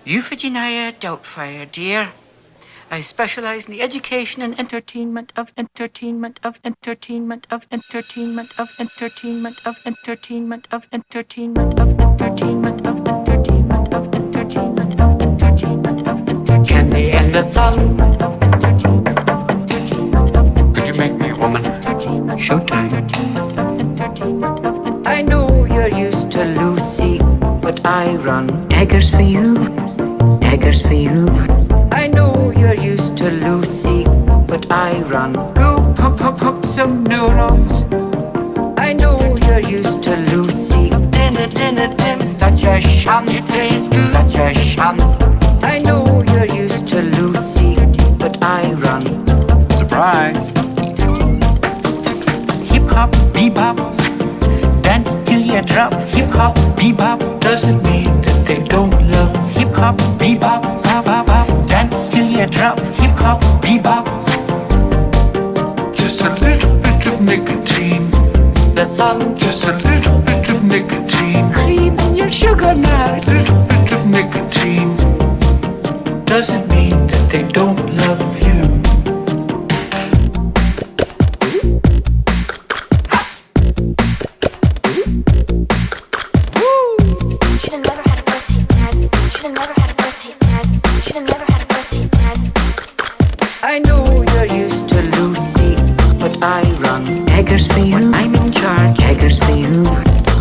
Euphigenia Doubtfire, dear. I specialize in the education and entertainment of entertainment of entertainment of entertainment of entertainment of entertainment of entertainment of entertainment of entertainment of entertainment of entertainment of entertainment. Candy and the sun. Could you make me a woman? Showtime. I know you're used to Lucy, but I run daggers for you, daggers for you. I know you're used to Lucy, but I run go pop pop pop some neurons. I know you're used to Lucy, dinner dinner din, such a shun. It tastes good, such a shun. I know you're used to Lucy, but I run. Surprise. Hip hop, bebop, dance till you drop. Hip hop, bebop doesn't mean that they don't love. Hip hop, bebop, bop bop bop, dance till you drop. Hip hop, bebop. Just a little bit of nicotine. The sun. Just a little bit of nicotine. Cream in your sugar now. Little bit of nicotine doesn't mean that they don't love you. I know you're used to Lucy, but I run daggers for you. I'm in charge, daggers for you.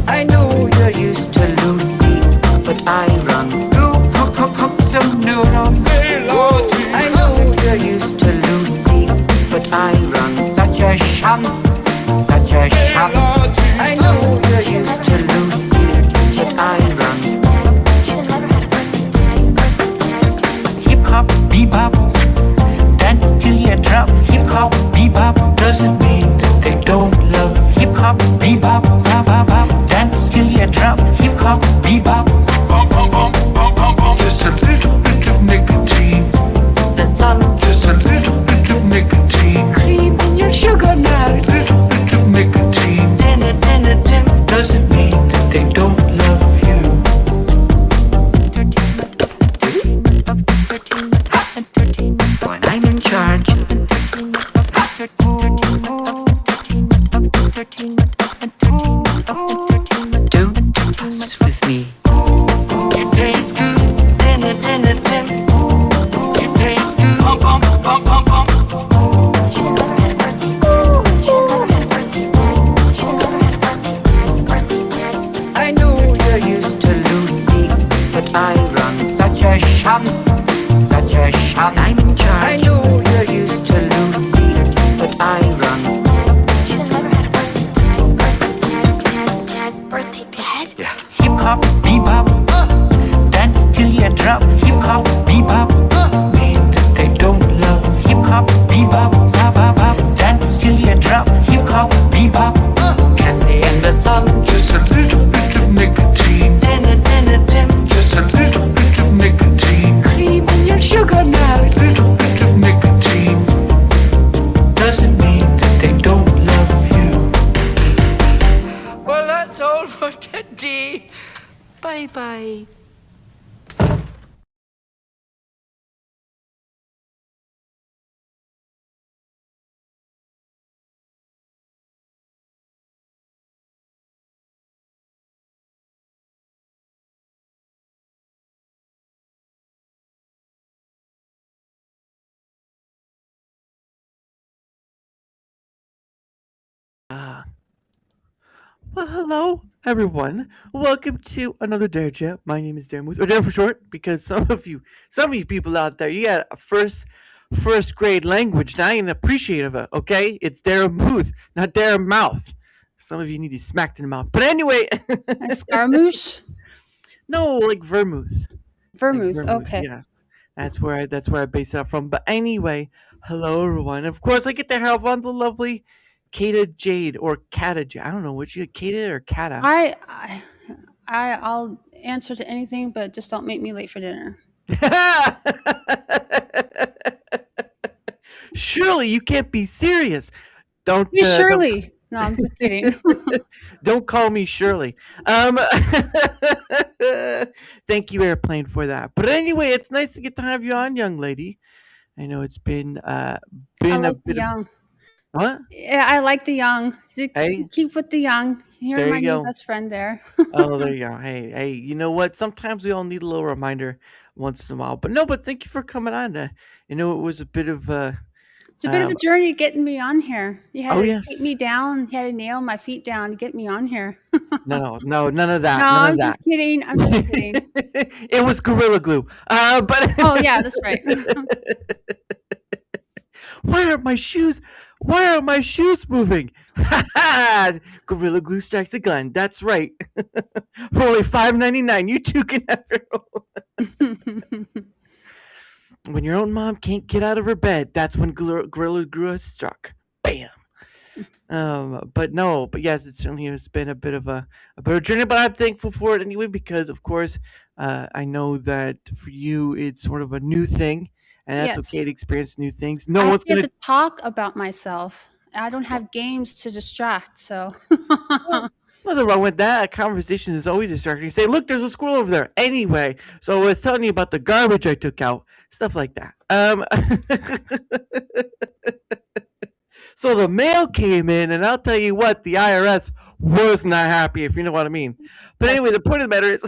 I know you're used to Lucy, but I run go pop pop pop some neurons. I know you're used to Lucy, but I run such a shun, such a shun. I know you're used to Lucy, but I run. Hip hop, bebop, dance till you drop. Hip hop, bebop doesn't mean that they don't love. Hip hop, bebop, bop bop bop, dance till you drop. Hip hop, bebop. Just a little bit of nicotine. The sun. Just a little bit of nicotine. Cream in your sugar now. Little bit of nicotine. Dinner, dinner, din, doesn't mean that they don't love you. Entertainment of entertainment of entertainment of entertainment. When I'm in charge. Entertainment of entertainment of entertainment of entertainment of entertainment of entertainment. Don't fuss with me. It tastes good. Dinner, dinner, din. It tastes good. Bum bum bum bum bum. I know you're used to Lucy, but I run such a shun, such a shun. I'm in charge. I know you're used to Lucy, but I run. Yeah. Hip hop, bebop, dance till you drop. Hip hop, bebop, mean that they don't love. Hip hop, bebop, bop bop bop, dance till you drop. Hip hop, bebop, candy in the sun. Just a little bit of nicotine. Dinner, dinner, din. Just a little bit of nicotine. Cream in your sugar now. Little bit of nicotine doesn't mean that they don't love you. Well, that's all for today. Bye bye. Well, hello, everyone. Welcome to another DaraChat. My name is Dare Moose, or Dare for short, because some of you people out there, you got a first grade language, and I ain't appreciative of it. Okay, it's Dare Moose, not Dare Mouth. Some of you need to smack in the mouth. But anyway, Scaramouche? no, like vermouth. Vermouth, Like vermouth, okay. yes. That's where I base it up from. But anyway, hello everyone. Of course, I get to have on the lovely KataJade or KataJade. I don't know which you Kata or Kata. I'll answer to anything, but just don't make me late for dinner. Surely you can't be serious. Don't Yeah, surely. No, I'm just kidding. Don't call me Shirley. Thank you, Airplane, for that. But anyway, it's nice to get to have you on, young lady. I know it's been I been a like the bit of young. what? Yeah, I like the young. Hey, Keep with the young. You're there my you new go. best friend there. Oh, there you go. Hey, you know what? Sometimes we all need a little reminder once in a while. But no, but thank you for coming on. It was a bit of It's a bit of a um. journey getting me on here. You had Oh to take yes. me down. You had to nail my feet down to get me on here. No, none of No, that. None of I'm that. just kidding. I'm just kidding. It was Gorilla Glue. But Oh, yeah, that's right. why are my shoes? Why are my shoes moving? Gorilla Glue strikes again. That's right. For only $5.99, you too can have your own. When your own mom can't get out of her bed, that's when Gorilla Glue has struck. Bam. But no, but yes, it certainly has been a bit of a journey, but I'm thankful for it anyway because, of course, I know that for you it's sort of a new thing, and that's okay Yes. to experience new things. No I one's actually have gonna. to talk about myself. I don't have games to distract, so Well, nothing wrong with that. A conversation is always distracting. You say, "Look, there's a squirrel over there." Anyway, so I was telling you about the garbage I took out, stuff like that. So the mail came in, and I'll tell you what, the IRS was not happy, if you know what I mean. But Oh, anyway, the point of the matter is,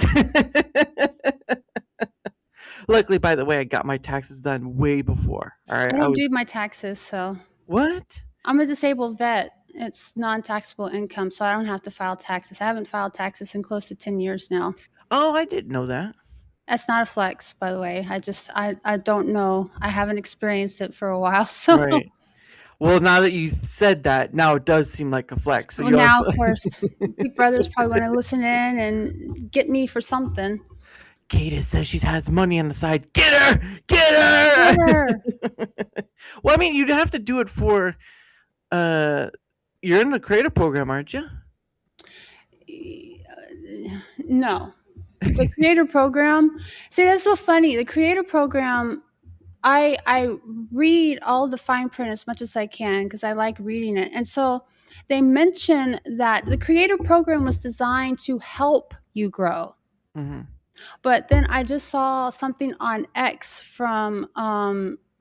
luckily, by the way, I got my taxes done way before. All right, I I don't do was my taxes, so what? I'm a disabled vet. It's non-taxable income, so I don't have to file taxes. I haven't filed taxes in close to 10 years now. Oh, I didn't know that. That's not a flex, by the way. I don't know. I haven't experienced it for a while, so Right. Well, now that you said that, now it does seem like a flex. So well, you are. now, of course, Big Brother's probably going to listen in and get me for something. Kata says she has money on the side. Get her! Get her! Better. Well, I mean, you'd have to do it for. Uh, you're in the creator program, aren't you? No. The creator program. See, that's so funny. The creator program, I read all the fine print as much as I can because I like reading it. And so they mention that the creator program was designed to help you grow. Mm-hmm. But then I just saw something on X from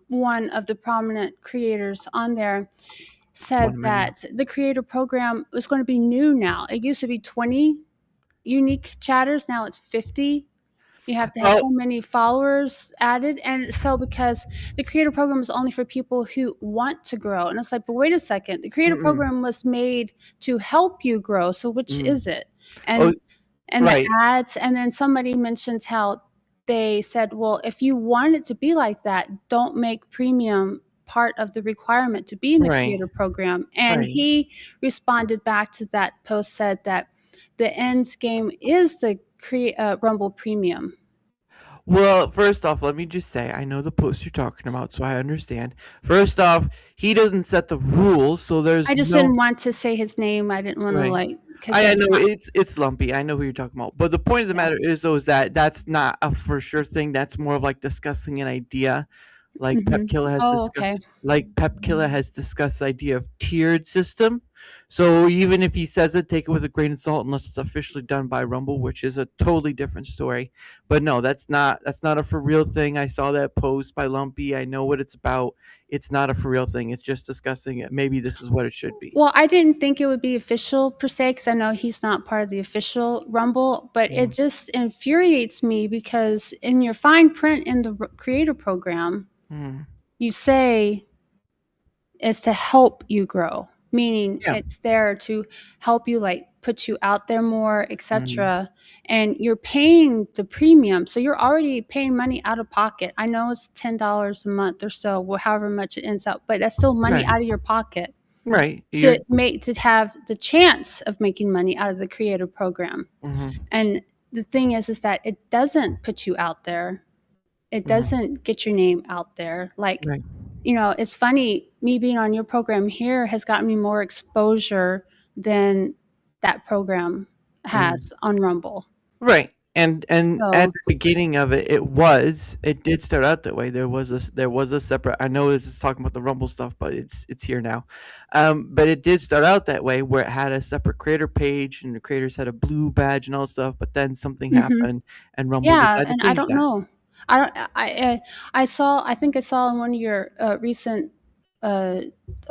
one of the prominent creators on there One said of many. that the creator program was going to be new now. It used to be 20 unique chatters, now it's 50. You have to have Oh, so many followers added. And so because the creator program is only for people who want to grow. And it's like, but wait a second, the creator mm-mm, program was made to help you grow. So which mm. is it? Oh, And the right. ads, and then somebody mentions how they said, well, if you want it to be like that, don't make premium part of the requirement to be in the Right. creator program. And Right. he responded back to that post, said that the end game is the Rumble Premium. Well, first off, let me just say I know the post you're talking about, so I understand. First off, he doesn't set the rules, so there's I just no didn't want to say his name. I didn't want to right. because I that's know not, it's lumpy. I know who you're talking about. But the point of the yeah. matter is though is that that's not a for sure thing. That's more of like discussing an idea. Like Pep Hmm. Killer has Oh, discussed okay. the idea of tiered system. So even if he says it, take it with a grain of salt unless it's officially done by Rumble, which is a totally different story. But no, that's not a for real thing. I saw that post by Lumpy. I know what it's about. It's not a for real thing. It's just discussing it. Maybe this is what it should be. Well, I didn't think it would be official per se because I know he's not part of the official Rumble, but it Mm, just infuriates me because in your fine print in the creator program, mm. you say is to help you grow, meaning Yeah. it's there to help you, like put you out there more, Mm. etc. And you're paying the premium, so you're already paying money out of pocket. I know it's $10 a month or so, however much it ends up, but that's still money Right. out of your pocket Right. You're. to have the chance of making money out of the creator program. Mhm, And the thing is that it doesn't put you out there. It mhm. doesn't get your name out there. Like, Right. it's funny, me being on your program here has gotten me more exposure than that program Mm. has on Rumble. Right. And at So the beginning of it, it did start out that way. There was a separate. I know this is talking about the Rumble stuff, but it's here now. But it did start out that way, where it had a separate creator page, and the creators had a blue badge and all stuff. But then something mhm. happened, and Rumble Yeah, decided and to I change don't that. know. I don't. I saw. I think I saw in one of your recent. Uh,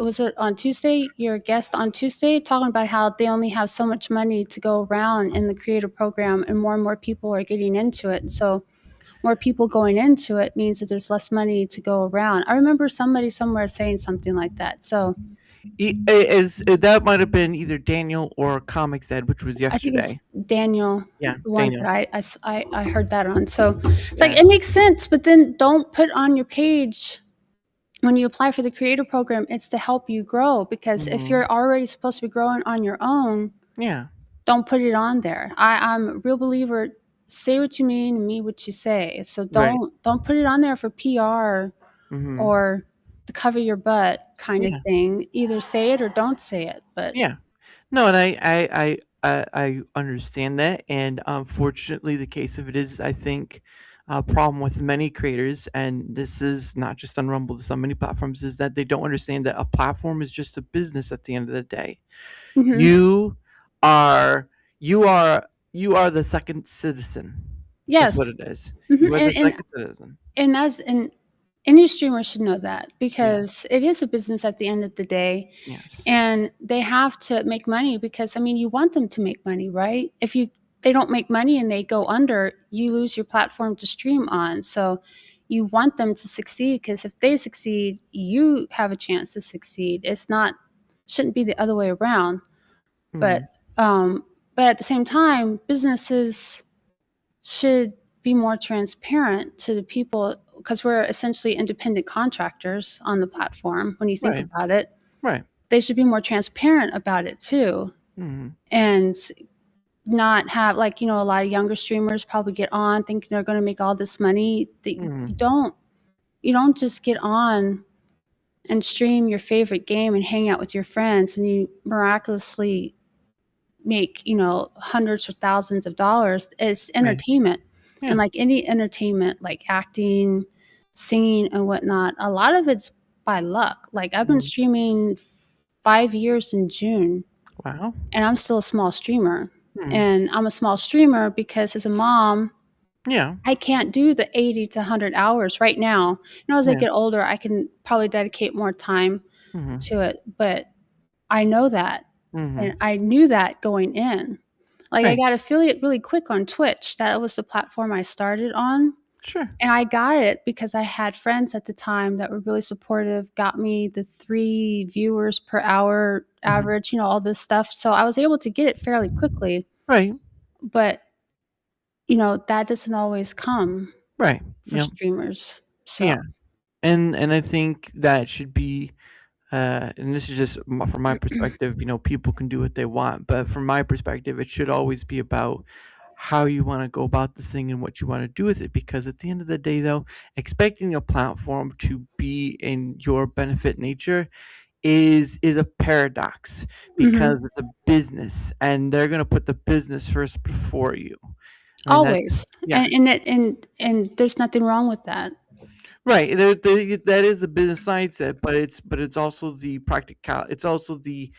was it on Tuesday? Your guest on Tuesday talking about how they only have so much money to go around in the creator program, and more people are getting into it. So more people going into it means that there's less money to go around. I remember somebody somewhere saying something like that. So That might have been either Daniel or Comics Ed, which was I think it's yesterday. Daniel, Yeah, the one Daniel. that I heard that on. So it's like Yeah. it makes sense, but then don't put on your page when you apply for the creator program, it's to help you grow, because if Hmm. you're already supposed to be growing on your own, Yeah. don't put it on there. I'm a real believer, say what you mean and mean what you say. So Right. don't put it on there for PR Hmm. or to cover your butt kind of Yeah. thing. Either say it or don't say it. But Yeah. No, and I understand that, and unfortunately, the case of it is, I think, a problem with many creators, and this is not just on Rumble, this is on many platforms, is that they don't understand that a platform is just a business at the end of the day. mhm. You are you are you are the second citizen, is what Yes. it is. Mhm. You are the second citizen. And any streamer should know that, Yeah. because it is a business at the end of the day. Yes. And they have to make money, because I mean, you want them to make money, right? If they don't make money and they go under, you lose your platform to stream on. So you want them to succeed, because if they succeed, you have a chance to succeed. It's not shouldn't be the other way around. But Mhm. um but at the same time, businesses should be more transparent to the people, because we're essentially independent contractors on the platform when you think Right. about it. Right. They should be more transparent about it too, Mhm. and not have, like, a lot of younger streamers probably get on thinking they're going to make all this money. Mhm. You don't just get on and stream your favorite game and hang out with your friends and you miraculously make, hundreds or thousands of dollars. It's Right. entertainment. And Yeah. like any entertainment, like acting, singing and whatnot, a lot of it's by luck. Like I've been Mhm. streaming 5 years in June, Wow. and I'm still a small streamer. Mhm. And I'm a small streamer because as a mom, Yeah. I can't do the 80 to 100 hours right now. As I Yeah. get older, I can probably dedicate more time Mhm. to it, but I know that, and Mhm. I knew that going in. Like, I Right. got affiliate really quick on Twitch. That was the platform I started on, Sure. and I got it because I had friends at the time that were really supportive, got me the 3 viewers per hour Mhm. average, all this stuff, so I was able to get it fairly quickly, Right. but, that doesn't always come Right. for Yep. streamers, so Yeah. And I think that should be, and this is just from my perspective, people can do what they want, but from my perspective, it should always be about how you want to go about this thing and what you want to do with it. Because at the end of the day, though, expecting a platform to be in your benefit nature is a paradox, Mhm. because it's a business and they're going to put the business first before you. I mean, that's, Always, yeah. and there's nothing wrong with that. Right, that is a business mindset, but it's also the practical. It's also the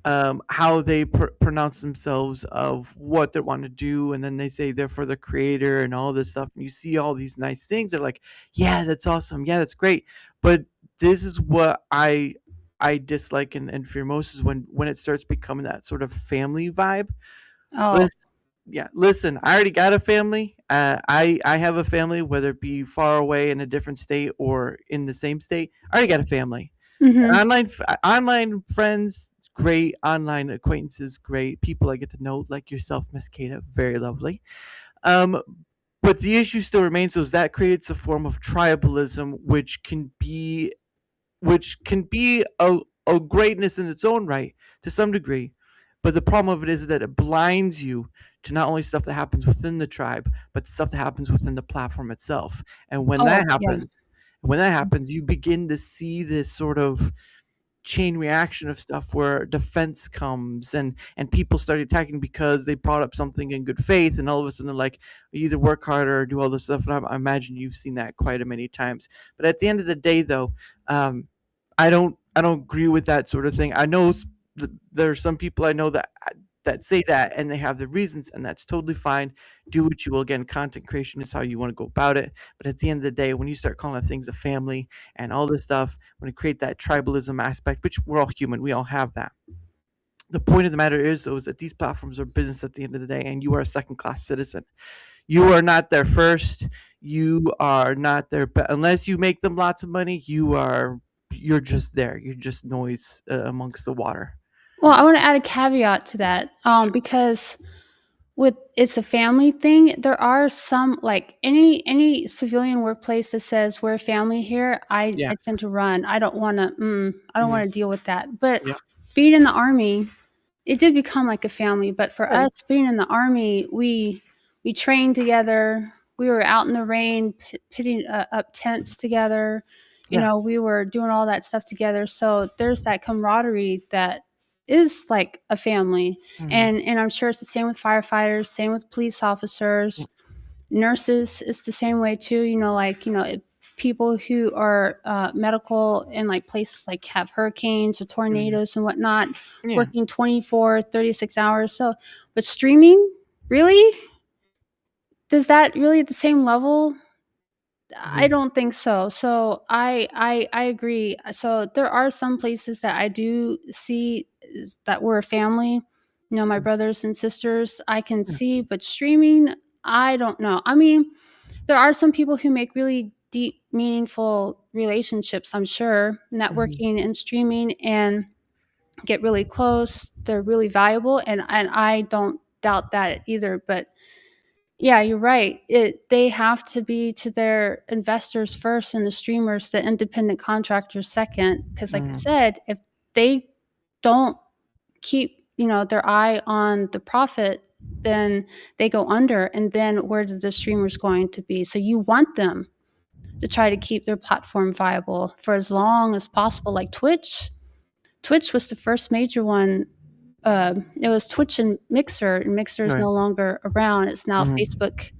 how they pronounce themselves of what they want to do, and then they say they're for the creator and all this stuff. And you see all these nice things. They're like, yeah, that's awesome. Yeah, that's great. But this is what I dislike and fear most, is when it starts becoming that sort of family vibe. Oh. Yeah, listen, I already got a family. I have a family, whether it be far away in a different state or in the same state. I already got a family. Mhm. Online friends, great. Online acquaintances, great. People I get to know, like yourself, Miss Kata, very lovely. Um, but the issue still remains, is that creates a form of tribalism, which can be a greatness in its own right to some degree. But the problem of it is that it blinds you to not only stuff that happens within the tribe, but stuff that happens within the platform itself. And Oh, yeah. when that happens, you begin to see this sort of chain reaction of stuff where defense comes and people start attacking because they brought up something in good faith, and all of a sudden they're like, you either work harder or do all this stuff. And I imagine you've seen that quite a many times. But at the end of the day, though, I don't agree with that sort of thing. I know there are some people I know that say that, and they have the reasons, and that's totally fine. Do what you will. Again, content creation is how you want to go about it. But at the end of the day, when you start calling things a family and all this stuff, when you create that tribalism aspect, which we're all human, we all have that. The point of the matter is, though, is that these platforms are business at the end of the day, and you are a second class citizen. You are not there first. You are not there unless you make them lots of money. You're just there. You're just noise amongst the water. Well, I want to add a caveat to that, because with it's a family thing. There are some, like any civilian workplace that says we're a family here. I Yes. tend to run. I don't want to. I don't Mhm. want to deal with that. But Yeah. being in the army, it did become like a family. But for Right. us being in the army, we trained together. We were out in the rain, pitting up tents together. Yeah. We were doing all that stuff together. So there's that camaraderie that is like a family. Mhm. And I'm sure it's the same with firefighters, same with police Mm. officers, nurses. It's the same way too. People who are medical in like places like have hurricanes or Mhm. tornadoes and whatnot, Yeah. working 24, 36 hours. So, but streaming, really? Does that really at the same level? I Yeah. don't think so. So I agree. So there are some places that I do see that we're a family. My Mm. brothers and sisters I can Yeah. see, but streaming, I don't know. I mean, there are some people who make really deep, meaningful relationships, I'm sure, Mhm. networking and streaming and get really close. They're really valuable, and I don't doubt that either. But yeah, you're right. They have to be to their investors first and the streamers, the independent contractors second. Because, like I Mhm. said, if they don't keep their eye on the profit, then they go under. And then where did the streamers going to be? So you want them to try to keep their platform viable for as long as possible. Like Twitch. Twitch was the first major one. It was Twitch and Mixer, and Mixer is Right. no longer around. It's now Mhm. Facebook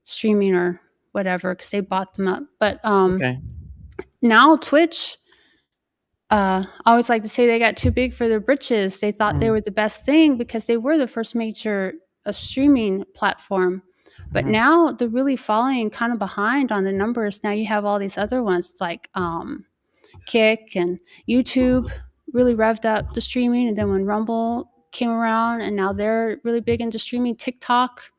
streaming or whatever because they bought them up. But Okay. now Twitch, I always like to say they got too big for their britches. They thought they Mhm. were the best thing because they were the first major streaming platform. But Mhm. now they're really falling kind of behind on the numbers. Now you have all these other ones like Kick and YouTube really revved up the streaming. And then when Rumble came around and now they're really big into streaming, TikTok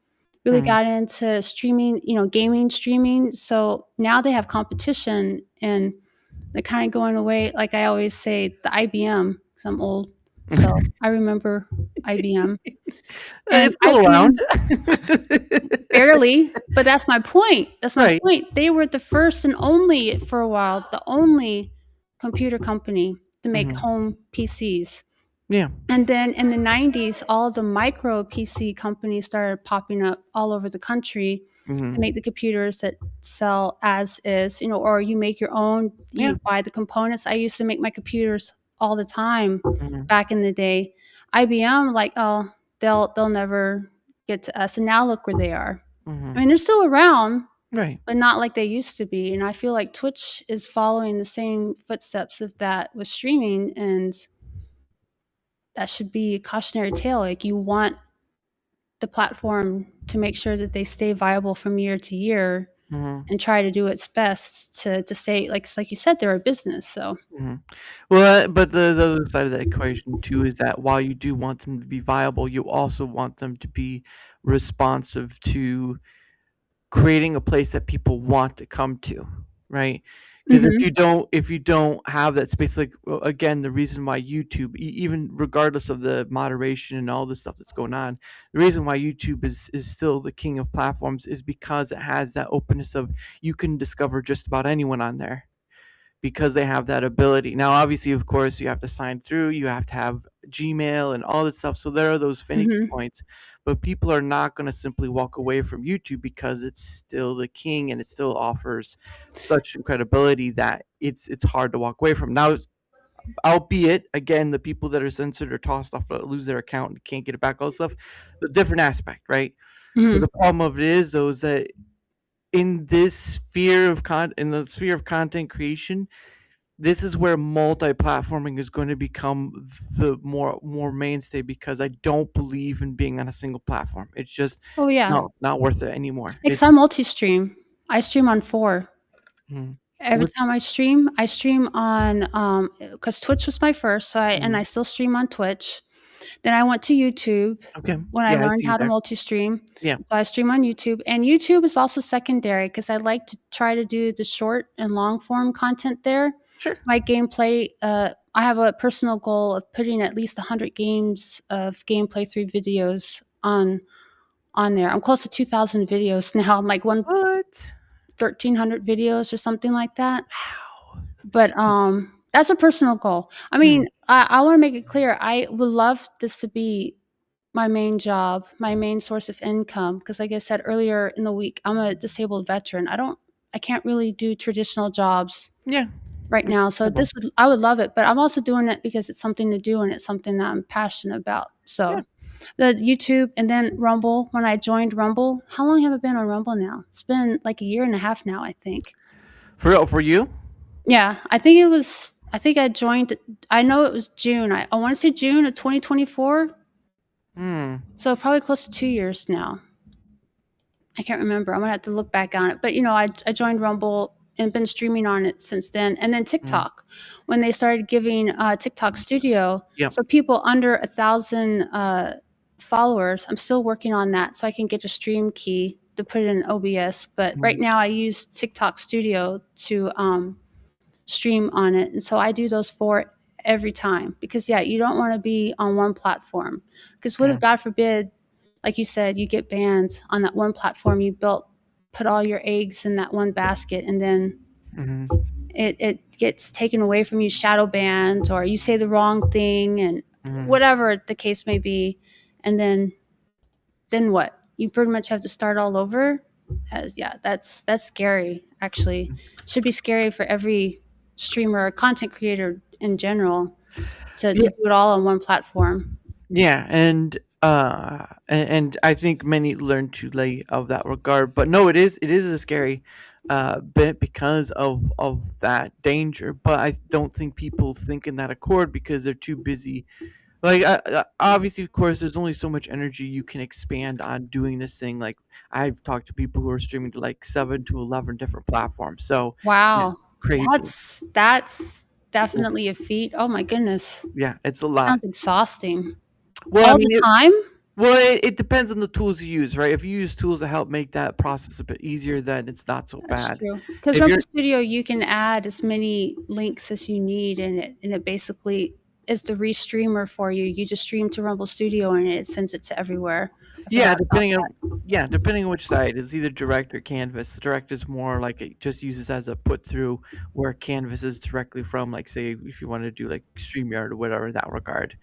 really Mhm. got into streaming, gaming streaming. So now they have competition and they're kind of going away. Like I always say, the IBM, because I'm old. So I remember IBM. And It's still around. IBM barely, but that's my point. That's my Right. point. They were the first and only, for a while, the only computer company to make Mhm. home PCs. Yeah. And then in the 90s, all the micro PC companies started popping up all over the country to Mhm. make the computers that sell as is, or you make your own, Yeah. you buy the components. I used to make my computers all the time Mhm. back in the day. IBM, like, oh, they'll never get to us. And now look where they are. I Mhm. mean, they're still around, Right. but not like they used to be. And I feel like Twitch is following the same footsteps of that with streaming, and that should be a cautionary tale. Like you want the platform to make sure that they stay viable from year to year Mhm. and try to do its best to stay like you said, they're a business. So Mhm. Well, but the other side of that equation too is that while you do want them to be viable, you also want them to be responsive to creating a place that people want to come to, right? Because mhm, if you don't have that space, like again, the reason why YouTube, even regardless of the moderation and all the stuff that's going on, the reason why YouTube is still the king of platforms is because it has that openness of you can discover just about anyone on there because they have that ability. Now, obviously, of course, you have to sign through, you have to have Gmail and all that stuff. So there are those finicky mhm. points, but people are not going to simply walk away from YouTube because it's still the king and it still offers such incredibility that it's hard to walk away from. Now, albeit again, the people that are censored or tossed off lose their account and can't get it back, all this stuff. The different aspect, right? But Mhm. the problem of it is though is that in this sphere of in the sphere of content creation, this is where multi-platforming is going to become the more mainstay, because I don't believe in being on a single platform. It's just Oh, yeah. not worth it anymore. Because I multi-stream. I stream on 4. Mm, Every time what's I stream on, because Twitch was my first, so mm, I still stream on Twitch. Then I went to YouTube okay. when I Yeah, I learned see you how to there. multi-stream. Yeah, So I stream on YouTube, and YouTube is also secondary because I like to try to do the short and long form content there. sure. My gameplay, I have a personal goal of putting at least 100 games of gameplay through videos on there. I'm close to 2,000 videos now. I'm like What? 1,300 videos or something like that. Wow. But Jeez. that's a personal goal. I Mm, mean, I want to make it clear. I would love this to be my main job, my main source of income. Because, like I said earlier in the week, I'm a disabled veteran. I can't really do traditional jobs yeah. right now. So Understandable. I would love it, but I'm also doing it because it's something to do and it's something that I'm passionate about. Yeah. So the YouTube and then Rumble. When I joined Rumble, how long have I been on Rumble now? It's been like a year and a half now, I think. For you? Yeah, I think it was. I think I joined. I know it was June. I want to say June of 2024. Hmm. So probably close to 2 years now. I can't remember. I'm gonna have to look back on it. But I joined Rumble and been streaming on it since then. And then Mm, TikTok, when they started giving TikTok Studio, yep. so people under 1,000 followers. I'm still working on that, so I can get a stream key to put it in OBS. But right Mm, now, I use TikTok Studio to stream on it, and so I do those 4 every time because yeah, you don't want to be on one platform because what yeah. if God forbid, like you said, you get banned on that one platform you built, put all your eggs in that one basket, and then Hmm. it gets taken away from you, shadow banned, or you say the wrong thing, and Hmm. whatever the case may be, and then what? You pretty much have to start all over. Yeah, that's scary. Actually, should be scary for every streamer or content creator in general to do it all on one platform. Yeah, and I think many learn too late of that regard. But no, it is a scary bit because of that danger. But I don't think people think in that accord because they're too busy. Like obviously, of course, there's only so much energy you can expand on doing this thing. Like I've talked to people who are streaming to like 7 to 11 different platforms. So yeah, Wow, crazy. that's Oof. definitely a feat. Oh my goodness, Yeah, it's a lot. sounds exhausting. Well, I All mean, the time? it depends on the tools you use, right? If you use tools to help make that process a bit easier, then it's not so That's bad. true. Because If Rumble you're Studio, you can add as many links as you need, and it basically is the restreamer for you. You just stream to Rumble Studio, and it sends it to everywhere. I Yeah, forgot about depending on that. depending on which side is either direct or canvas. Direct is more like it just uses as a put through, where canvas is directly from, like, say if you want to do like StreamYard or whatever in that regard.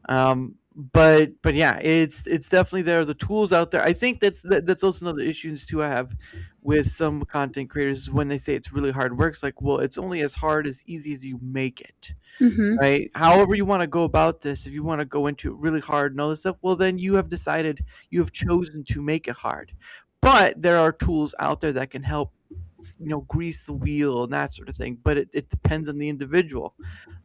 But yeah, it's definitely there. The tools out there. I think that's also another issues too I have with some content creators is when they say it's really hard work. It's like, well, it's only as hard as easy as you make it, Mhm. right? However you want to go about this, if you want to go into it really hard and all this stuff, well, then you have decided, you have chosen to make it hard. But there are tools out there that can help, grease the wheel and that sort of thing. But it depends on the individual.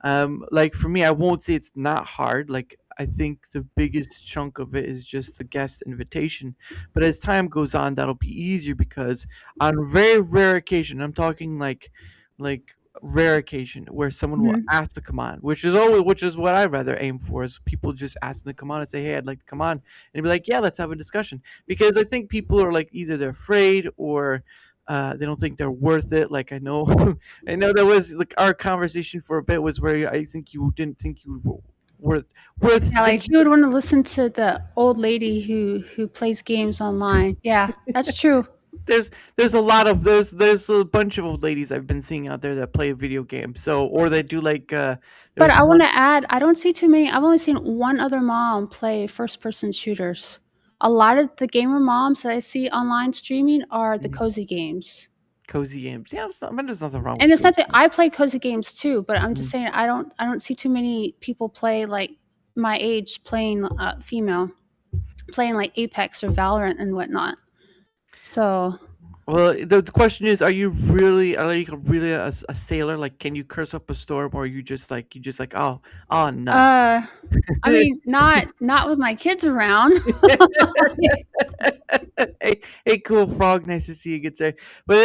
Like for me, I won't say it's not hard. Like I think the biggest chunk of it is just the guest invitation. But as time goes on, that'll be easier because on very rare occasion, I'm talking like rare occasion where someone will Mhm. ask to come on, which is what I'd rather aim for, is people just asking to come on and say, hey, I'd like to come on, and be like, yeah, let's have a discussion. Because I think people are like either they're afraid or they don't think they're worth it. Like I know, I know that was like our conversation for a bit was where I think you didn't think you were worth Yeah, like, thinking. who would wanna listen to the old lady who plays games online? Yeah, that's true. There's a lot of there's a bunch of old ladies I've been seeing out there that play video games. So or they do like there But was I one. wanna add, I don't see too many. I've only seen one other mom play first-person shooters. A lot of the gamer moms that I see online streaming are the Mhm. cozy games. Cozy games. Yeah, there's nothing wrong And with it's not cozy that I play cozy games too, but I'm just games. saying I don't see too many people play like my age playing female playing like Apex or Valorant and whatnot. So Well, the question is, are you really a sailor? Like, can you curse up a storm, or you just like, oh, nut. uh I mean not with my kids around. Hey, cool frog. Nice to see you, good sir. But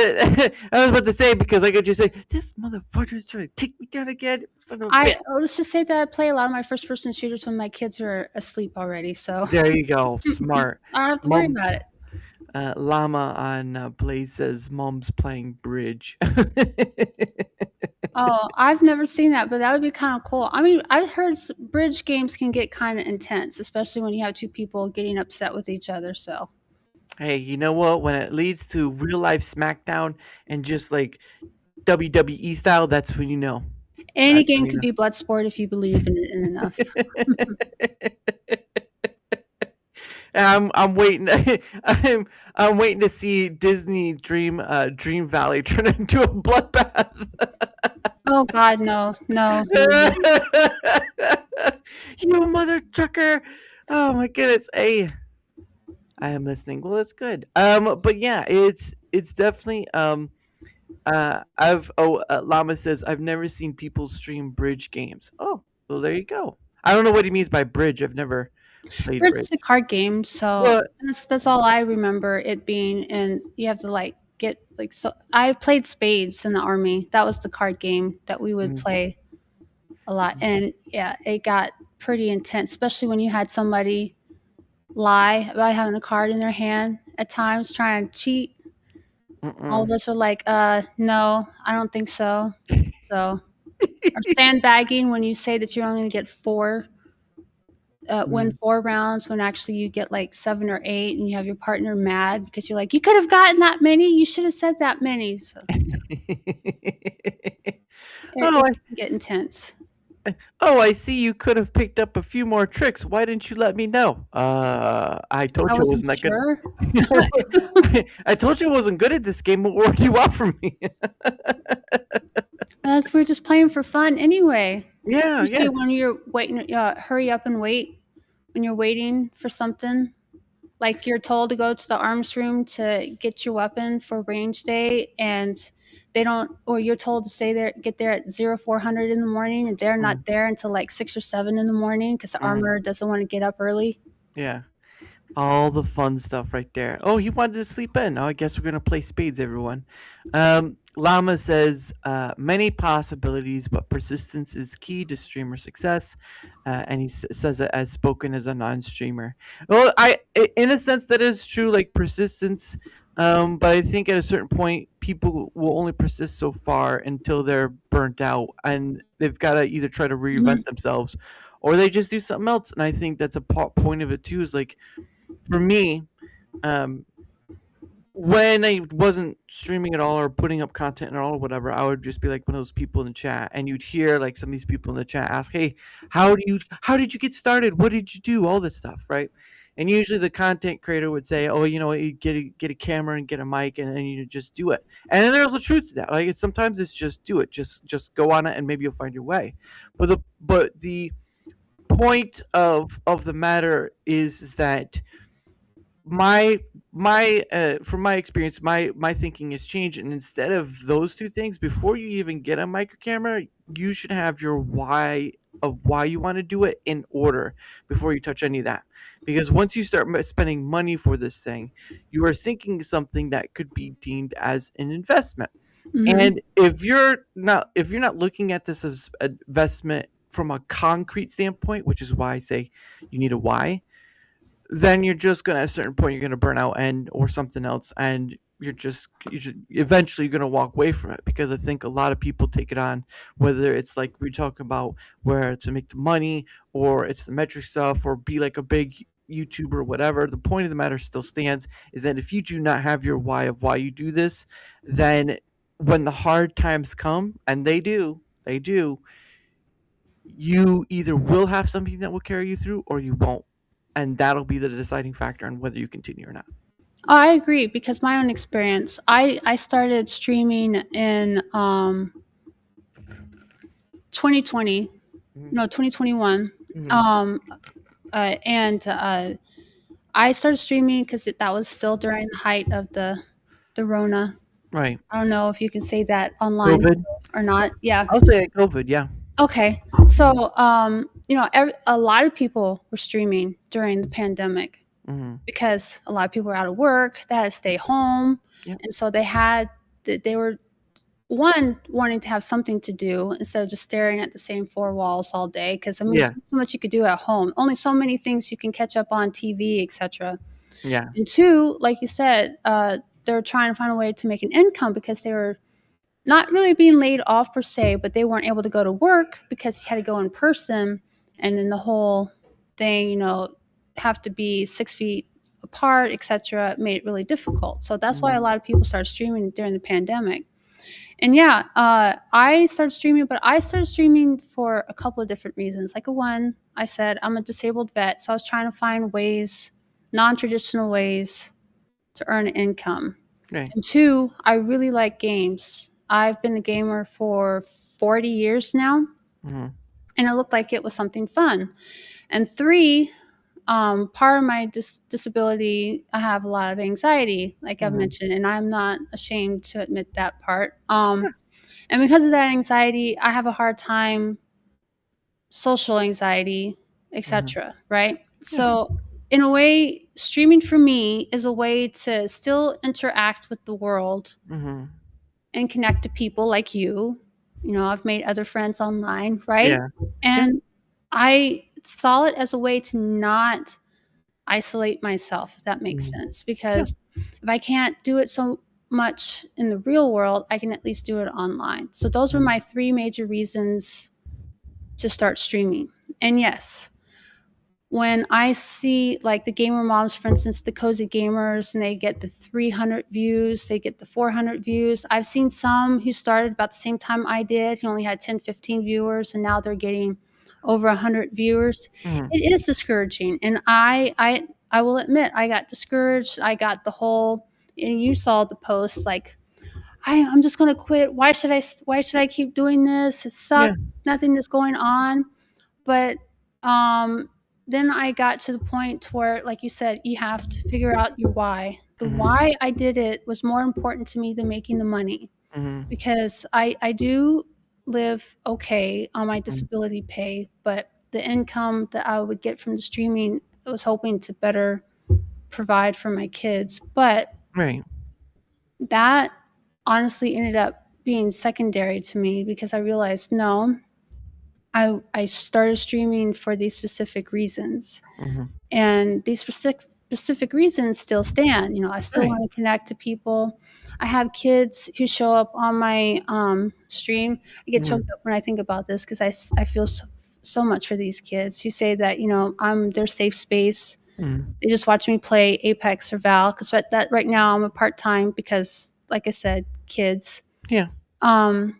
I was about to say because I could just say this motherfucker is trying to take me down again. Son of a bitch. Let's just say that I play a lot of my first person shooters when my kids are asleep already, so There you go. Smart. I don't have to worry Mom, about it. Llama on Blaze says mom's playing bridge. Oh, I've never seen that, but that would be kind of cool. I mean, I've heard bridge games can get kind of intense, especially when you have two people getting upset with each other. So Hey, you know what? When it leads to real life SmackDown and just like WWE style, that's when you know. any That's game when you could know. be blood sport if you believe in it enough. I'm waiting. I'm waiting to see Disney Dream Valley turn into a bloodbath. Oh God, no, no, no, no. You mother trucker! Oh my goodness! Hey, I am listening. Well, that's good. But yeah, it's definitely Llama says I've never seen people stream bridge games. Oh, well, there you go. I don't know what he means by bridge. I've never played Bridge is bridge. a card game, so Well, that's all I remember it being. And you have to like get like so. I played spades in the army. That was the card game that we would mm, play a lot, and yeah, it got pretty intense, especially when you had somebody lie about having a card in their hand at times, trying to cheat. All mm-mm. of us were like, no, I don't think so. So, or sandbagging when you say that you're only going to get win Mm. 4 rounds when actually you get like 7 or 8 and you have your partner mad because you're like, you could have gotten that many. You should have said that many. So Oh, it can get intense. I see you could have picked up a few more tricks. Why didn't you let me know? I I told you I wasn't wasn't that good. sure. I told you I wasn't good at this game. What do you want from me? That's we're just playing for fun anyway. Yeah, Usually yeah. when you're waiting, hurry up and wait when you're waiting for something. Like you're told to go to the arms room to get your weapon for range day, and they don't, or you're told to stay there, get there at 0400 in the morning, and they're Mm, not there until like 6 or 7 in the morning because the mm, armor doesn't want to get up early. yeah. All the fun stuff right there. Oh, he wanted to sleep in. Oh, I guess we're gonna play spades, everyone. Llama says many possibilities, but persistence is key to streamer success, and he says it as spoken as a non-streamer. Well, in a sense, that is true. Like persistence, but I think at a certain point, people will only persist so far until they're burnt out, and they've got to either try to Mhm. reinvent themselves, or they just do something else. And I think that's a point of it too. Is like for me, um, when I wasn't streaming at all or putting up content at all or whatever, I would just be like one of those people in the chat, and you'd hear like some of these people in the chat ask, "Hey, how did you get started? What did you do? All this stuff, right?" And usually the content creator would say, "Oh, you know, you get a camera and get a mic, and then you just do it." And then there's a truth to that. Like sometimes it's just do it, just go on it, and maybe you'll find your way. But the point of the matter is that my from my experience, my thinking has changed, and instead of those two things, before you even get a micro camera, you should have your why of why you want to do it in order before you touch any of that, because once you start spending money for this thing, you are sinking something that could be deemed as an investment. Mhm. And if you're not looking at this as an investment from a concrete standpoint, which is why I say you need a why, then you're just gonna at a certain point you're gonna burn out and or something else, and you should eventually gonna walk away from it, because I think a lot of people take it on, whether it's like we're talking about where to make the money, or it's the metric stuff, or be like a big YouTuber or whatever. The point of the matter still stands, is that if you do not have your why of why you do this, then when the hard times come, and they do, you either will have something that will carry you through or you won't. And that'll be the deciding factor on whether you continue or not. I agree because my own experience. I started streaming in 2020, Mhm. no 2021, Mhm. um, and I started streaming because that was still during the height of the Rona. Right. I don't know if you can say that online COVID. still or not. Yeah. I'll say it, COVID. Yeah. Okay. So, a lot of people were streaming during the pandemic Mm-hmm. because a lot of people were out of work. They had to stay home, Yep. and so they were wanting to have something to do instead of just staring at the same four walls all day. Because I mean, Yeah. there's so much you could do at home. Only so many things you can catch up on TV, etc. Yeah. And two, like you said, they're trying to find a way to make an income because they were not really being laid off per se, but they weren't able to go to work because you had to go in person, and then the whole thing, have to be 6 feet apart, etc., made it really difficult. So that's why a Mm-hmm. lot of people started streaming during the pandemic. And yeah, I started streaming, but I started streaming for a couple of different reasons. Like one, I said I'm a disabled vet, so I was trying to find ways, non-traditional ways, to earn income. Right. And two, I really like games. I've been a gamer for 40 years now, Mm-hmm. and it looked like it was something fun. And three, part of my disability, I have a lot of anxiety, like I've Mm-hmm. mentioned, and I'm not ashamed to admit that part. And because of that anxiety, I have a hard time, social anxiety, Mm-hmm. etc. Right? Yeah. So, in a way, streaming for me is a way to still interact with the world Mm-hmm. and connect to people like you. I've made other friends online, right? Yeah. Yeah. And I saw it as a way to not isolate myself, if that makes Mm-hmm. sense. Yeah. Because if I can't do it so much in the real world, I can at least do it online. So those were Mm-hmm. my three major reasons to start streaming. And yes, when I see like the gamer moms, for instance, the cozy gamers, and they get the 300 views, they get the 400 views. I've seen some who started about the same time I did, who only had 10, 15 viewers, and now they're getting over 100 viewers. Mm-hmm. It is discouraging. And I will admit, I got discouraged. I got the whole, and you saw the post like, I'm just going to quit. Why should I keep doing this? It Yeah. sucks. Nothing is going on. But um, then I got to the point where, like you said, you have to figure out your why. The Mm-hmm. why I did it was more important to me than making the money Mm-hmm. because I do live okay on my Mm-hmm. disability pay, but the income that I would get from the streaming, I was hoping to better provide for my kids. But Right. that honestly ended up being secondary to me because I realized no, I started streaming for these specific reasons, Mm-hmm. and these specific reasons still stand. I still Right. want to connect to people. I have kids who show up on my stream. I get Mm-hmm. choked up when I think about this because I feel so much for these kids who say that I'm their safe space. Mm-hmm. They just watch me play Apex or Val because that right now I'm a part time because, like I said, kids. Yeah. Um,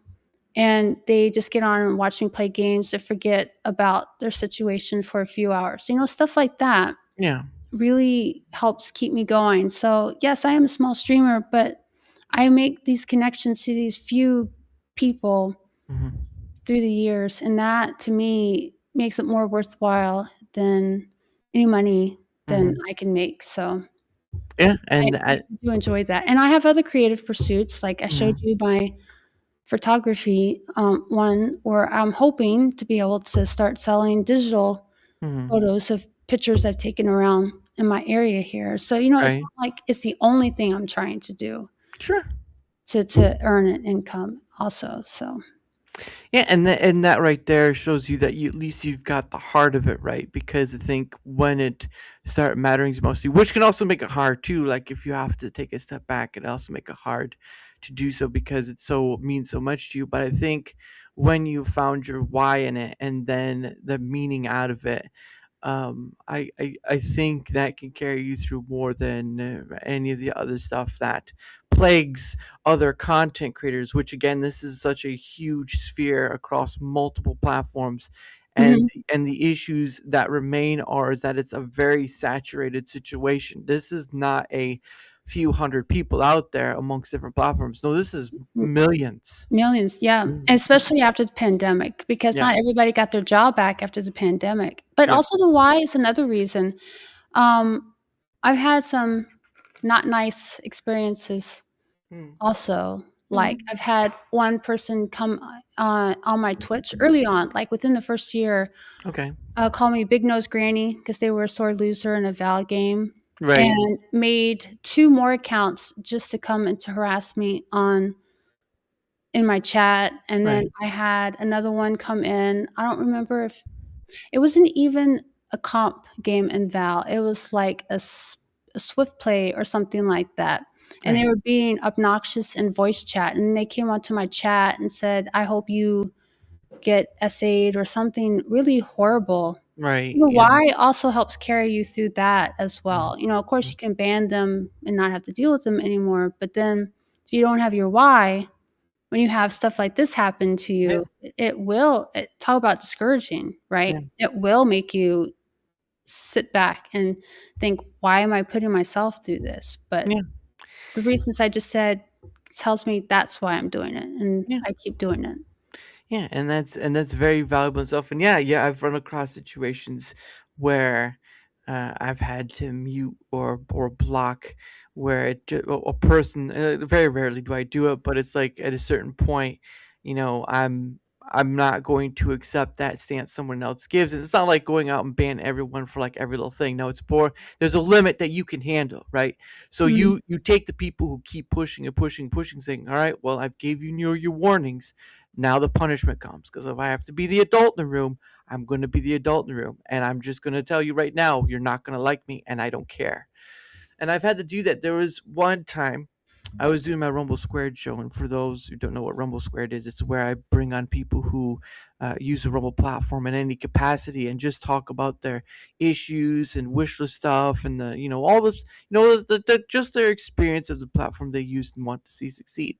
and they just get on and watch me play games to forget about their situation for a few hours. Stuff like that Yeah. really helps keep me going. So, yes, I am a small streamer, but I make these connections to these few people Mm-hmm. through the years, and that to me makes it more worthwhile than any money Mm-hmm. than I can make. So, Yeah. I, And I do enjoy that. And I have other creative pursuits, like I showed mm-hmm. you my photography one where I'm hoping to be able to start selling digital Mm-hmm. photos of pictures I've taken around in my area here. So, it's Right. not like it's the only thing I'm trying to do Sure. to earn an income also. So, Yeah, and that right there shows you that at least you've got the heart of it right, because I think when it start mattering mostly, which can also make it hard too. Like if you have to take a step back, it also make it hard to do so because it so means so much to you. But I think when you found your why in it and then the meaning out of it, I think that can carry you through more than any of the other stuff that plagues other content creators. Which again, this is such a huge sphere across multiple platforms, and mhm. and the issues that remain are is that it's a very saturated situation. This is not a few hundred people out there amongst different platforms. No, this is Mm, millions. millions, yeah, Mm. especially after the pandemic, because not Yes. everybody got their job back after the pandemic. But Yeah. also the why is another reason. Um, I've had some not nice experiences Mm. also. Like, Mm. I've had one person come, on my Twitch early on, like, within the first year, Okay. call me Big Nose Granny because they were a sore loser in a Val game, Right. and made 2 more accounts just to come and to harass me on in my chat, and then Right. I had another one come in. I don't remember if it wasn't even a comp game in Val. It was like a Swift play or something like that. And they Right. were being obnoxious in voice chat. And they came onto my chat and said, I hope you get essayed or something really horrible. Right. The Yeah. why also helps carry you through that as Mm. well. Of course, Mm. you can ban them and not have to deal with them anymore. But then if you don't have your why, when you have stuff like this happen to Yeah. you, talk about discouraging, right? Yeah. It will make you sit back and think, why am I putting myself through this? But Yeah. the reasons I just said tells me that's why I'm doing it, and Yeah. I keep doing it. Yeah, and that's very valuable and stuff. And yeah, I've run across situations where I've had to mute or block where a person. Very rarely do I do it, but it's like at a certain point, I'm not going to accept that stance someone else gives. And it's not like going out and ban everyone for like every little thing. No, it's more. There's a limit that you can handle, right? So Mhm. you take the people who keep pushing and pushing, pushing, saying, "All right, well, I've gave you your warnings. Now the punishment comes because if I have to be the adult in the room, I'm going to be the adult in the room. And I'm just going to tell you right now, you're not going to like me and I don't care." And I've had to do that. There was one time I was doing my Rumble Squared show. And for those who don't know what Rumble Squared is, it's where I bring on people who use the Rumble platform in any capacity and just talk about their issues and wish list stuff and all this, just their experience of the platform they use and want to see succeed.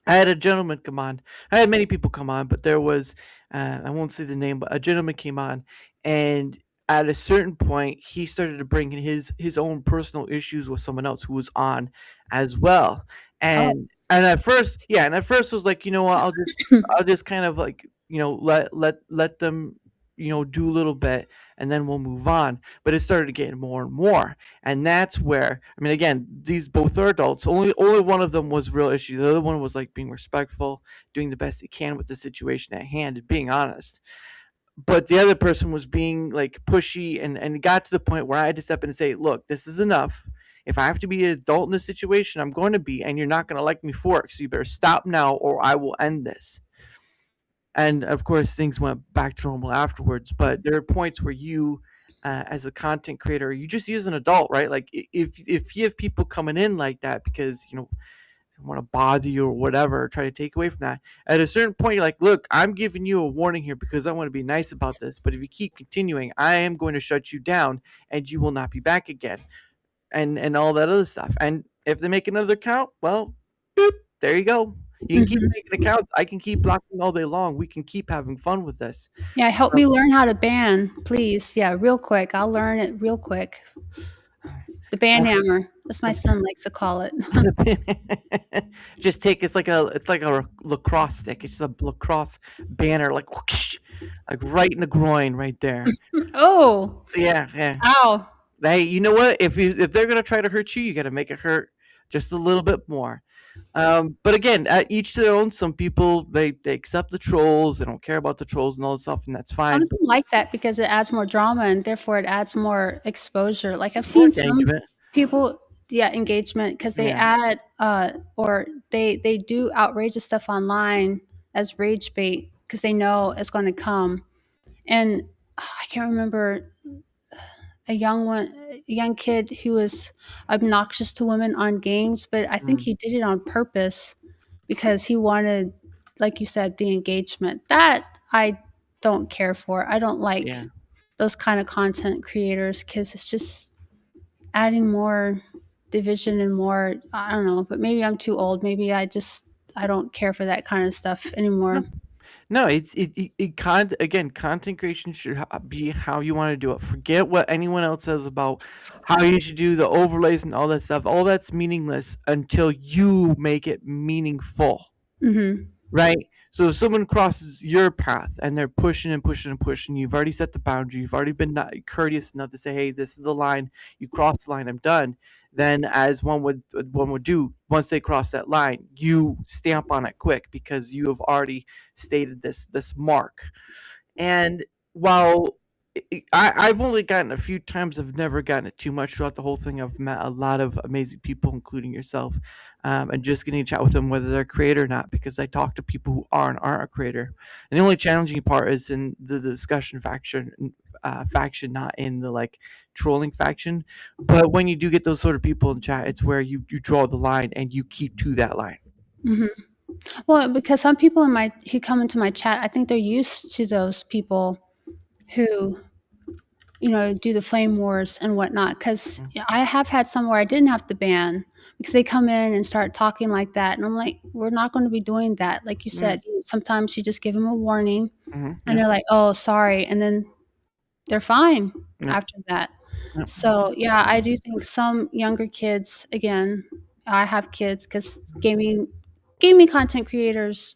I had a gentleman come on. I had many people come on, but there was, I won't say the name, but a gentleman came on, and at a certain point, he started to bring in his own personal issues with someone else who was on as well. Oh. And at first, yeah, and at first I was like, you know what, I'll just kind of like let them do a little bit, and then we'll move on. But it started getting more and more, and that's where, I mean, again, these both are adults. Only one of them was real issue. The other one was like being respectful, doing the best he can with the situation at hand, and being honest. But the other person was being like pushy, and it got to the point where I had to step in and say, "Look, this is enough. If I have to be an adult in this situation, I'm going to be, and you're not going to like me for it. So you better stop now, or I will end this." And of course, things went back to normal afterwards. But there are points where you, as a content creator, you just use an adult, right? Like if you have people coming in like that because want to bother you or whatever, or try to take away from that. At a certain point, you're like, "Look, I'm giving you a warning here because I want to be nice about this. But if you keep continuing, I am going to shut you down, and you will not be back again." And all that other stuff. And if they make another account, well, boop, there you go. You can keep Mhm. making accounts. I can keep blocking all day long. We can keep having fun with this. Yeah, help Um, me learn how to ban, please. Yeah, real quick. I'll learn it real quick. The ban hammer, as my son likes to call it. just take it's like a lacrosse stick. It's just a lacrosse banner, like whoosh, like right in the groin, right there. Oh, Yeah, yeah. ow. Hey, you know what? If they're gonna try to hurt you, you got to make it hurt just a little bit more. But again, each to their own. Some people they accept the trolls. They don't care about the trolls and all this stuff, and that's Some fine. of them like that because it adds more drama and therefore it adds more exposure. Like, I've More seen some engagement. people, yeah, engagement, because they Yeah. add or they do outrageous stuff online as rage bait because they know it's going to come. And I can't remember a young kid who was obnoxious to women on games, but I think Mm, he did it on purpose because he wanted, like you said, the engagement. That I don't care for. I don't yeah. like those kind of content creators because it's just adding more division and more, I don't know, but maybe I'm too old. Maybe I don't care for that kind of stuff No, anymore. No, again, content creation should be how you want to do it. Forget what anyone else says about how you should do the overlays and all that stuff. All that's meaningless until you make it meaningful. Mm-hmm. Right? So if someone crosses your path and they're pushing and pushing and pushing, you've already set the boundary, you've already been not courteous enough to say, "Hey, this is the line. You crossed the line. I'm done." Then, as one would do once they cross that line, you stamp on it quick because you have already stated this mark. And while I've only gotten a few times, I've never gotten it too much throughout the whole thing. I've met a lot of amazing people, including yourself, and just getting to chat with them, whether they're a creator or not, because I talk to people who are and aren't a creator. And the only challenging part is in the discussion faction, not in the like trolling faction. But when you do get those sort of people in chat, it's where you draw the line and you keep to that line. Mm-hmm. Well, because some people who come into my chat, I think they're used to those people who, do the flame wars and whatnot. Because Mm, I have had some where I didn't have to ban because they come in and start talking like that, and I'm like, we're not going to be doing that. Like you mm, said, sometimes you just give them a warning, and yeah, they're like, "Oh, sorry," and then they're fine yeah, after that. yeah. So yeah, I do think some younger kids. Again, I have kids because gaming content creators,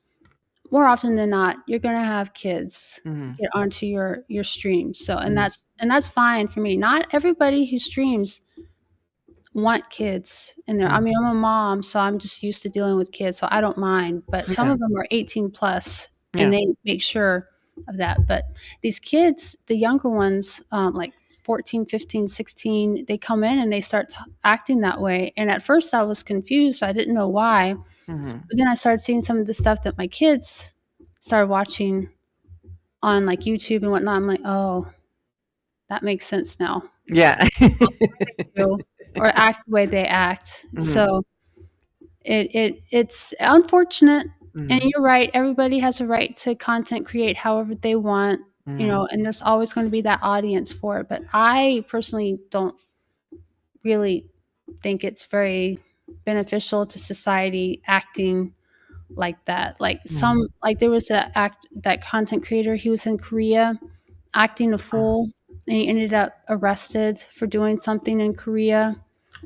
more often than not, you're gonna have kids Mhm, get onto your stream. So and mhm, that's fine for me. Not everybody who streams want kids in there. I mhm. mean, I'm a mom, so I'm just used to dealing with kids, so I don't mind. But some Yeah, of them are 18 plus, and yeah. they make sure of that. But these kids, the younger ones, like 14, 15, 16, they come in and they start acting that way. And at first, I was confused. I didn't know why. Mhm. But then I started seeing some of the stuff that my kids started watching on like YouTube and whatnot. I'm like, oh, that makes sense now. Yeah. Do or act the way they act. Mhm, So it's unfortunate, and mhm, you're right. Everybody has a right to content create however they want, mhm, and there's always going to be that audience for it. But I personally don't really think it's very beneficial to society acting like that. mhm, Like there was that content creator. He was in Korea acting a fool, and he ended up arrested for doing something in Korea,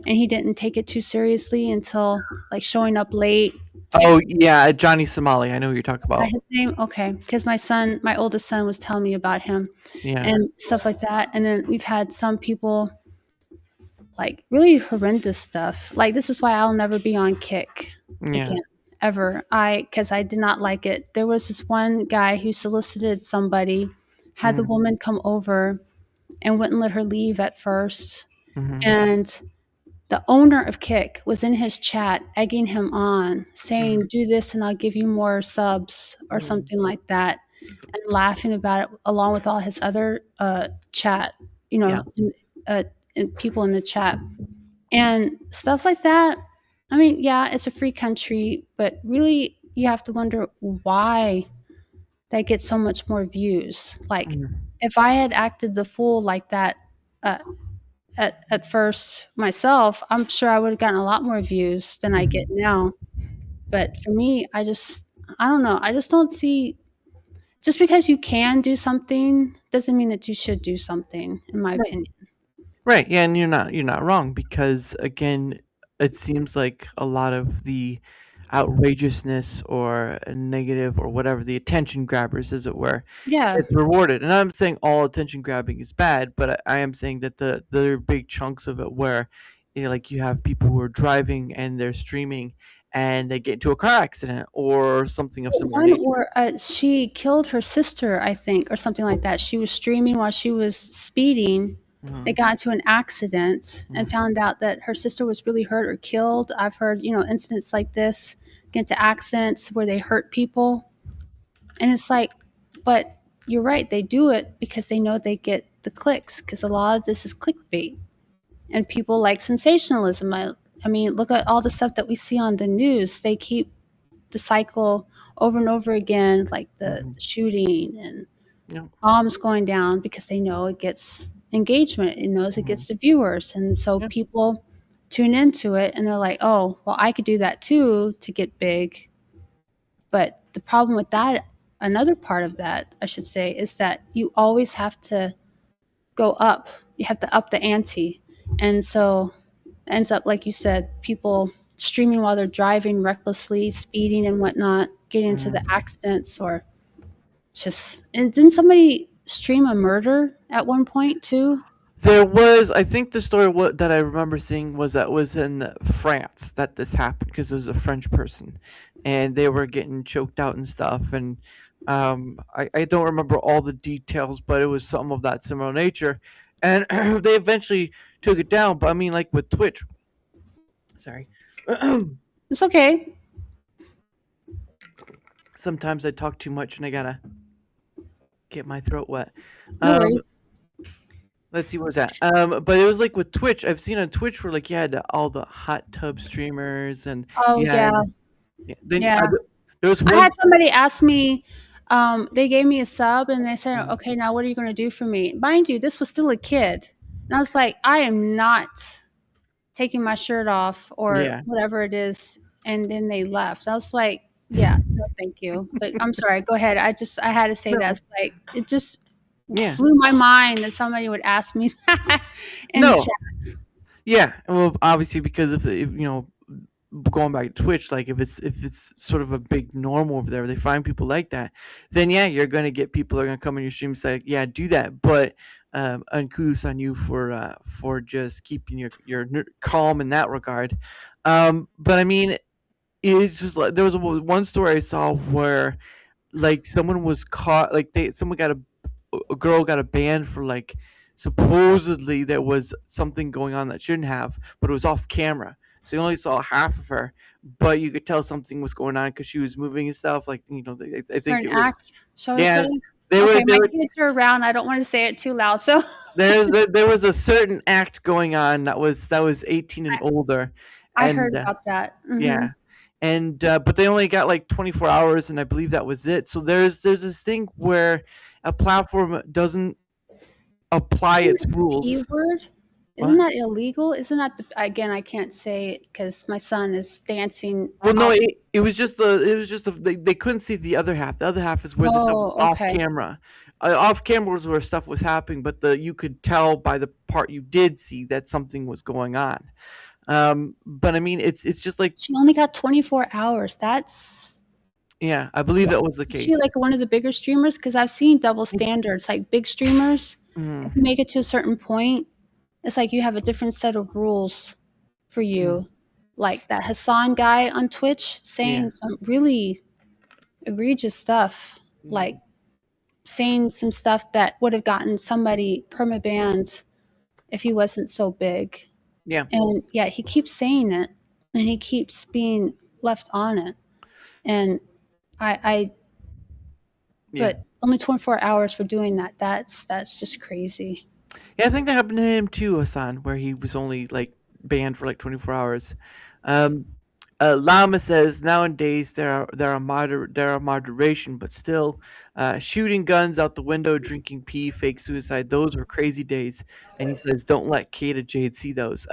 and he didn't take it too seriously until like showing up late. Oh, yeah, Johnny Somali, I know who you're talking Is that about. his name? Okay, because my oldest son was telling me about him Yeah, and stuff like that. And then we've had some people like really horrendous stuff. Like this is why I'll never be on Kick yeah, again ever. Because I did not like it. There was this one guy who solicited somebody, had the mhm, woman come over and wouldn't let her leave at first. mhm, And the owner of Kick was in his chat egging him on, saying, mhm, "Do this and I'll give you more subs," or mhm, something like that, and laughing about it along with all his other chat, you yeah, know, uh, and people in the chat and stuff like that. I mean, yeah, it's a free country, but really, you have to wonder why that gets so much more views. Like, mhm, if I had acted the fool like that uh, at first myself, I'm sure I would have gotten a lot more views than I get mhm. now. But for me, I don't know. I just don't see, just because you can do something doesn't mean that you should do something, in my Right. opinion. Right, yeah, and you're not wrong because, again, it seems like a lot of the outrageousness or negative or whatever, the attention grabbers, as it were, Yeah. it's rewarded. And I'm saying all attention grabbing is bad, but I am saying that there are big chunks of it where, like you have people who are driving and they're streaming and they get into a car accident or something of similar One nature. or she killed her sister, I think, or something like that. She was streaming while she was speeding. They Mhm, got into an accident and mhm, found out that her sister was really hurt or killed. I've heard, incidents like this, get into accidents where they hurt people. And it's like, but you're right, they do it because they know they get the clicks, because a lot of this is clickbait. And people like sensationalism. I mean, look at all the stuff that we see on the news. They keep the cycle over and over again, like mhm, the shooting and yeah, bombs going down, because they know it gets engagement, it knows it mhm, gets the viewers. And so yeah, people tune into it and they're like, oh, well, I could do that too to get big. But the problem with that another part of that, I should say, is that you always have to go up. You have to up the ante. And so it ends up, like you said, people streaming while they're driving recklessly, speeding and whatnot, getting into the accidents or just. And didn't somebody stream a murder at one point too? There was, I think, the story that I remember seeing was that was in France that this happened because it was a French person, and they were getting choked out and stuff. And I don't remember all the details, but it was some of that similar nature. And they eventually took it down. But I mean, like with Twitch, sorry. It's okay. Sometimes I talk too much and I gotta get my throat wet. No Um, worries. let's see, what was that? But it was like with Twitch. I've seen on Twitch where like you had all the hot tub streamers and Oh you yeah. had then Yeah. there was I one. had somebody ask me, they gave me a sub and they said, Mm. okay, now what are you going to do for me? Mind you, this was still a kid. And I was like, I am not taking my shirt off or Yeah. whatever it is. And then they left. I was like, yeah, no, thank you. But I'm sorry. Go ahead. I had to say No. that. It's like, it just Yeah. blew my mind that somebody would ask me that in the No. chat. Yeah. Well, obviously because if you know, going back to Twitch, like if it's sort of a big norm over there, they find people like that, then yeah, you're gonna get people that are gonna come on your stream and say, yeah, do that. But and kudos on you for just keeping your calm in that regard. But I mean, it's just like there was one story I saw where like someone was caught, like someone got a girl got a ban for like supposedly there was something going on that shouldn't have, but it was off camera. So you only saw half of her, but you could tell something was going on because she was moving and stuff. Like I think Certain it was acts, shall I yeah. say? They Okay, they my were kids are around. I don't want to say it too loud. So there was a certain act going on that was 18 and older, I heard and about that. yeah, and but they only got like 24 hours, and I believe that was it. So there's this thing where a platform doesn't apply Isn't its that the P rules. word? Isn't What? that illegal? Isn't that again? I can't say it because my son is dancing. Well, no, Off. they couldn't see the other half. The other half is where the stuff was Oh, off okay. camera. Off camera was where stuff was happening, but you could tell by the part you did see that something was going on. But I mean, it's just like She only got 24 hours. That's yeah, I believe that was the is she case. like one of the bigger streamers? Because I've seen double standards. Like big streamers, Mm, if you make it to a certain point, it's like you have a different set of rules for you. Like that Hassan guy on Twitch saying yeah. some really egregious stuff, like saying some stuff that would have gotten somebody permabanned if he wasn't so big. Yeah. And yeah, he keeps saying it and he keeps being left on it. And I Yeah. but only 24 hours for doing that. That's just crazy. Yeah, I think that happened to him too, Hassan, where he was only like banned for like 24 hours. Um, Lama says nowadays there are moderation, but still, shooting guns out the window, drinking pee, fake suicide. Those were crazy days. And he says, don't let KataJade see those.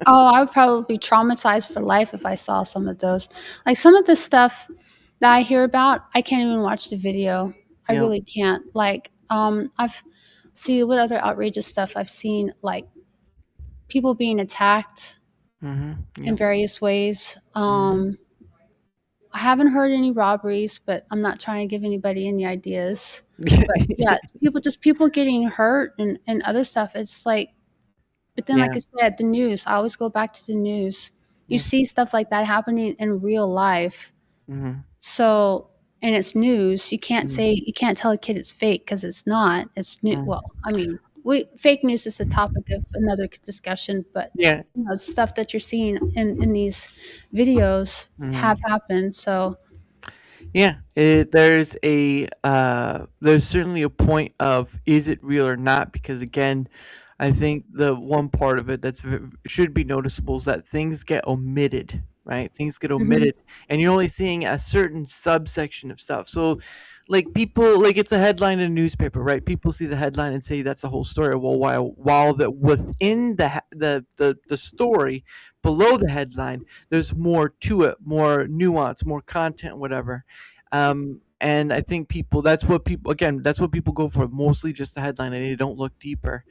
Oh, I would probably be traumatized for life if I saw some of those. Like some of the stuff that I hear about, I can't even watch the video. I Yeah. really can't. Like, I've see what other outrageous stuff I've seen, like people being attacked Mm-hmm. in various ways. Mhm. I haven't heard any robberies, but I'm not trying to give anybody any ideas. But yeah, people getting hurt and other stuff. It's like, but then like Yeah. I said, the news. I always go back to the news. You Yeah. see stuff like that happening in real life. Mhm. So and it's news. You can't Mhm. say you can't tell a kid it's fake because it's not. It's new. Mhm. Well, I mean, fake news is a topic of another discussion, but Yeah. stuff that you're seeing in these videos have Mhm. happened. So Yeah, there's certainly a point of is it real or not, because again, I think the one part of it should be noticeable is that things get omitted, right? Things get mhm. omitted, and you're only seeing a certain subsection of stuff. So, like people, like it's a headline in a newspaper, right? People see the headline and say that's the whole story. Well, while that within the story below the headline, there's more to it, more nuance, more content, whatever. And I think people that's what people go for, mostly just the headline, and they don't look deeper,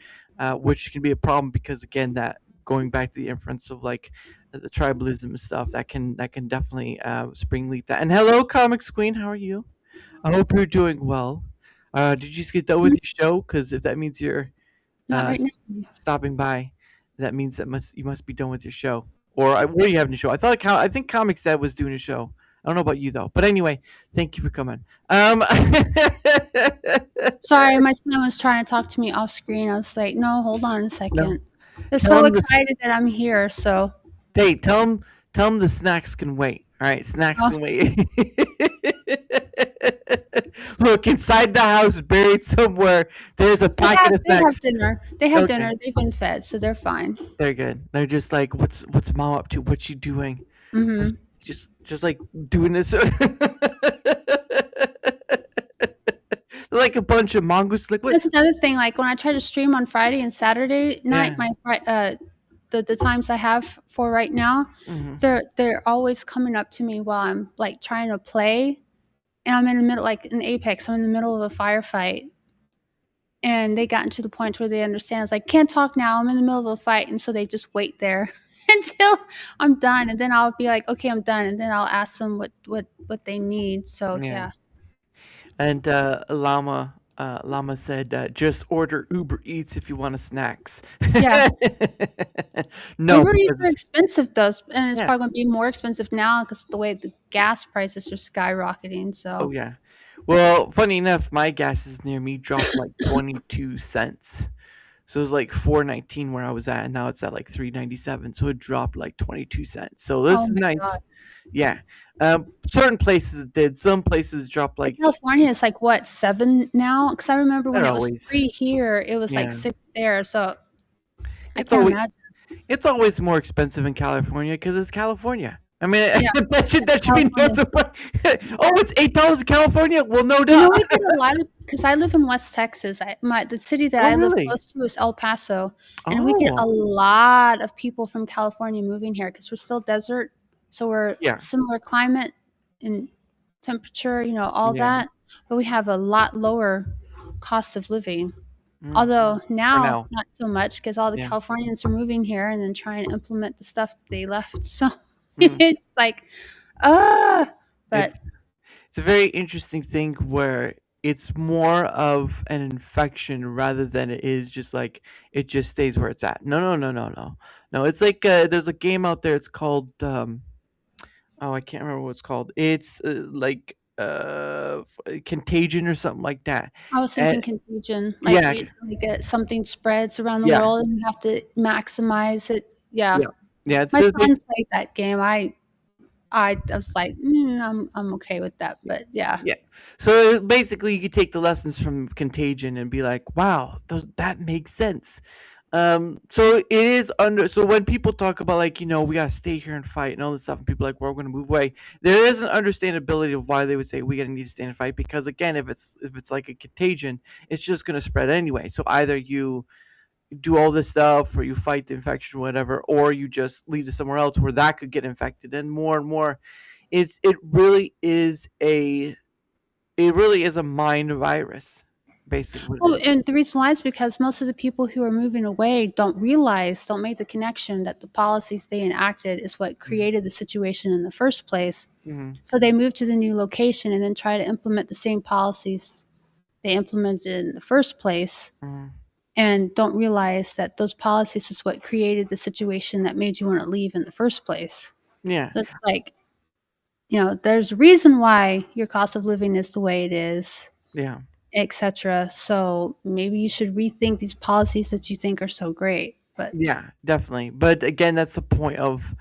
which can be a problem because again, that going back to the inference of like the tribalism and stuff, that can definitely spring leap that. And hello, Comics Queen, how are you? I hope you're doing well. Did you just get done with your show? Because if that means you're Not right now. stopping by, that means that you must be done with your show. Or were you having a show? I think Comics Dad was doing a show. I don't know about you though. But anyway, thank you for coming. Sorry, my son was trying to talk to me off screen. I was like, no, hold on a no, second. They're tell so him the excited that I'm here. So, hey, tell him the snacks can wait. All right, snacks oh, can wait. Look, inside the house, buried somewhere, there's a packet of they have snacks. dinner. They have Okay. dinner. They've been fed, so they're fine. They're good. They're just like, what's mom up to? What's she doing? Hmm. Just like doing this. They're like a bunch of mongoose. Like what? That's another thing. Like when I try to stream on Friday and Saturday night, Yeah. the times I have for right now, Hmm. they're always coming up to me while I'm like trying to play, and I'm in the middle, like in Apex, I'm in the middle of a firefight, and they gotten to the point where they understand. It's like, can't talk now. I'm in the middle of a fight, and so they just wait there until I'm done, and then I'll be like, okay, I'm done, and then I'll ask them what they need. So Yeah. yeah, And Llama said, just order Uber Eats if you want a snacks. yeah. No, Uber Eats are because expensive though, and it's yeah. probably going to be more expensive now because the way the gas prices are skyrocketing. Oh So, yeah. Well, funny enough, my gases near me dropped like 22 cents. So it was like 4.19 where I was at, and now it's at like 3.97. So it dropped like 22 cents. So this oh is my nice. god, Yeah. Certain places it did. Some places dropped like like California is like what 7 now? Because I remember when they're it was always 3 here, it was like yeah. 6 there. So I It's can't always imagine. it's always more expensive in California because it's California. I mean, Yeah, that should be no California. surprise. Oh, it's $8 in California. Well, no You doubt. know, we get a lot of because I live in West Texas. The city that Oh, I live really? close to is El Paso, and we get a Oh, lot of people from California moving here because we're still desert, so we're yeah, similar climate and temperature, all yeah. that, but we have a lot lower cost of living. Mm, Although for now, now, not so much because all the yeah. Californians are moving here and then trying to implement the stuff that they left. So Mm. it's like, ah, but It's it's a very interesting thing where it's more of an infection rather than it is just like it just stays where it's at. No, no, no, no, no, no. It's like there's a game out there. It's called oh, I can't remember what it's called. It's like Contagion or something like that. I was And thinking contagion, like yeah, something spreads around the yeah, world and you have to maximize it. Yeah, yeah, yeah. It's my son basically played that game. I was like, I'm okay with that, but yeah. yeah. So basically, you could take the lessons from Contagion and be like, "Wow, that makes sense." So it is under. So when people talk about like we gotta stay here and fight and all this stuff, and people are like we're gonna move away, there is an understandability of why they would say we gotta need to stay and fight because again, if it's like a contagion, it's just gonna spread anyway. So either you do all this stuff or you fight the infection, whatever, or you just leave it somewhere else where that could get infected, and more is it really is a mind virus, basically what Oh, it is. and the reason why is because most of the people who are moving away don't make the connection that the policies they enacted is what created the situation in the first place. Mm-hmm. So they move to the new location and then try to implement the same policies they implemented in the first place Mm-hmm. and don't realize that those policies is what created the situation that made you want to leave in the first place. Yeah, So it's like, there's a reason why your cost of living is the way it is, yeah. etc. So maybe you should rethink these policies that you think are so great. But Yeah, definitely. But again, that's the point of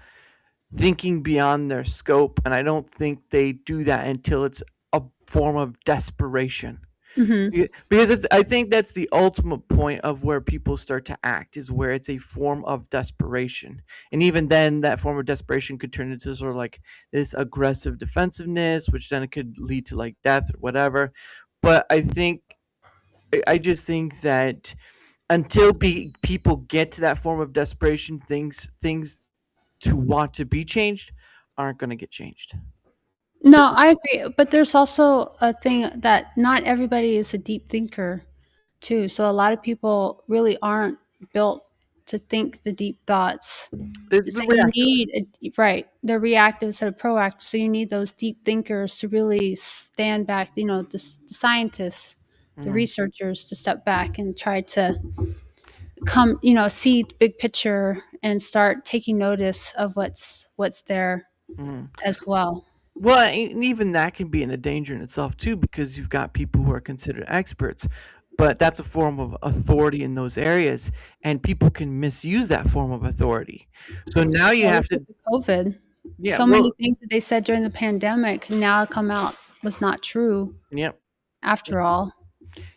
thinking beyond their scope, and I don't think they do that until it's a form of desperation. mhm. Because I think that's the ultimate point of where people start to act is where it's a form of desperation, and even then, that form of desperation could turn into sort of like this aggressive defensiveness, which then it could lead to like death or whatever. But I just think that until people get to that form of desperation, things to want to be changed aren't going to get changed. No, I agree, but there's also a thing that not everybody is a deep thinker too. So a lot of people really aren't built to think the deep thoughts. The So you reactors. need right. They're reactive instead of proactive. So you need those deep thinkers to really stand back. The scientists, the Mhm, researchers to step back and try to see the big picture and start taking notice of what's there mhm. as well. Well, and even that can be in a danger in itself too, because you've got people who are considered experts, but that's a form of authority in those areas, and people can misuse that form of authority. So now you Well, have look at to, the COVID. yeah, So many well, things that they said during the pandemic now come out was not true yeah, after all.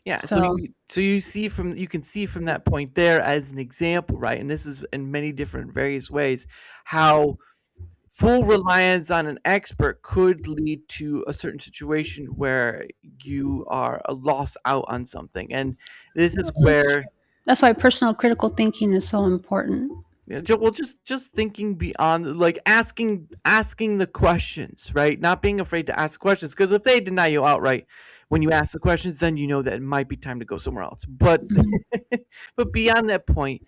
yeah. So So you can see from that point there as an example, right? And this is in many different various ways how full reliance on an expert could lead to a certain situation where you are lost out on something. And this is where, that's why personal critical thinking is so important. well, just thinking beyond, like asking the questions, right? Not being afraid to ask questions, because if they deny you outright when you ask the questions, then you know that it might be time to go somewhere else. But Mhm. but beyond that point,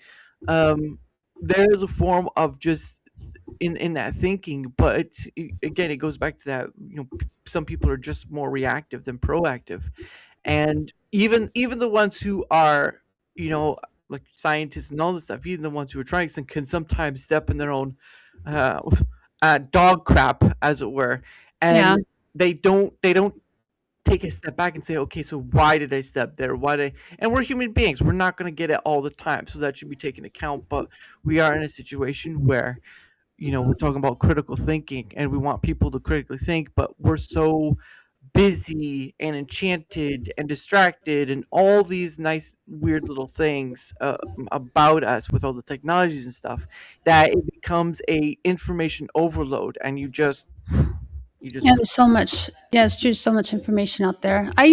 um, there is a form of just in that thinking, but again, it goes back to that, some people are just more reactive than proactive, and even the ones who are, you know like scientists and all this stuff, even the ones who are trying some can sometimes step in their own uh, dog crap, as it were, Yeah. and they don't take a step back and say, okay, so why did I step there? Why did I? And we're human beings. We're not going to get it all the time, so that should be taken account. But we are in a situation where, we're talking about critical thinking, and we want people to critically think, but we're so busy and enchanted and distracted and all these nice weird little things about us with all the technologies and stuff, that it becomes a information overload, and you just Yeah, there's so much. Yeah, it's true. So much information out there. I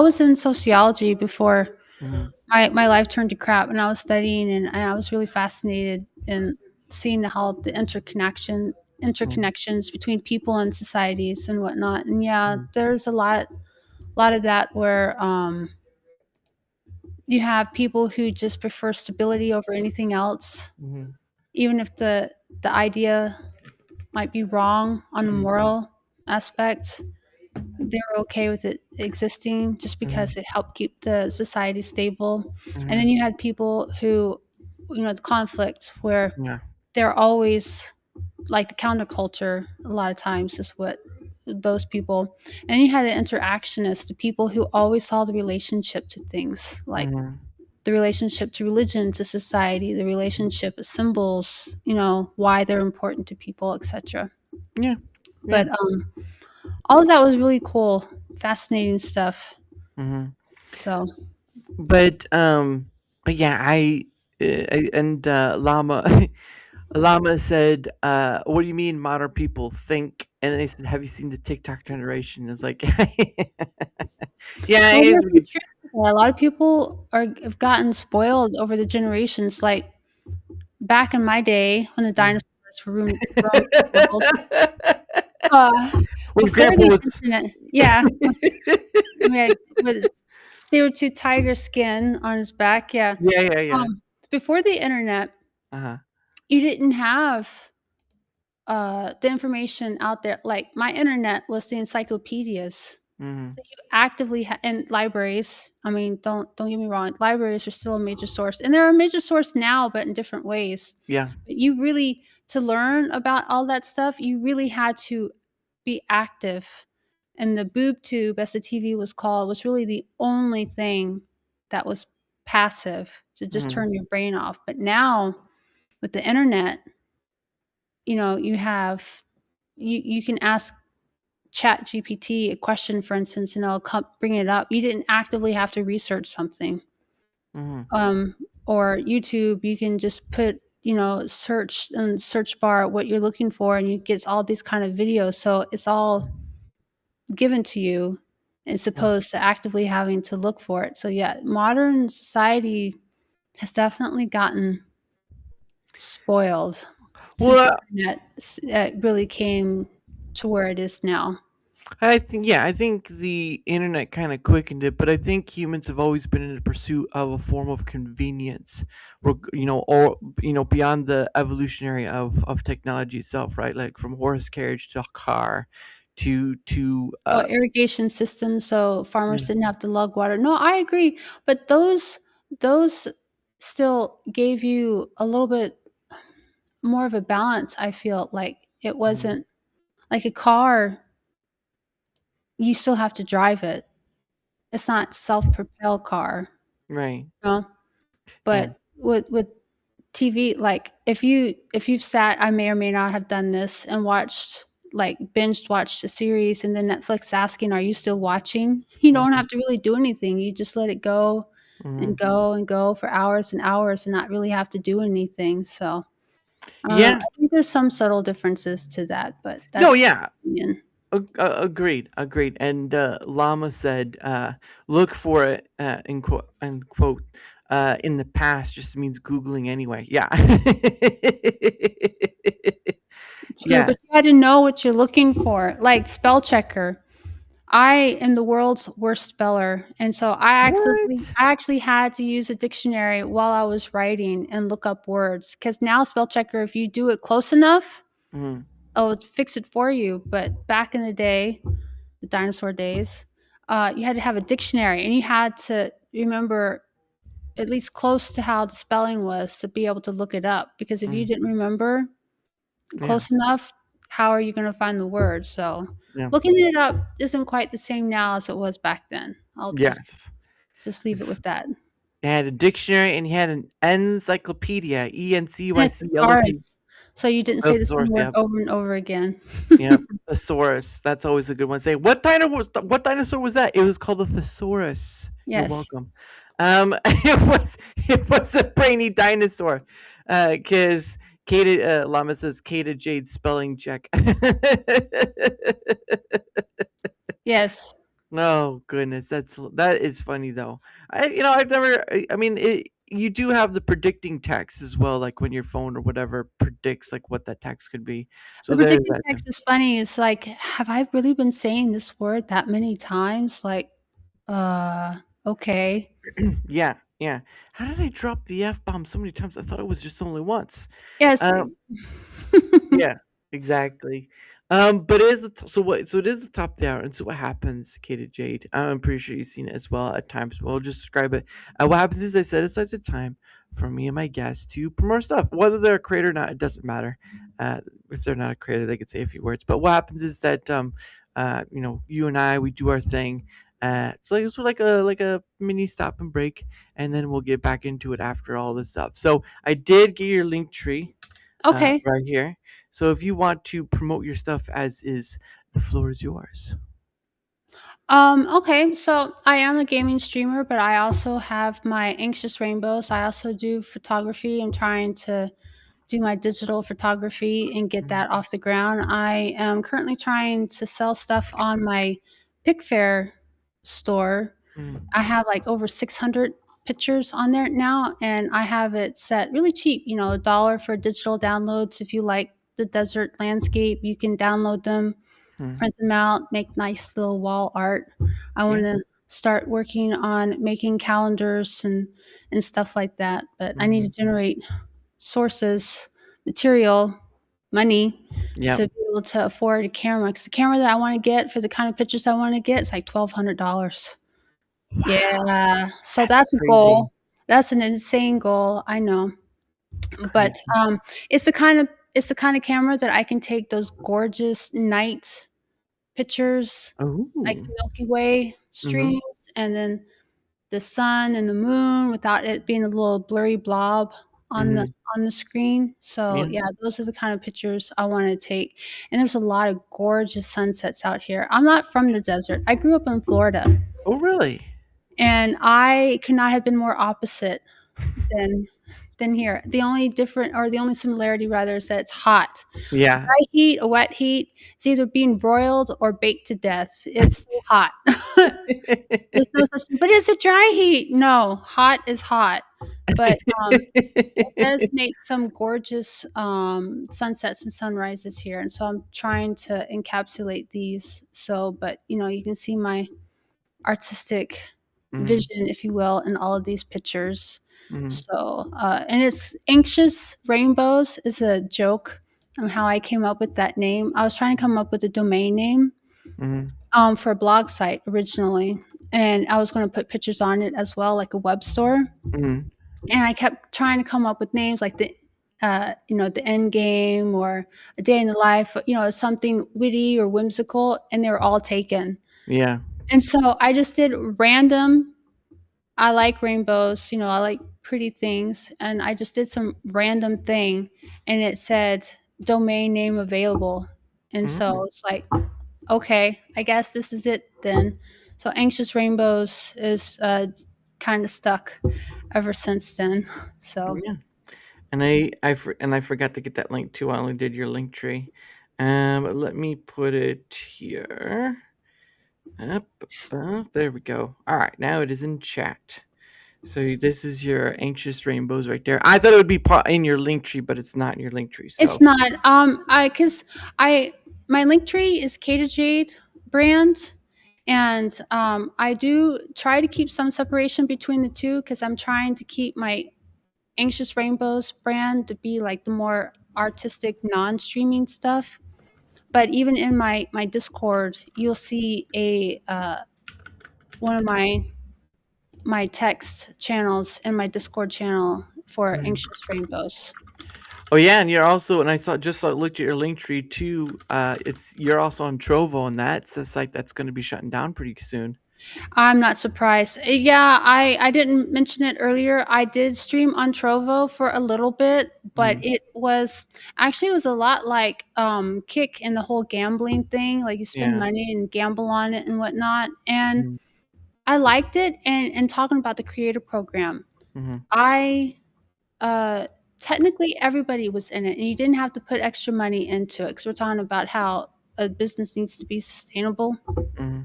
was in sociology before Mhm, my life turned to crap, and I was studying, and I was really fascinated in seeing how the mhm, interconnections between people and societies and whatnot. And yeah, mhm, there's a lot of that where you have people who just prefer stability over anything else, mhm, even if the idea might be wrong on a mhm, moral aspect. They're okay with it existing just mhm, because it helped keep the society stable. And then mhm. you had people who, the conflict where Yeah. they're always like the counterculture, a lot of times is what those people. And you had the interactionists, the people who always saw the relationship to things, like Mhm, the relationship to religion, to society, the relationship of symbols, why they're important to people, etc. yeah, yeah. But all of that was really cool, fascinating stuff. Mhm. So But yeah, and Llama Llama said, "What do you mean modern people think?" And then they said, "Have you seen the TikTok generation?" It's like, yeah, well, it there's some is. truth to that. A lot of people have gotten spoiled over the generations. Like back in my day when the Mm. dinosaurs were roaming the world, uh, When before Grandpa the was, internet, yeah, we had with CO2 tiger skin on his back, yeah. yeah, yeah, yeah. Before the internet, Uh huh. you didn't have the information out there. Like my internet was the encyclopedias. Hmm. Actively in libraries. I mean, don't get me wrong, libraries are still a major source, and they're a major source now, but in different ways. Yeah. But you really, to learn about all that stuff, you really had to be active. And the boob tube, as the TV was called, was really the only thing that was passive to just Hmm. turn your brain off. But now with the internet, you have you can ask Chat GPT a question, for instance, and I'll bring it up. You didn't actively have to research something. Hmm. Or YouTube, you can just put, search and search bar what you're looking for, and you get all these kind of videos. So it's all given to you, as opposed to actively having to look for it. So yeah, modern society has definitely gotten spoiled since the Well, internet really came to where it is now. I think the internet kind of quickened it, but I think humans have always been in the pursuit of a form of convenience, or beyond the evolutionary of technology itself, right? Like from horse carriage to a car, to Oh, irrigation systems, so farmers yeah, didn't have to lug water. No, I agree, but those still gave you a little bit more of a balance, I feel like. It mhm, wasn't like a car, you still have to drive it. It's not self-propelled car, right, you know? yeah, But with TV, like if you've sat, I may or may not have done this and watched like binged watched a series and then Netflix asking, "Are you still watching?" You don't mhm, have to really do anything. You just let it go and mhm. go and go for hours and hours and not really have to do anything. So Yeah, I think there's some subtle differences to that, but no, that's just yeah, my opinion. agreed, agreed. And Llama said, "Look for it," unquote. In the past, just means googling anyway. Yeah, True, yeah. but you had to know what you're looking for, like spell checker. I am the world's worst speller, and so What? I actually had to use a dictionary while I was writing and look up words. Because now spell checker, if you do it close enough, Mm, it'll fix it for you. But back in the day, the dinosaur days, you had to have a dictionary, and you had to remember at least close to how the spelling was to be able to look it up. Because if you mm, didn't remember yeah, close enough, how are you going to find the word? So yeah. looking it up isn't quite the same now as it was back then. I'll Yes. just leave it It's- with that. It had a dictionary and he had an encyclopedia. And it's ENCYCLOP. thesaurus, so you didn't say the same Thesaurus, word yeah. over and over again. Yeah, thesaurus. That's always a good one. Say, what dinosaur was that? It was called a thesaurus. You're Yes. welcome. It was a brainy dinosaur. Because Kata Llama says KataJade spelling check. Yes. Oh goodness, that is funny though. I've never. I mean, you do have the predicting text as well, like when your phone or whatever predicts like what that text could be. The So there's predictive that too. text is funny. It's like, have I really been saying this word that many times? Like, uh, okay. Yeah, yeah. How did I drop the F bomb so many times? I thought it was just only once. Yes. Um, yeah, exactly. But it is so what? So it is the top of the hour, and so what happens, Kata Jade? I'm pretty sure you've seen it as well at times. But we'll just describe it. What happens is I set aside some time for me and my guests to promote stuff, whether they're a creator or not. It doesn't matter. Uh, if they're not a creator, they could say a few words. But what happens is that you and I, we do our thing. So like a mini stop and break, and then we'll get back into it after all this stuff. So I did get your link tree Okay. right here. So if you want to promote your stuff as is, the floor is yours. Okay, so I am a gaming streamer, but I also have my Anxious Rainbows. I also do photography. I'm trying to do my digital photography and get Mm, that off the ground. I am currently trying to sell stuff on my Pickfair store. mm, I have like over 600 pictures on there now, and I have it set really cheap, a dollar for digital downloads. If you like the desert landscape, you can download them, mm. print them out, make nice little wall art. I want Yeah. to start working on making calendars and stuff like that, but I need to Mhm. generate sources, material, money Yep. to be able to afford a camera. Because the camera that I want to get for the kind of pictures I want to get is like $1,200. Wow. Yeah, so That's that's a crazy. goal. That's an insane goal, I know. It's But, crazy. it's the kind of camera that I can take those gorgeous night pictures, like Oh. the Milky Way Mhm. streams, and then the sun and the moon without it being a little blurry blob on the Mhm. on the screen. So, Yeah. yeah, those are the kind of pictures I wanna take, and there's a lot of gorgeous sunsets out here. I'm not from the desert. I grew up in Florida, Oh, really? and I could not have been more opposite than here. The only similarity rather is that it's hot. Yeah. Dry heat, a wet heat, it's either being broiled or baked to death. It's so hot. There's no such thing. But is it dry heat? No, hot is hot. but it does make some gorgeous sunsets and sunrises here, and so I'm trying to encapsulate these. So, but you can see my artistic Mhm, vision, if you will, in all of these pictures. mhm, So, and it's anxious rainbows is a joke on how I came up with that name. I was trying to come up with a domain name mhm, for a blog site originally, and I was going to put pictures on it as well, like a web store. mhm, And I kept trying to come up with names like the end game or a day in the life, something witty or whimsical, and they were all taken. yeah, And so I just did random. I like rainbows, I like pretty things, and I just did some random thing, and it said domain name available, and so mhm, it's like, okay, I guess this is it then. So anxious rainbows is kind of stuck ever since then. So yeah. And I forgot to get that link too. I only did your link tree. But let me put it here. Up, there we go. All right, now it is in chat. So this is your anxious rainbows right there. I thought it would be in your link tree, but it's not in your link tree. it's So not I because I my link tree is KataJade brand, and I do try to keep some separation between the two because I'm trying to keep my Anxious Rainbows brand to be like the more artistic non-streaming stuff. But even in my Discord, you'll see a one of my text channels in my Discord channel for Mhm. Anxious Rainbows. Oh yeah, and you're also, and I looked at your link tree too. You're also on Trovo, and that's a site that's going to be shutting down pretty soon. I'm not surprised. Yeah, I didn't mention it earlier. I did stream on Trovo for a little bit, but Mm, it was a lot like Kick and the whole gambling thing. Like you spend yeah. money and gamble on it and whatnot. And Mm, I liked it. And talking about the creator program, mm-hmm, I uh technically everybody was in it, and you didn't have to put extra money into it because we're talking about how a business needs to be sustainable. mm-hmm.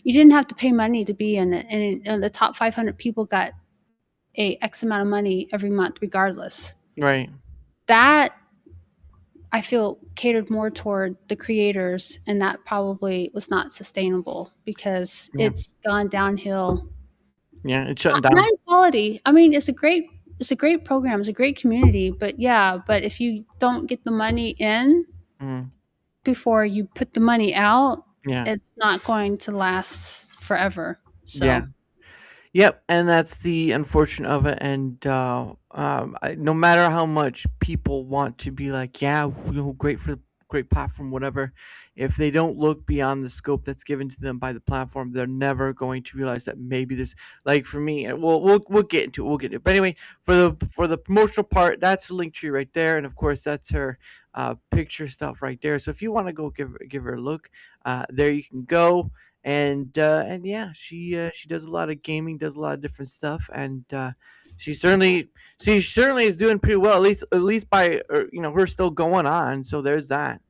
You didn't have to pay money to be in it, and the top 500 people got a X amount of money every month, regardless. Right. That I feel catered more toward the creators, and that probably was not sustainable because Yeah. it's gone downhill. Yeah. It's shutting Not down. in quality. I mean, it's a great program, it's a great community, but yeah, but if you don't get the money in Mm, before you put the money out, yeah. it's not going to last forever. Yeah. So Yep, and that's the unfortunate of it. And no matter how much people want to be like, yeah, great for great platform, whatever, if they don't look beyond the scope that's given to them by the platform, they're never going to realize that maybe this, like for me, and we'll get into it. We'll get into it. But anyway, for the promotional part, that's the link tree right there, and of course that's her picture stuff right there. So if you want to go give her a look, there you can go. And yeah, she does a lot of gaming, does a lot of different stuff, and she certainly is doing pretty well, at least by her still going on. So there's that.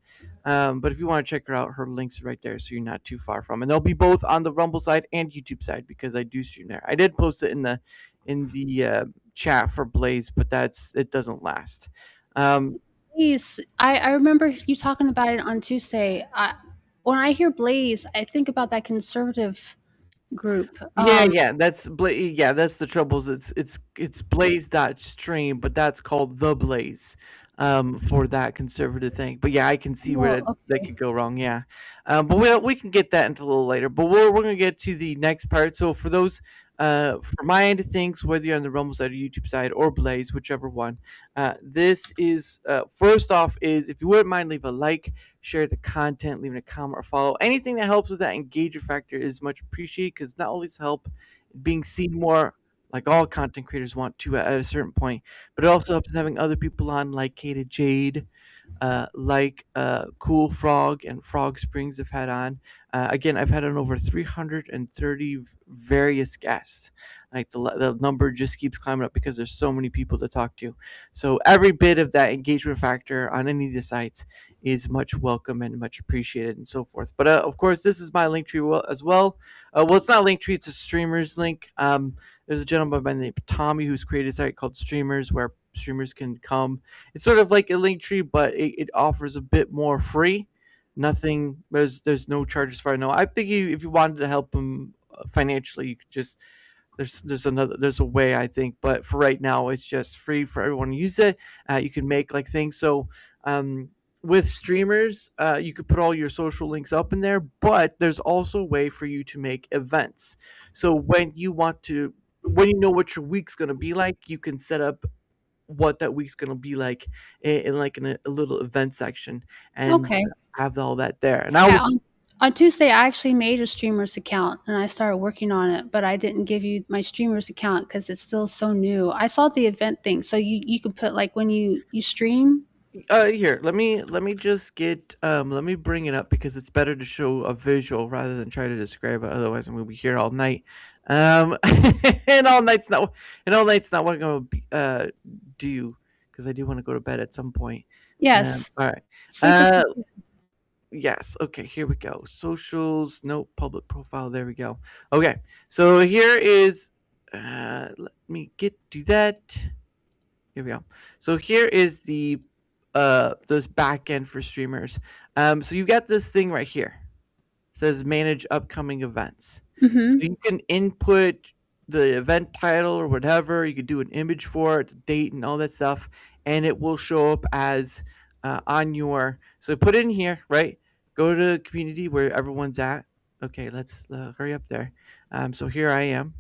But if you want to check her out, her links are right there, so you're not too far from. And they'll be both on the Rumble side and YouTube side because I do stream there. I did post it in the chat for Blaze, but it doesn't last. Um, Blaze, I remember you talking about it on Tuesday. When I hear Blaze, I think about that conservative group. Yeah, yeah, yeah, that's the troubles. It's Blaze.stream, but that's called the Blaze, for that conservative thing. But yeah, I can see where Well, that okay. could go wrong. Yeah, but we can get that into a little later. But we're gonna get to the next part. So for those, for my end of things, whether you're on the Rumble side or YouTube side or Blaze, whichever one, this is first off is if you wouldn't mind, leave a like, share the content, leaving a comment or follow. Anything that helps with that engagement factor is much appreciated because not only does it help being seen more, like all content creators want to at a certain point, but it also helps in having other people on like KataJade, like Cool Frog and Frog Springs have had on. Again, I've had on over 330 various guests. Like the number just keeps climbing up because there's so many people to talk to. So every bit of that engagement factor on any of the sites is much welcome and much appreciated and so forth. But of course, this is my link tree as well. Well, it's not a link tree; it's a streamer's link. There's a gentleman by the name of Tommy who's created a site called Streamers where streamers can come. It's sort of like a link tree, but it offers a bit more free. Nothing. There's no charges for it. No, I think if you wanted to help them financially, you could just there's a way, I think, but for right now it's just free for everyone to use it. You can make like things. So um, with streamers, you could put all your social links up in there, but there's also a way for you to make events. So when you know what your week's going to be like, you can set up what that week's going to be like in a little event section and Okay. have all that there. And I Yeah. was On Tuesday, I actually made a streamer's account and I started working on it, but I didn't give you my streamer's account because it's still so new. I saw the event thing, so you could put like when you stream. here, let me just get let me bring it up because it's better to show a visual rather than try to describe it. Otherwise, I'm gonna be here all night. Um, and all night's not what I'm gonna do because I do want to go to bed at some point. Yes, All right. sleep is Uh, yes. Okay. Here we go. Socials. No public profile. There we go. Okay. So here is. Let me do that. Here we go. So here is this back end for streamers. So you got this thing right here. It says manage upcoming events. So Mm-hmm. you can input the event title or whatever. You could do an image for it, the date, and all that stuff, and it will show up as on your. So put it in here, right? Go to community where everyone's at. Okay, let's hurry up there. So here I am,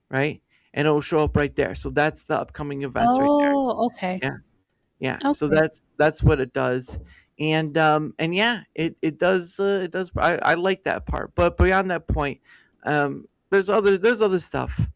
right? And it'll show up right there. So that's the upcoming events right there. Oh, okay. Yeah. Yeah, so Okay. that's what it does, and yeah, it does. I like that part, but beyond that point, there's other stuff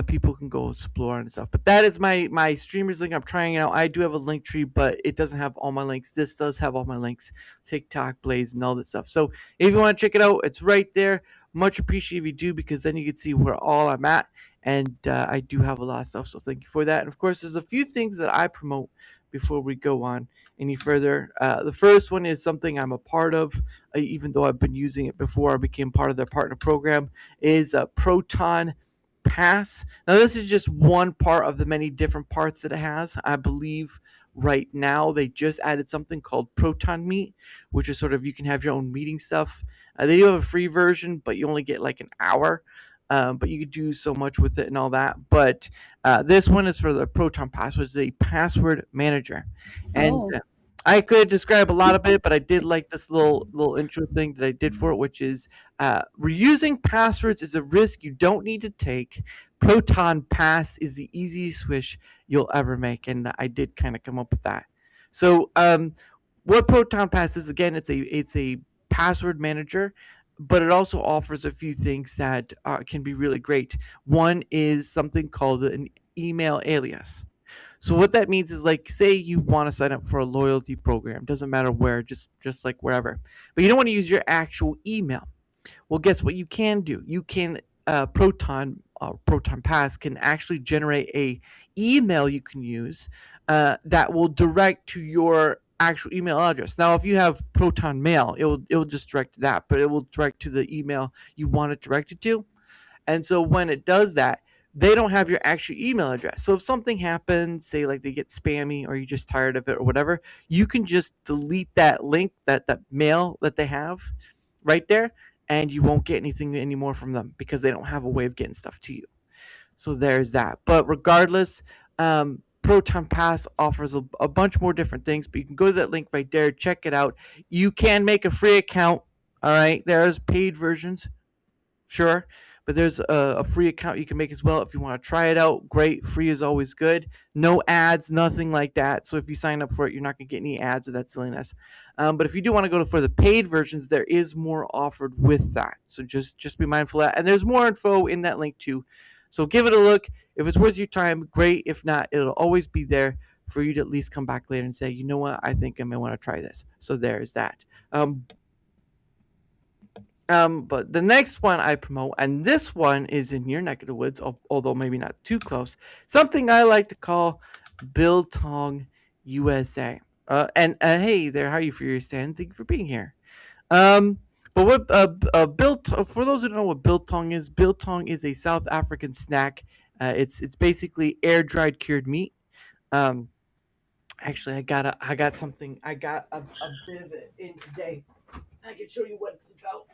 people can go explore and stuff. But that is my streamers link. I'm trying it out. I do have a link tree, but it doesn't have all my links. This does have all my links, TikTok, Blaze, and all that stuff. So if you want to check it out, it's right there. Much appreciated if you do because then you can see where all I'm at, and I do have a lot of stuff. So thank you for that. And of course, there's a few things that I promote before we go on any further. The first one is something I'm a part of, even though I've been using it before I became part of their partner program, is Proton Pass. Now, this is just one part of the many different parts that it has. I believe right now they just added something called Proton Meet, which is sort of you can have your own meeting stuff. They do have a free version, but you only get like an hour. But you could do so much with it and all that. But this one is for the Proton Pass, which is a password manager. And Oh. I could describe a lot of it, but I did like this little intro thing that I did for it, which is reusing passwords is a risk you don't need to take. Proton Pass is the easiest switch you'll ever make, and I did kind of come up with that. So, what Proton Pass is again, it's a password manager, but it also offers a few things that can be really great. One is something called an email alias. So what that means is like say you want to sign up for a loyalty program, doesn't matter where, just like wherever. But you don't want to use your actual email. Well, guess what you can do? You can Proton Pass can actually generate a email you can use that will direct to your actual email address. Now, if you have Proton Mail, it will just direct to that, but it will direct to the email you want it directed to. And so when it does that, they don't have your actual email address. So if something happens, say like they get spammy or you're just tired of it or whatever, you can just delete that link, that mail that they have right there, and you won't get anything anymore from them because they don't have a way of getting stuff to you. So there's that. But regardless, Proton Pass offers a bunch more different things, but you can go to that link right there, check it out. You can make a free account. All right, there's paid versions, sure, but there's a free account you can make as well if you want to try it out. Great, free is always good. No ads, nothing like that. So if you sign up for it, you're not gonna get any ads or that silliness. But if you do want to go for the paid versions, there is more offered with that. So just be mindful of that. And there's more info in that link too. So give it a look. If it's worth your time, great. If not, it'll always be there for you to at least come back later and say, you know what, I think I may want to try this. So there's that. But the next one I promote, and this one is in your neck of the woods, although maybe not too close, something I like to call Biltong USA. And hey there, how are you for your stand? Thank you for being here. Um, but what for those who don't know what biltong is a South African snack. It's basically air dried cured meat. Um, Actually, I got something. I got a bit of it in today. I can show you what it's about.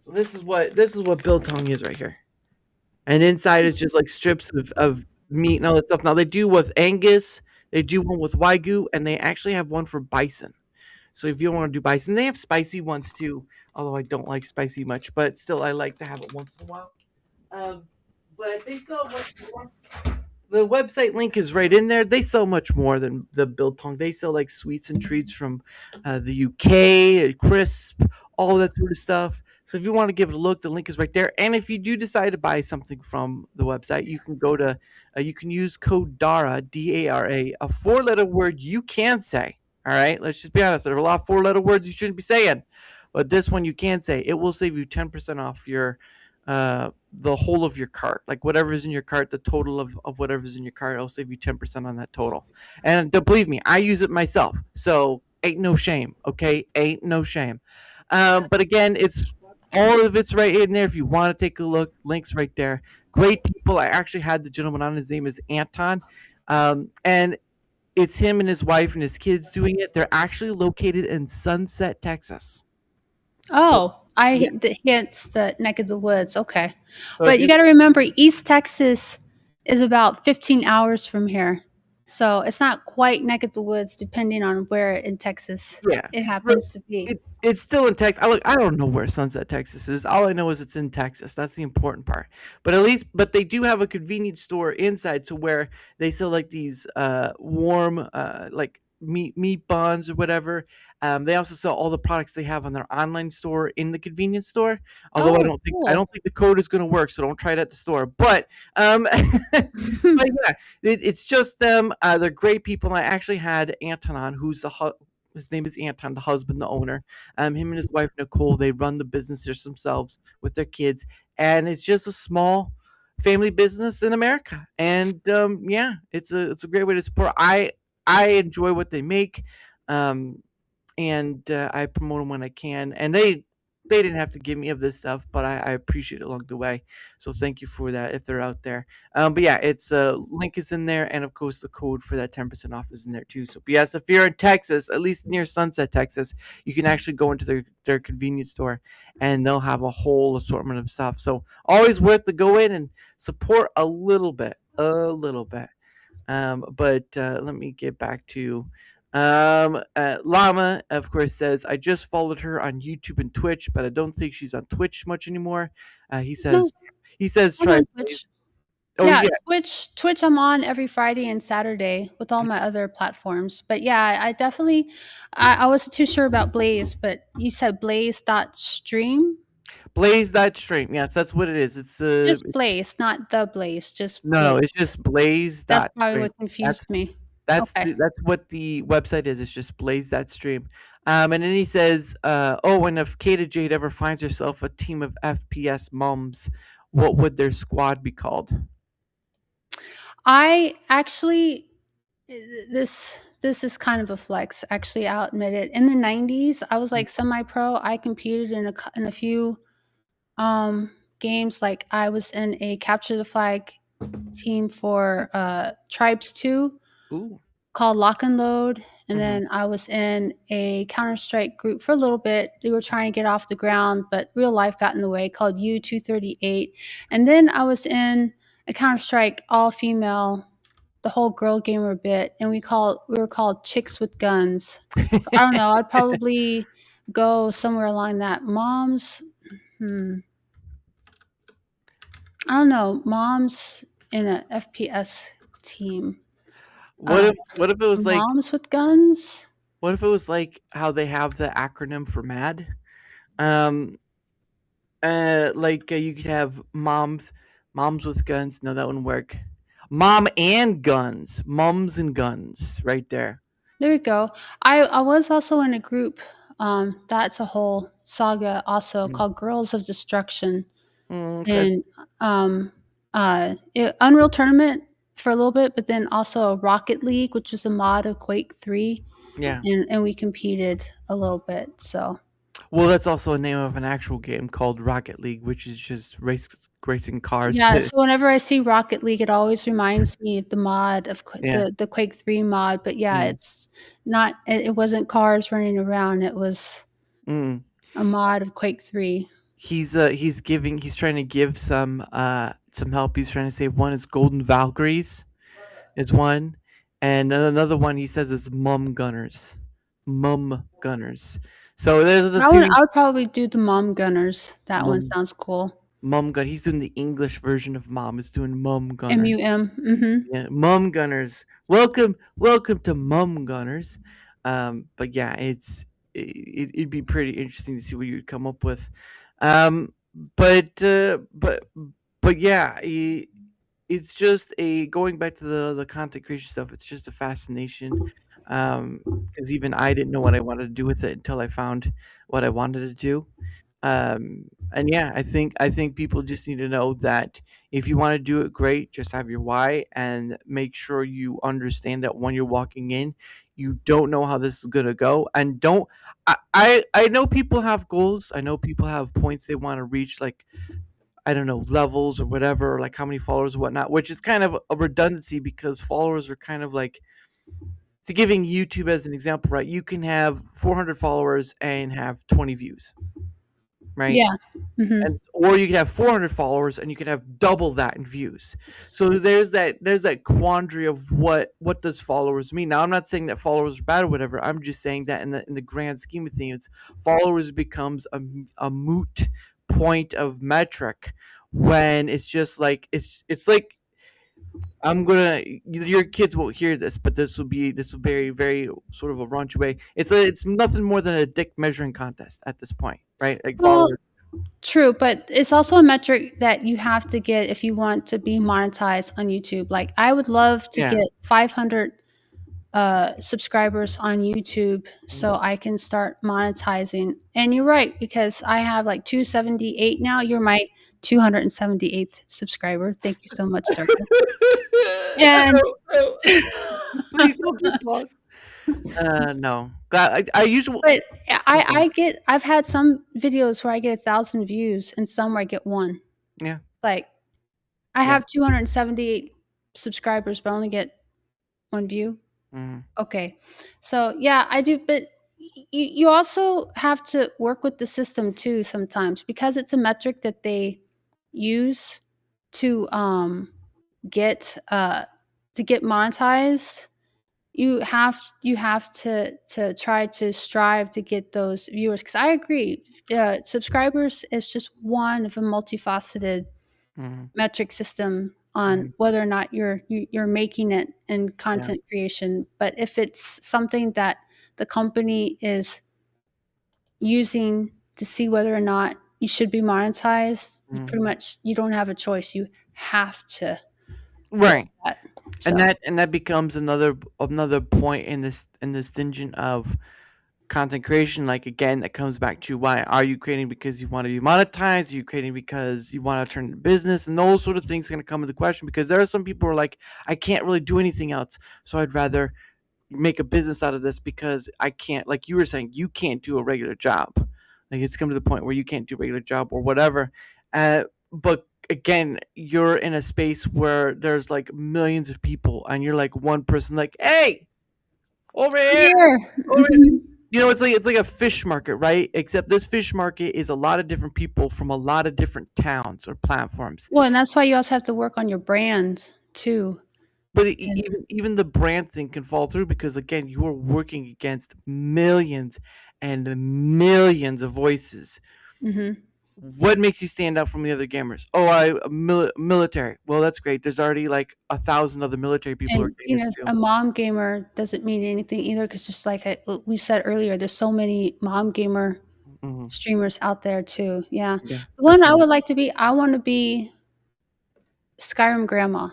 So this is what biltong is right here, and inside is just like strips of meat and all that stuff. Now they do with Angus, they do one with Wagyu, and they actually have one for bison. So if you want to do bison, they have spicy ones too. Although I don't like spicy much, but still I like to have it once in a while. Um, but they sell much more. The website link is right in there. They sell much more than the biltong. They sell like sweets and treats from the UK, crisp, all that sort of stuff. So if you want to give it a look, the link is right there. And if you do decide to buy something from the website, you can go to, you can use code DARA, DARA, a four-letter word you can say. All right, let's just be honest. There are a lot of four-letter words you shouldn't be saying, but this one you can say. It will save you 10% off your the whole of your cart, like whatever's in your cart, the total of whatever's in your cart, it'll save you 10% on that total. And believe me, I use it myself, so ain't no shame. Okay, ain't no shame. But again, it's all of it's right in there. If you want to take a look, links right there. Great people. I actually had the gentleman on. His name is Anton, and it's him and his wife and his kids doing it. They're actually located in Sunset, Texas. So Oh, yeah, hits the neck of the woods. Okay. so if But you you got to remember, East Texas is about 15 hours from here. So it's not quite neck of the woods, depending on where in Texas yeah. it Re happens to be. it's still in Texas. I don't know where Sunset, Texas is. All I know is it's in Texas. That's the important part. But at least but they do have a convenience store inside to where they sell, like, these, warm, like, meat buns or whatever. They also sell all the products they have on their online store in the convenience store, although Oh, I cool. don't think the code is gonna work, so don't try it at the store. But, but yeah, it's just them. They're great people. And I actually had Anton on, who's his name is Anton, the husband, the owner. Him and his wife Nicole, they run the business just themselves with their kids, and it's just a small family business in America. And yeah, it's a great way to support. I enjoy what they make. Um, and I promote them when I can. And they didn't have to give me of this stuff, but I appreciate it along the way. So thank you for that if they're out there. But yeah, it's link is in there, and of course the code for that 10% off is in there too. So but yes, if you're in Texas, at least near Sunset, Texas, you can actually go into their convenience store, and they'll have a whole assortment of stuff. So always worth to go in and support a little bit, a little bit. But let me get back to Llama, of course, says, I just followed her on YouTube and Twitch, but I don't think she's on Twitch much anymore. He No, says, he says, I'm try on Blaze. Twitch. Oh, Yeah, yeah. Twitch I'm on every Friday and Saturday with all my other platforms. But yeah, I definitely I wasn't too sure about Blaze, but you said Blaze.stream? Blaze that stream. Yes, that's what it is. Just Blaze, not the Blaze, just No, Blaze. it's just Blaze That's dot probably stream. what confused me. Okay. That's what the website is. It's just Blaze that stream. And then he says, oh, and if KataJade ever finds herself a team of FPS moms, what would their squad be called? I actually this is kind of a flex. Actually, I'll admit it. In the 90s, I was like semi-pro. I competed in a few games. Like I was in a capture the flag team for Tribes 2 Ooh. called Lock and Load. And Mhm. then I was in a Counter Strike group for a little bit. They were trying to get off the ground, but real life got in the way, called U238. And then I was in a Counter Strike all female, the whole girl gamer bit, and we were called Chicks with Guns. I don't know. I'd probably go somewhere along that. Moms, I don't know. Moms in a FPS team. Uh, What if it was like Moms with guns. what if it was like how they have the acronym for MAD? Um like you could have moms with guns. No, that wouldn't work. Mom and guns. Mums and guns right there. There we go. I was also in a group. That's a whole saga also Mm. called Girls of Destruction. Okay. And Unreal Tournament for a little bit, but then also Rocket League, which was a mod of Quake 3, Yeah. and we competed a little bit. So Well, that's also a name of an actual game called Rocket League, which is just racing cars Yeah, to so whenever I see Rocket League, it always reminds me of the mod of yeah. the Quake 3 mod, but yeah, Mm, it's not it wasn't cars running around, it was mm. a mod of Quake 3. He's trying to give some help. He's trying to say one is Golden Valkyries is one, and another one he says is Mum Gunners. So there's the two I would probably do the Mom Gunners. That one Mum sounds cool. Mum Gun. He's doing the English version of Mom. He's doing Mum Gunner. MUM. Mhm. Yeah, Mum Gunners. Welcome to Mum Gunners. But yeah, it'd be pretty interesting to see what you'd come up with. Um, but uh, but but yeah, it's just a going back to the content creation stuff. It's just a fascination. Because even I didn't know what I wanted to do with it until I found what I wanted to do. And yeah, I think people just need to know that if you want to do it, great. Just have your why and make sure you understand that when you're walking in, you don't know how this is gonna go, and don't. I know people have goals. I know people have points they want to reach, like I don't know, levels or whatever, or like how many followers or whatnot, which is kind of a redundancy because followers are kind of like, to giving YouTube as an example, right? You can have 400 followers and have 20 views, right? Yeah. Mhm. And or you can have 400 followers and you can have double that in views. So there's that quandary of what does followers mean. Now I'm not saying that followers are bad or whatever. I'm just saying that in the grand scheme of things, followers becomes a moot point of metric when it's just like it's like I'm gonna your kids won't hear this, but this will very very sort of a raunchy way. It's nothing more than a dick measuring contest at this point, right? Like Well, followers. true, but it's also a metric that you have to get if you want to be monetized on YouTube. Like I would love to Yeah. get 500 subscribers on YouTube so I can start monetizing. And you're right because I have like 278 now. You're my 278th subscriber. Thank you so much, Darka. And No, please don't do applause. No. I usually but I've had some videos where I get 1,000 views and some where I get one. yeah, Like I yeah. have 278 subscribers, but I only get one view. Mhm, Okay. So yeah, I do, but you also have to work with the system too sometimes because it's a metric that they use to get monetized. You have to try to strive to get those viewers because I agree, subscribers is just one of a multifaceted mhm, metric system on mhm, whether or not you're making it in yeah, content creation. But if it's something that the company is using to see whether or not you should be monetized, you mhm. pretty much you don't have a choice. You have to do Right. that. And So that becomes another point in this stringent of content creation. Like again, that comes back to why are you creating because you want to be monetized? Are you creating because you want to turn into business? And those sort of things are going to come into question because there are some people who are like, I can't really do anything else, so I'd rather make a business out of this because I can't, like you were saying, you can't do a regular job. Like it's come to the point where you can't do a regular job or whatever. But again, you're in a space where there's like millions of people and you're like one person like, hey, over here, here. over here. Mhm. It's like a fish market, right? Except this fish market is a lot of different people from a lot of different towns or platforms. Well, and that's why you also have to work on your brand too. But And even the brand thing can fall through because again, you are working against millions and millions of voices. mhm. What makes you stand out from the other gamers? Oh, military. Well, that's great. There's already like 1,000 other military people who are And you gamers know, too. a mom gamer doesn't mean anything either because just like we said earlier, there's so many mom gamer Hmm. streamers out there too. Yeah, Yeah, the I've one I seen would like to be, I want to be Skyrim grandma.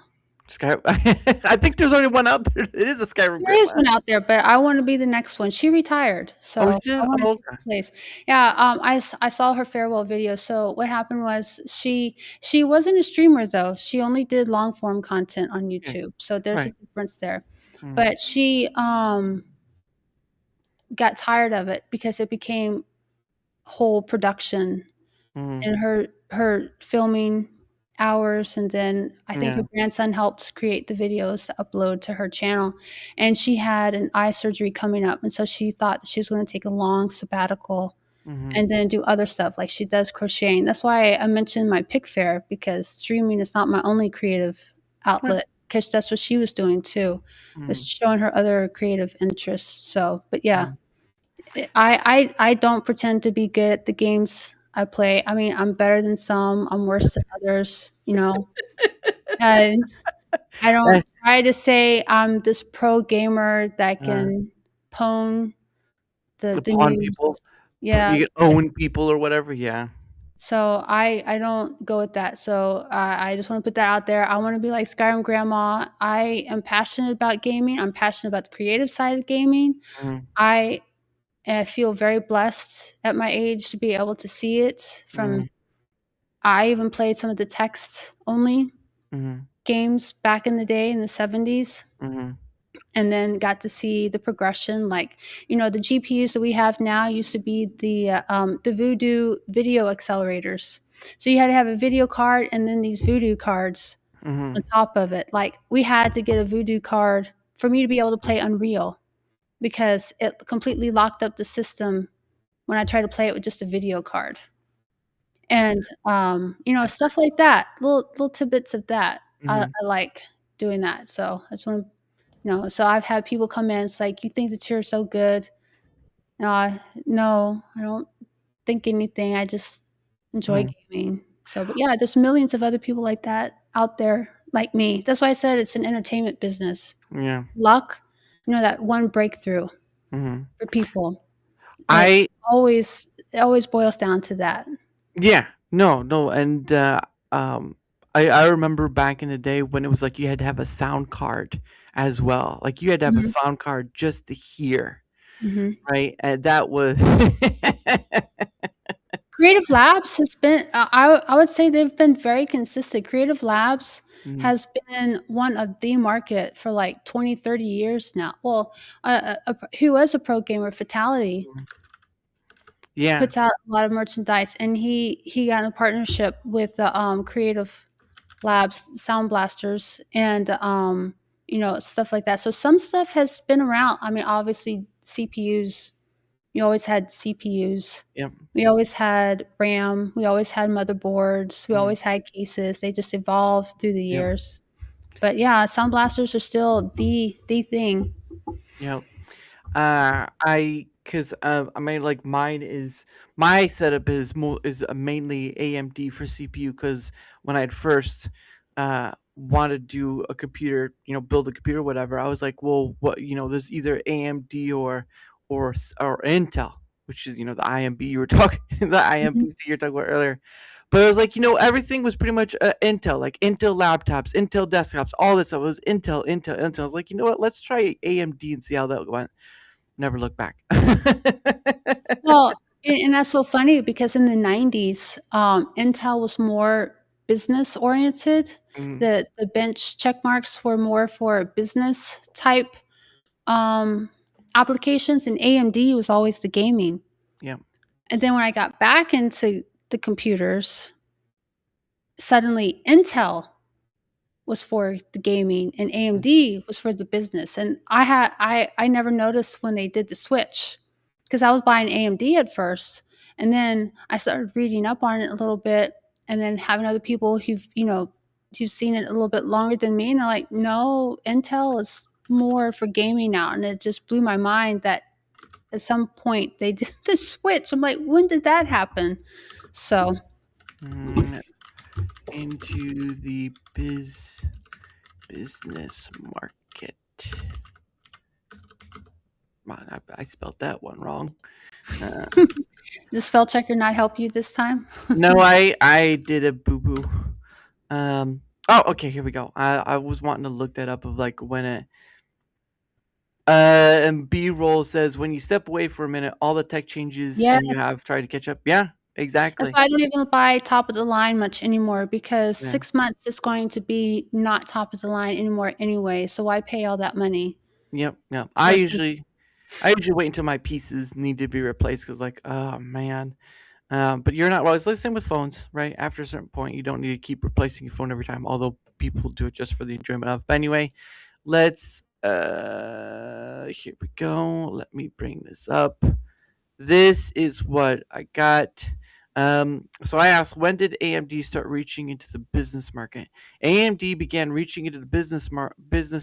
Sky. I think there's only one out there. It is a Skyrim There is grandma. one out there, but I want to be the next one. She retired, Oh, so I shit. want to Oh, take her okay. place. Yeah, I saw her farewell video. So what happened was she wasn't a streamer though. She only did long form content on Okay. YouTube. So there's a Right. difference there. Mm, But she got tired of it because it became whole production Mhm. and her filming hours, and then I think Yeah. her grandson helped create the videos to upload to her channel. And she had an eye surgery coming up, and so she thought that she was going to take a long sabbatical Mhm. and then do other stuff like she does crocheting. That's why I mentioned my pick fair, because streaming is not my only creative Right. outlet, because that's what she was doing too, was Mhm. showing her other creative interests. So, but yeah, Mhm. I don't pretend to be good at the games I play. I mean, I'm better than some, I'm worse than others, you know. And I Eh, don't try to say I'm this pro gamer that uh, can pwn the Upon news. people, Yeah. you can own people or whatever. Yeah. So I don't go with that. So I just want to put that out there. I want to be like Skyrim Grandma. I am passionate about gaming. I'm passionate about the creative side of gaming. Mhm. I feel very blessed at my age to be able to see it Mhm. from. I even played some of the text only Mhm. games back in the day in the 70s, Mhm. and then got to see the progression. Like, the GPUs that we have now used to be the Voodoo video accelerators. So you had to have a video card and then these Voodoo cards on Mhm. top of it. Like, we had to get a Voodoo card for me to be able to play Unreal, because it completely locked up the system when I tried to play it with just a video card. And stuff like that, little tidbits of that. I, Mhm. I like doing that. So I just want to, so I've had people come in. It's like, you think that you're so good. No, I don't think anything. I just enjoy Mhm. gaming. So, but yeah, there's millions of other people like that out there, like me. That's why I said it's an entertainment business. Yeah. Luck, that one breakthrough Mhm. for people. It I always, it always boils down to that. Yeah. No, no, and um I remember back in the day when it was like you had to have a sound card as well. Like you had to have a Mhm, sound card just to hear, mhm. right? And that was Creative Labs has been, I would say they've been very consistent. Creative Labs Mhm. has been one of the market for like 20, 30 years now. Well, who was a pro gamer, Fatality, Yeah. puts out a lot of merchandise, and he got in a partnership with the Creative Labs Sound Blasters, and stuff like that. So some stuff has been around. I mean, obviously CPUs. You always had CPUs. Yep. We always had RAM. We always had motherboards. We Mhm. always had cases. They just evolved through the Yep. years. But yeah, sound blasters are still the thing. Yep. I mean, like my setup is mainly AMD for CPU because when I'd first wanted to do a computer, build a computer, whatever, I was like, well, what, there's either AMD or Intel, which is the IMB you were talking the Mhm. IMPC you were talking about earlier. But it was like, everything was pretty much Intel, like Intel laptops, Intel desktops, all this stuff. It was Intel, Intel, Intel. I was like, you know what? Let's try AMD and see how that went. Never look back. Well, and that's so funny, because in the 90s, Intel was more business oriented. Mm, The bench check marks were more for business type um, applications, and AMD was always the gaming. yeah, And then when I got back into the computers, suddenly Intel was for the gaming and AMD was for the business. And I never noticed when they did the switch, because I was buying AMD at first, and then I started reading up on it a little bit, and then having other people who've seen it a little bit longer than me, and they're like, no, Intel is more for gaming now. And it just blew my mind that at some point they did the switch. I'm like, when did that happen? So mm, into the business market. Man, I spelled that one wrong. Uh, the spell checker not help you this time? no, I did a boo boo. Oh, okay, here we go. I was wanting to look that up of like when it. And B roll says when you step away for a minute, all the tech changes and you Yes. have tried to catch up. Yeah, That's exactly. why I don't even buy top of the line much anymore, because Yeah. 6 months is going to be not top of the line anymore anyway, so why pay all that money Yep. Yep. for some. I usually wait until my pieces need to be replaced because, like, oh man. But you're not. Well, it's the same with phones, right? After a certain point, you don't need to keep replacing your phone every time. Although people do it just for the enjoyment of. But anyway, let's. Here we go. Let me bring this up. This is what I got. So I asked, when did AMD start reaching into the business market? AMD began reaching into the business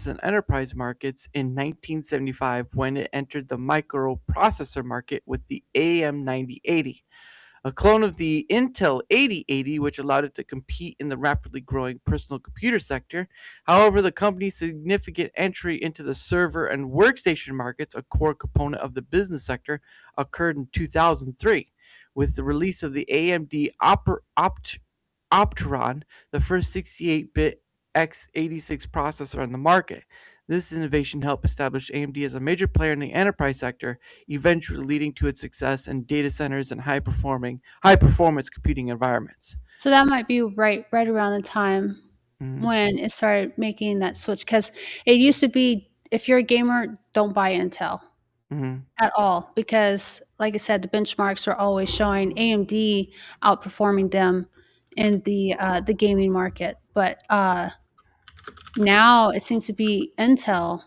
and enterprise markets in 1975 when it entered the microprocessor market with the AM9080, a clone of the Intel 8080, which allowed it to compete in the rapidly growing personal computer sector. However, the company's significant entry into the server and workstation markets, a core component of the business sector, occurred in 2003 with the release of the AMD Opteron, the first 68-bit x86 processor on the market. This innovation helped establish AMD as a major player in the enterprise sector, eventually leading to its success in data centers and high performance computing environments. So that might be right around the time Mhm, when it started making that switch, because it used to be, if you're a gamer, don't buy Intel mhm. at all, because like I said, the benchmarks are always showing AMD outperforming them in the gaming market. But now it seems to be Intel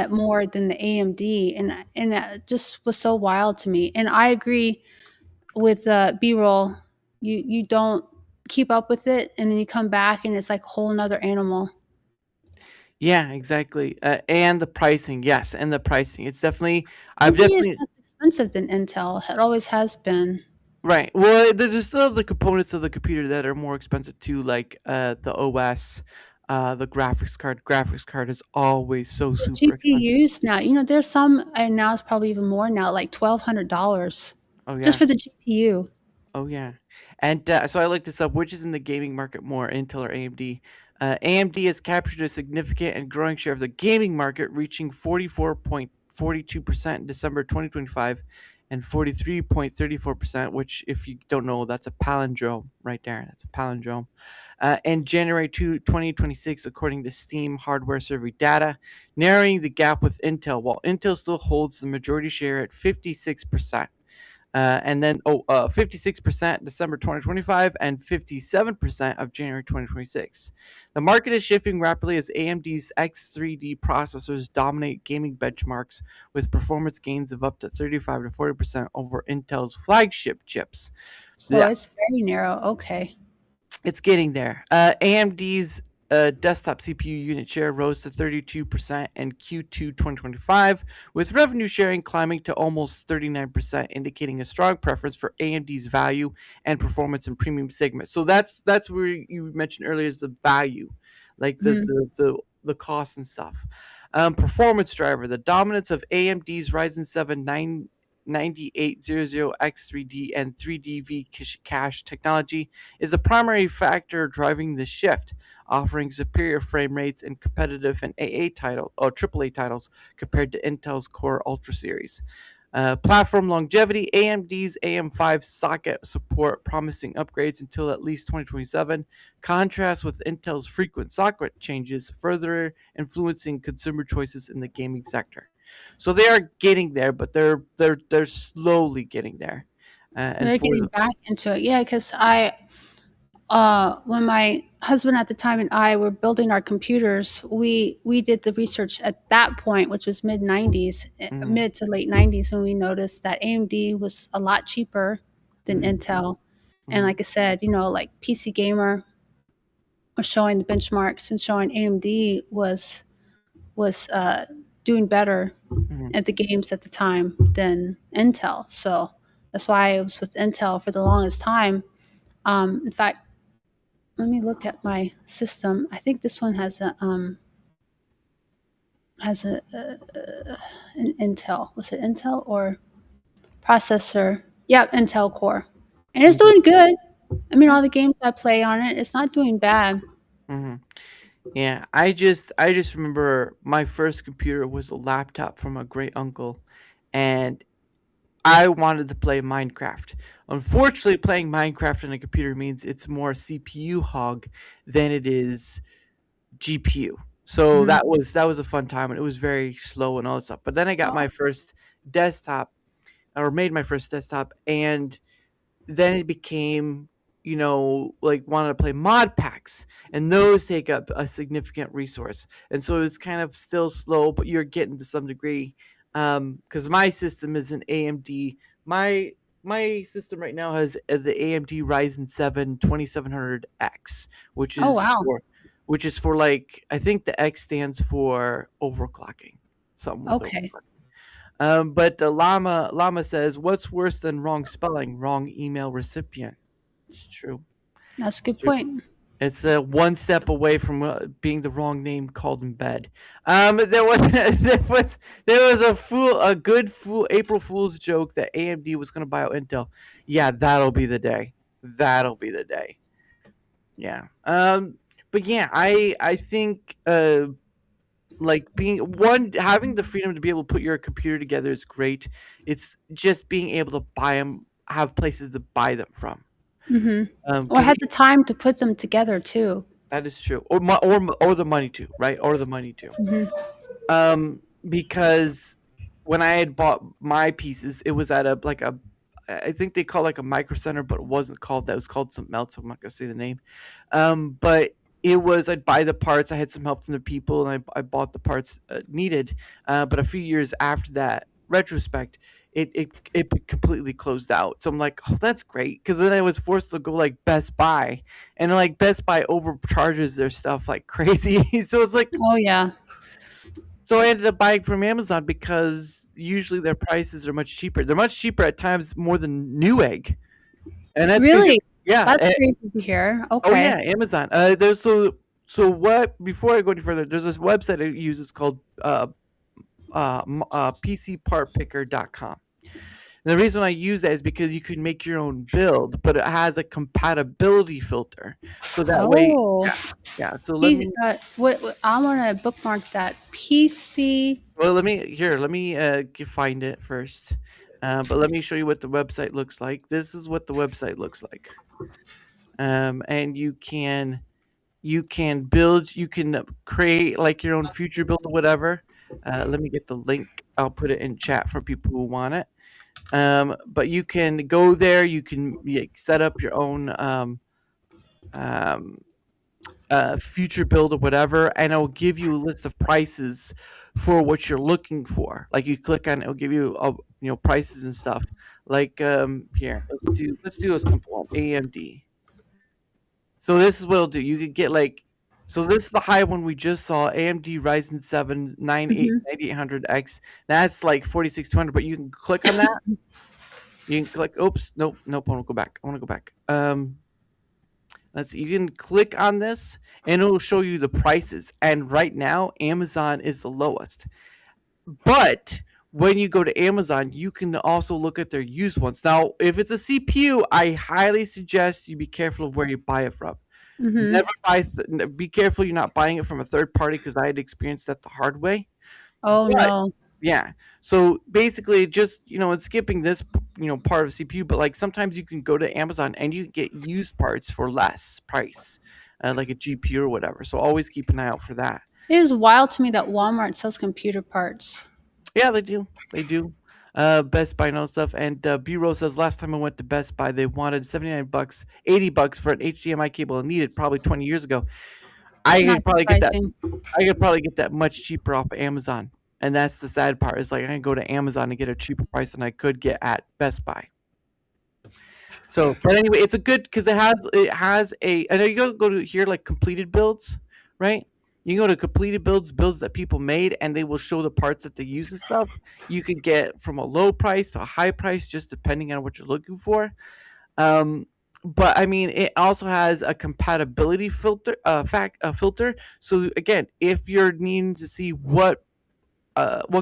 more than the AMD, and that just was so wild to me. And I agree with B-roll. You don't keep up with it, and then you come back and it's like a whole nother animal. Yeah, exactly. And the pricing, yes, and the pricing. It's definitely, I've AMD is definitely, less expensive than Intel. It always has been. right. Well, there's still the components of the computer that are more expensive too, like the OS, the graphics card. Graphics card is always so The super expensive. GPUs now, there's some, and now it's probably even more now, like $1,200 Oh just yeah. for the GPU. Oh yeah, and so I looked this up. Which is in the gaming market more, Intel or AMD? AMD has captured a significant and growing share of the gaming market, reaching 44.42% in December 2025, and 43.34%. Which, if you don't know, that's a palindrome right there. That's a palindrome. In January 2026, according to Steam hardware survey data, narrowing the gap with Intel, while Intel still holds the majority share at 56%. And then 56% December 2025 and 57% of January 2026. The market is shifting rapidly as AMD's X3D processors dominate gaming benchmarks with performance gains of up to 35 to 40% over Intel's flagship chips. So Yeah, it's very narrow. Okay. it's getting there. AMD's desktop CPU unit share rose to 32% in Q2 2025, with revenue sharing climbing to almost 39%, indicating a strong preference for AMD's value and performance in premium segments. So that's where you mentioned earlier is the value, like Mhm. the cost and stuff. Performance driver: the dominance of AMD's Ryzen 7 9800X3D and 3DV cache technology is the primary factor driving this shift, offering superior frame rates and competitive and AAA titles compared to Intel's Core Ultra series. Platform longevity: AMD's AM5 socket support promising upgrades until at least 2027, contrasts with Intel's frequent socket changes, further influencing consumer choices in the gaming sector. So they are getting there, but they're slowly getting there. And They're for getting the back into it. Yeah, because when my husband at the time and I were building our computers, we did the research at that point, which was mid 90s, mhm, mid to late 90s, and we noticed that AMD was a lot cheaper than mhm, Intel. And mhm, like I said, like PC Gamer was showing the benchmarks and showing AMD was doing better mhm. at the games at the time than Intel. So that's why I was with Intel for the longest time. In fact, let me look at my system. I think this one has an Intel. Was it Intel or processor? Yep, Intel Core, and it's Okay. doing good. I mean, all the games I play on it, it's not doing bad. Mhm. Yeah, I just remember my first computer was a laptop from a great uncle, and I wanted to play Minecraft. Unfortunately, playing Minecraft on a computer means it's more CPU hog than it is GPU. So Mhm. that was a fun time, and it was very slow and all that stuff. But then I got my Oh, first desktop, or made my first desktop, and then it became, like, wanting to play mod packs, and those take up a significant resource, and so it's kind of still slow, but you're getting to some degree. Because my system is an AMD. My system right now has the AMD Ryzen 7 2700X, which oh is wow. for like, I think the X stands for overclocking, something with Okay, overclocking. But the llama says, "What's worse than wrong spelling? Wrong email recipient." It's true. that's a It's good true. point. It's one step away from being the wrong name called in bed. There was there was a good April Fool's joke that AMD was going to buy out Intel. Yeah, that'll be the day. That'll be the day. Yeah. But yeah, I think like, being one having the freedom to be able to put your computer together is great. It's just being able to buy them, have places to buy them from. Mhm. Or Because had the time to put them together too. that is true, or the money too, right? Or the money too. Mhm. Because when I had bought my pieces, it was at I think they call it like a micro center, but it wasn't called that. It was called something else. I'm not gonna say the name. But it was, I'd buy the parts. I had some help from the people, and I bought the parts needed. But a few years after that, retrospect, it completely closed out. So I'm like, oh, that's great, because then I was forced to go like Best Buy, and like Best Buy overcharges their stuff like crazy. So it's like, Oh yeah. so I ended up buying from Amazon because usually their prices are much cheaper. They're much cheaper at times more than Newegg, and that's because you're, Really? yeah. That's crazy to hear. Oh Okay. yeah, Amazon. There's so what? Before I go any further, there's this website it uses called PCPartPicker.com. And the reason I use that is because you can make your own build, but it has a compatibility filter, so that way, Oh. yeah, yeah. So let me What I wanna bookmark that. PC. Well, let me find it first. But let me show you what the website looks like. This is what the website looks like. And you can create like your own future build or whatever. Let me get the link. I'll put it in chat for people who want it. But you can go there. You can, yeah, set up your own um, future build or whatever, and it'll give you a list of prices for what you're looking for. Like, you click on it, it'll give you prices and stuff. Like, here, let's do a simple one. AMD. So this is what it'll do. You could get like, so this is the high one we just saw, AMD Ryzen 7 Mhm. 9800X. That's like 46,200, but you can click on that. You can click, oops, nope, I want to go back. Let's see, you can click on this and it'll show you the prices. And right now, Amazon is the lowest. But when you go to Amazon, you can also look at their used ones. Now, if it's a CPU, I highly suggest you be careful of where you buy it from. Mhm. Never be careful you're not buying it from a third party, because I had experienced that the hard way. Oh, But no. yeah. So basically, just, it's skipping this, part of CPU, but like sometimes you can go to Amazon and you can get used parts for less price, like a GPU or whatever. So always keep an eye out for that. It is wild to me that Walmart sells computer parts. Yeah, they do. They do. Best Buy and all stuff. And B-Roll says last time I went to Best Buy, they wanted $79, $80 for an HDMI cable and needed probably 20 years ago. I Not could probably get that. surprising. I could probably get that much cheaper off of Amazon. And that's the sad part. Is like I can go to Amazon and get a cheaper price than I could get at Best Buy. So, but anyway, it's a good, because it has a. I know you go to here, like, completed builds, right? You can go to completed builds that people made, and they will show the parts that they use and stuff. You could get from a low price to a high price, just depending on what you're looking for. Um, but I mean, it also has a compatibility filter. So again, if you're needing to see what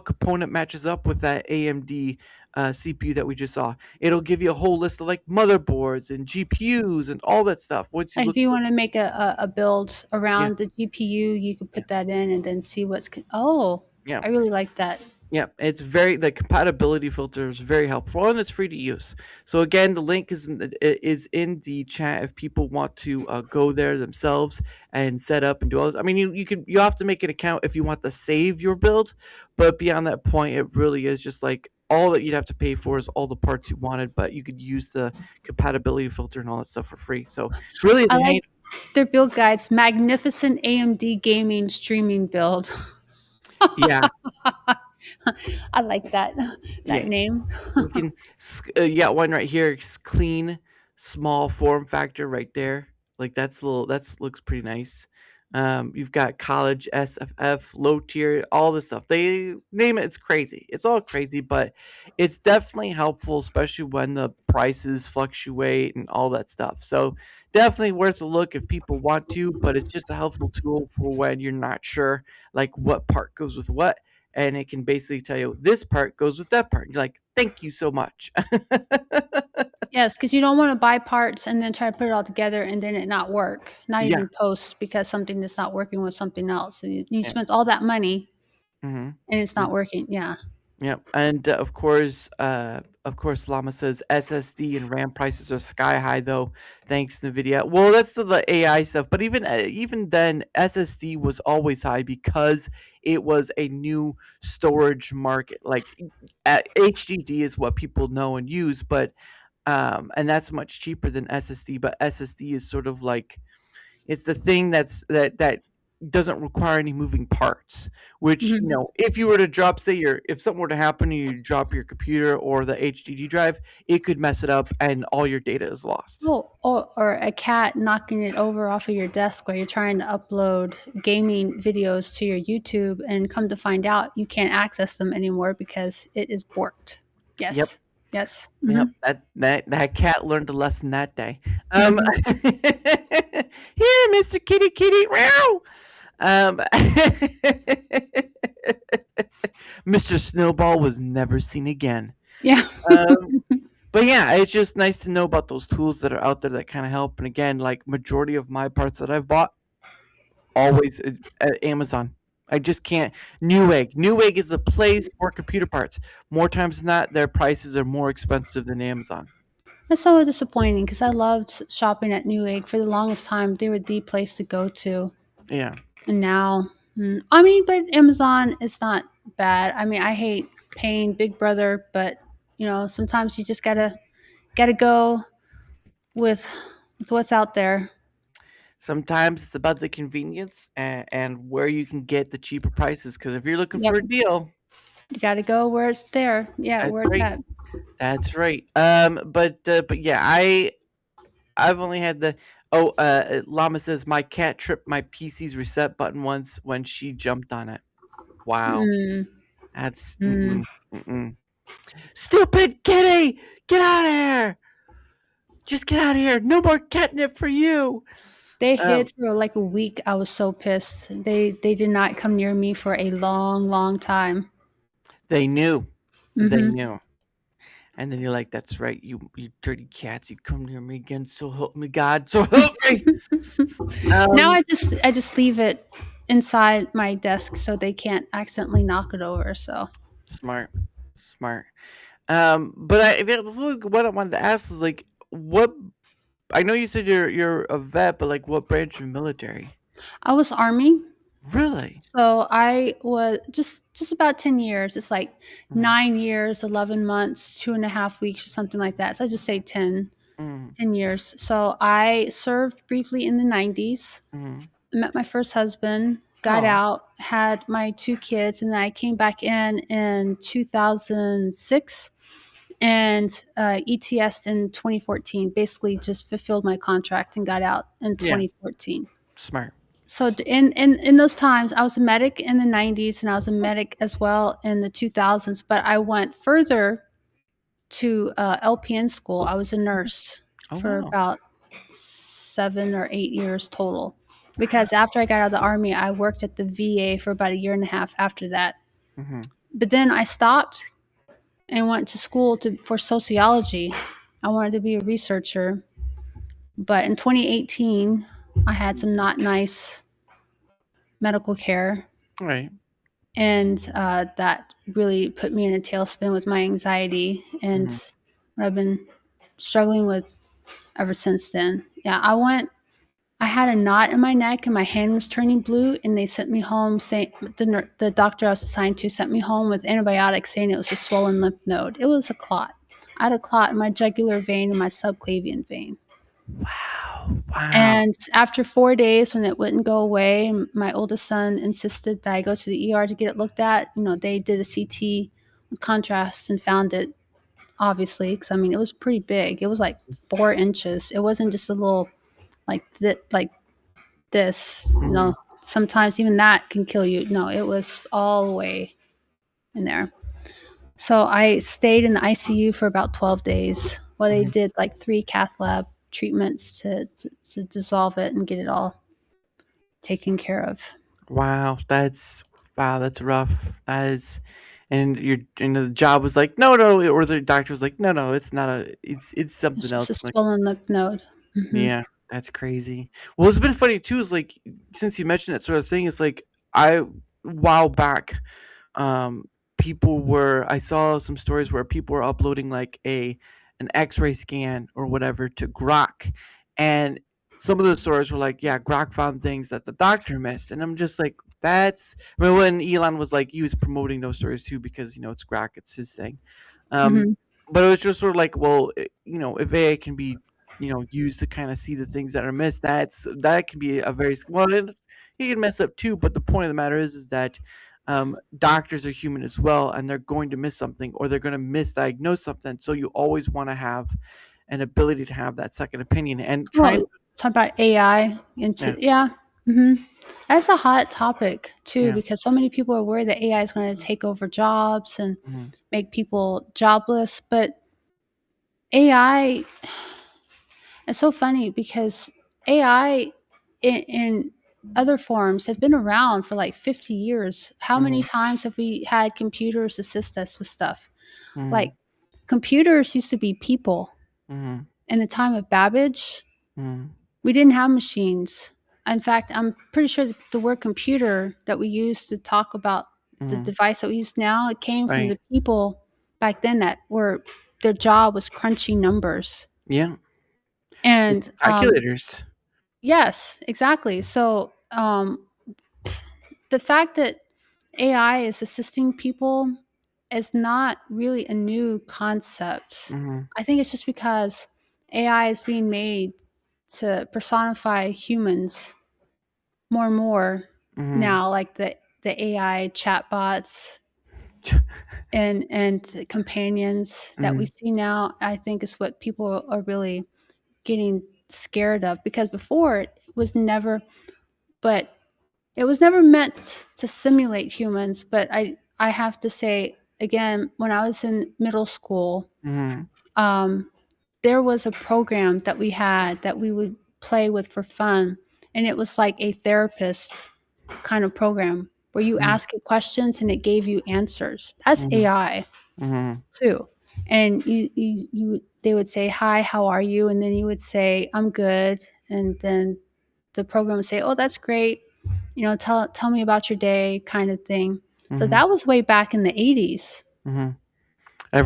component matches up with that AMD CPU that we just saw, it'll give you a whole list of like motherboards and GPUs and all that stuff. Once you If look, you wanna make a build yeah, around the GPU, you could yeah, put that in and then see what's oh, yeah. I really like that. Yeah, it's the compatibility filter is very helpful and it's free to use. So again, the link is in the chat if people want to go there themselves and set up and do all this. I mean, you have to make an account if you want to save your build, but beyond that point, it really is just like all that you'd have to pay for is all the parts you wanted, but you could use the compatibility filter and all that stuff for free. So really, is I a like their build guides. Magnificent AMD gaming streaming build. yeah, I like that yeah. name. We can, yeah, one right here. It's clean, small form factor right there. Like that's looks pretty nice. You've got college SFF, low tier, all this stuff. They name it. It's crazy. It's all crazy, but it's definitely helpful, especially when the prices fluctuate and all that stuff. So definitely worth a look if people want to. But it's just a helpful tool for when you're not sure, like what part goes with what, and it can basically tell you this part goes with that part. You're like, thank you so much. Yes, because you don't want to buy parts and then try to put it all together and then it not work, not Yeah. even post because something that's not working with something else. And you Yeah. spent all that money Mm-hmm. and it's not working. Yeah. Yep, and of course, Llama says SSD and RAM prices are sky high though, thanks Nvidia. Well, that's the AI stuff, but even then, SSD was always high because it was a new storage market. Like HDD is what people know and use, but and that's much cheaper than SSD. But SSD is sort of like it's the thing that doesn't require any moving parts. Which Mhm. if you were to drop, say if something were to happen, and you drop your computer or the HDD drive, it could mess it up, and all your data is lost. Oh, or a cat knocking it over off of your desk while you're trying to upload gaming videos to your YouTube, and come to find out you can't access them anymore because it is borked. Yep, Yes. Yes. yep. Mhm. That cat learned a lesson that day. Mhm. Here, Mister Kitty Kitty, meow. Um, Mr. Snowball was never seen again. Yeah. Um, but yeah, it's just nice to know about those tools that are out there that kind of help. And again, like majority of my parts that I've bought, always at Amazon. I just can't. Newegg. Newegg is the place for computer parts. More times than not, their prices are more expensive than Amazon. That's so disappointing because I loved shopping at Newegg for the longest time. They were the place to go to. Yeah. And now, I mean, but Amazon is not bad. I mean, I hate paying Big Brother, but sometimes you just gotta go with what's out there. Sometimes it's about the convenience and where you can get the cheaper prices. Because if you're looking Yep, for a deal, you gotta go where it's there. Yeah, that's where it's right. at. That's right. But yeah, I've only had the Llama says my cat tripped my PC's reset button once when she jumped on it. Wow, Mm, that's mm. mm. Stupid kitty, get out of here! Just get out of here! No more catnip for you. They Um, hid for like a week. I was so pissed. They did not come near me for a long, long time. they knew, they Hmm. knew, and then you're like, "That's right, you dirty cats! You come near me again, so help me God, so help me." Now Um, I just leave it inside my desk so they can't accidentally knock it over. So smart, smart. But that's what I wanted to ask is like, what I know you said you're a vet, but like what branch of military? I was Army. Really? So I was just about 10 years. It's like Mm, 9 years, 11 months, 2.5 weeks, or something like that. So I just say 10, mm, 10 years. So I served briefly in the 90s. mm. Met my first husband, got Oh, out, had my two kids, and then I came back in 2006 and ETS in 2014. Basically, just fulfilled my contract and got out in yeah, 2014. smart. So in those times, I was a medic in the 90s and I was a medic as well in the 2000s. But I went further to LPN school. I was a nurse Oh for wow. about 7 or 8 years total. Because after I got out of the army, I worked at the VA for about a year and a half after that. Hmm. But then I stopped and went to school for sociology. I wanted to be a researcher. But in 2018, I had some not nice medical care. All right. and that really put me in a tailspin with my anxiety, and Mhm. what I've been struggling with ever since then. Yeah, I had a knot in my neck and my hand was turning blue, and they sent me home saying the doctor I was assigned to sent me home with antibiotics saying it was a swollen lymph node. It was a clot. I had a clot in my jugular vein and my subclavian vein. Wow. Wow. And after 4 days, when it wouldn't go away, my oldest son insisted that I go to the ER to get it looked at. They did a CT with contrast and found it, obviously, because I mean, it was pretty big. It was like 4 inches. It wasn't just a little like this. Mhm. Sometimes even that can kill you. No, it was all the way in there. So I stayed in the ICU for about 12 days while they Mhm. did like 3 cath lab treatments to dissolve it and get it all taken care of. Wow, that's rough. That is, and the job was like, no, no, or the doctor was like, no, no, it's not it's It's something just a else. Like, swollen lymph node. yeah, that's crazy. Well, it's been funny too. Is like since you mentioned that sort of thing, it's like I while back, um, I saw some stories where people were uploading like an X-ray scan or whatever to Grok, and some of the stories were like, yeah, Grok found things that the doctor missed, and I'm just like, that's. I mean, when Elon was like, he was promoting those stories too because it's Grok, it's his thing. Um, Hmm. but it was just sort of like, well, if AI can be used to kind of see the things that are missed, that can be a very well. He can mess up too, but the point of the matter is that doctors are human as well, and they're going to miss something or they're going to misdiagnose something. So you always want to have an ability to have that second opinion and trying. Well, talk about AI Yeah. into yeah. Hmm. That's a hot topic too Yeah. because so many people are worried that AI is going to take over jobs and Mhm. make people jobless. But AI, it's so funny because AI in other forms have been around for like 50 years. How many Mhm. times have we had computers assist us with stuff? Like Mhm. computers used to be people. Mhm. In the time of Babbage, Mhm. we didn't have machines. In fact, I'm pretty sure the word computer that we use to talk about the Mhm. device that we use now, it came from Right. the people back then that were their job was crunching numbers. Yeah. And Calculators. yes, exactly. So the fact that AI is assisting people is not really a new concept. Mhm. I think it's just because AI is being made to personify humans more and more Mhm. now, like the AI chatbots and companions that we Mhm. see now. I think is what people are really getting scared of because before but it was never meant to simulate humans. But I have to say again, when I was in middle school, Mhm. um, there was a program that we had that we would play with for fun, and it was like a therapist kind of program where you Mhm. ask it questions and it gave you answers. That's Mhm. AI Mhm. too. And they would say, "Hi, how are you?" And then you would say, "I'm good." And then the program would say, "Oh, that's great. Tell me about your day," kind of thing. So Mhm. that was way back in the 80s. Mhm. So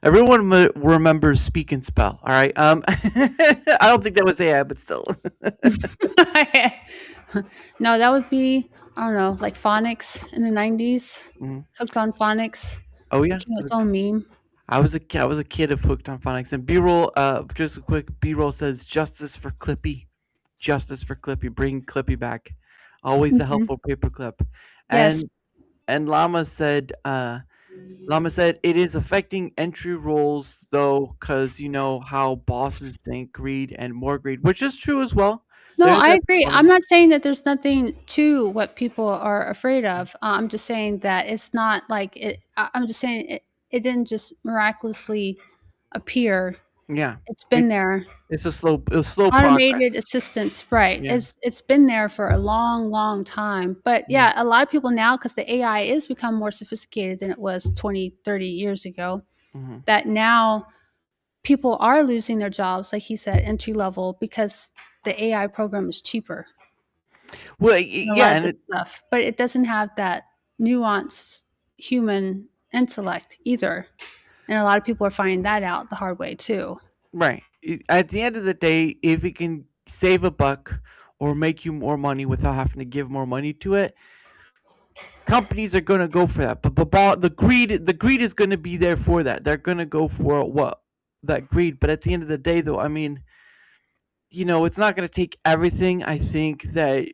Everyone remembers Speak and Spell. All right. I don't think that was AI, but still. no, that would be, I don't know, like phonics in the 90s. Mhm. Hooked on phonics Oh yeah. became its own meme. I was a kid of Hooked on Phonics and B-roll. Just a quick B-roll says justice for Clippy, justice for Clippy. Bring Clippy back. Always a Mhm. helpful paperclip. Yes. And Llama said it is affecting entry roles though, because you know how bosses think greed and more greed, which is true as well. No, There's I that agree. I'm component. not saying that there's nothing to what people are afraid of. I'm just saying that it's not like it. I'm just saying it didn't just miraculously appear. Yeah, It's it, been there. it was slow progress. Automated assistance, right? Yeah. It's been there for a long, long time. But Mhm. yeah, a lot of people now, because the AI is become more sophisticated than it was 20, 30 years ago, Mhm. that now people are losing their jobs, like he said, entry level, because the AI program is cheaper Well, and a yeah, lot of and this stuff. But it doesn't have that nuanced human intellect either. And a lot of people are finding that out the hard way too. Right. At the end of the day, if it can save a buck or make you more money without having to give more money to it, companies are going to go for that. But the greed is going to be there for that. They're going to go for what that greed. But at the end of the day, though, I mean, it's not going to take everything. I think that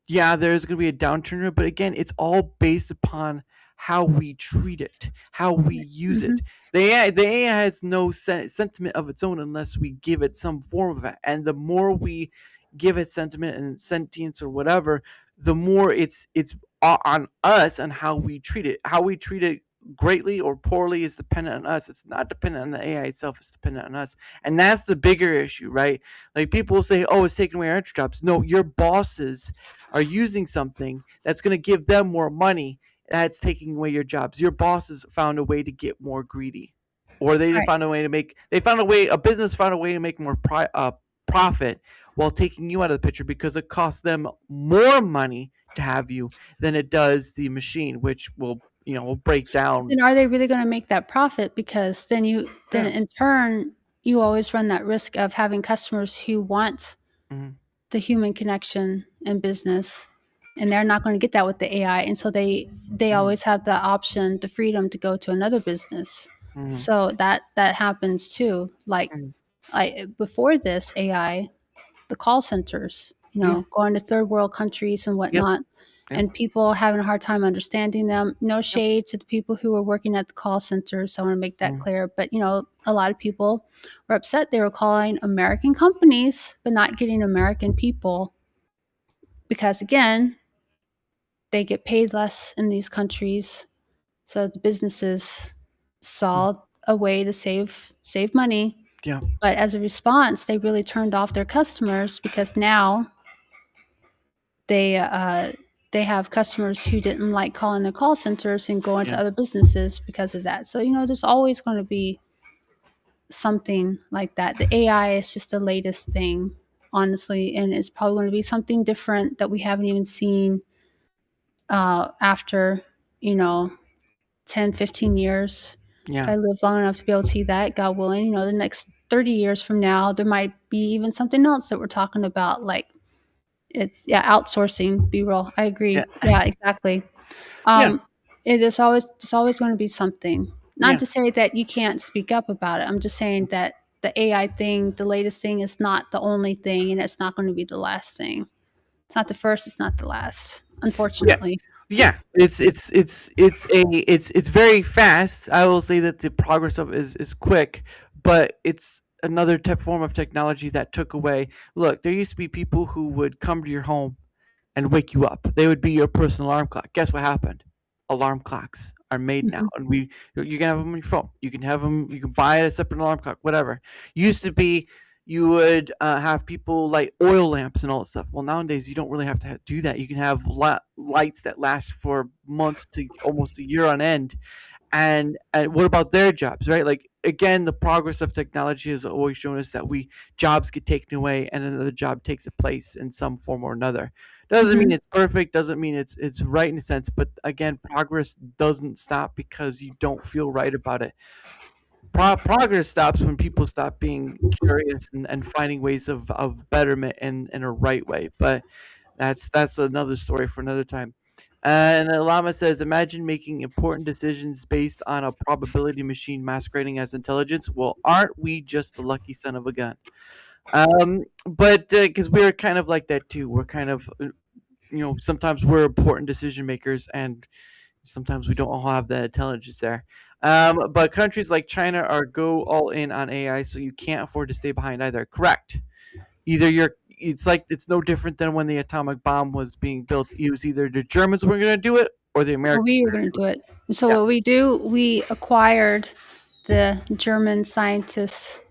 yeah, there's going to be a downturn, but again, it's all based upon how we treat it, how we use Mm-hmm. it. The AI has no sentiment of its own unless we give it some form of it. And the more we give it sentiment and sentience or whatever, the more it's on us and how we treat it. How we treat it greatly or poorly is dependent on us. It's not dependent on the AI itself. It's dependent on us, and that's the bigger issue, right? Like people say, "Oh, it's taking away our jobs." No, your bosses are using something that's going to give them more money. That's taking away your jobs. Your bosses found a way to get more greedy, or they Right. found a way to make. A business found a way to make more profit while taking you out of the picture because it costs them more money to have you than it does the machine, which will break down. Then are they really going to make that profit? Because then Yeah. in turn, you always run that risk of having customers who want Mhm. the human connection and business, and they're not going to get that with the AI, and so they Mhm. always have the option, the freedom to go to another business. Mhm. So that happens too. Like Mhm. before this AI, the call centers, Yeah. going to third world countries and Yep. whatnot, Yep. and people having a hard time understanding them. No Yep. shade to the people who were working at the call centers. So I want to make that Mhm. clear. But a lot of people were upset. They were calling American companies, but not getting American people because again, they get paid less in these countries. So the businesses Mhm. saw a way to save money. Yeah. But as a response, they really turned off their customers because now they they have customers who didn't like calling their call centers and going to Yeah. other businesses because of that. So there's always going to be something like that. The AI is just the latest thing, honestly, and it's probably going to be something different that we haven't even seen after you know 10, 15 years. If Yeah. I live long enough to be able to see that, God willing, the next 30 years from now, there might be even something else that we're talking about, like it's outsourcing B-roll. I Yeah. agree. Yeah, exactly. Yeah. Um, there's always going to be something. Not Yeah. to say that you can't speak up about it. I'm just saying that the AI thing, the latest thing, is not the only thing, and it's not going to be the last thing. It's not the first. It's not the last. Yeah. Unfortunately. Yeah, it's very fast. I will say that the progress of it is quick, but it's another form of technology that took away. Look, there used to be people who would come to your home and wake you up. They would be your personal alarm clock. Guess what happened? Alarm clocks are made now, Hmm. and you can have them on your phone. You can have them. You can buy a separate alarm clock, whatever. Used to be you would have people light oil lamps and all that stuff. Well, nowadays you don't really have to do that. You can have lights that last for months to almost a year on end. And what about their jobs, right? Like again, the progress of technology has always shown us that we jobs get taken away and another job takes a place in some form or another. Doesn't mean Hmm. it's perfect, doesn't mean it's right in a sense, but again, progress doesn't stop because you don't feel right about it. Progress stops when people stop being curious and finding ways of betterment in a right way. But that's another story for another time. And Lama says, imagine making important decisions based on a probability machine masquerading as intelligence. Well, aren't we just the lucky son of a gun? But because we're kind of like that too. We're kind of, sometimes we're important decision makers, and sometimes we don't all have the intelligence there. But countries like China are go all in on AI, so you can't afford to stay behind either. Correct. Either you're it's like it's no different than when the atomic bomb was being built. It was either the Germans were going to do it or the Or Americans we were were going going to to do do it. it. So Yeah. what we do, we acquired the German scientists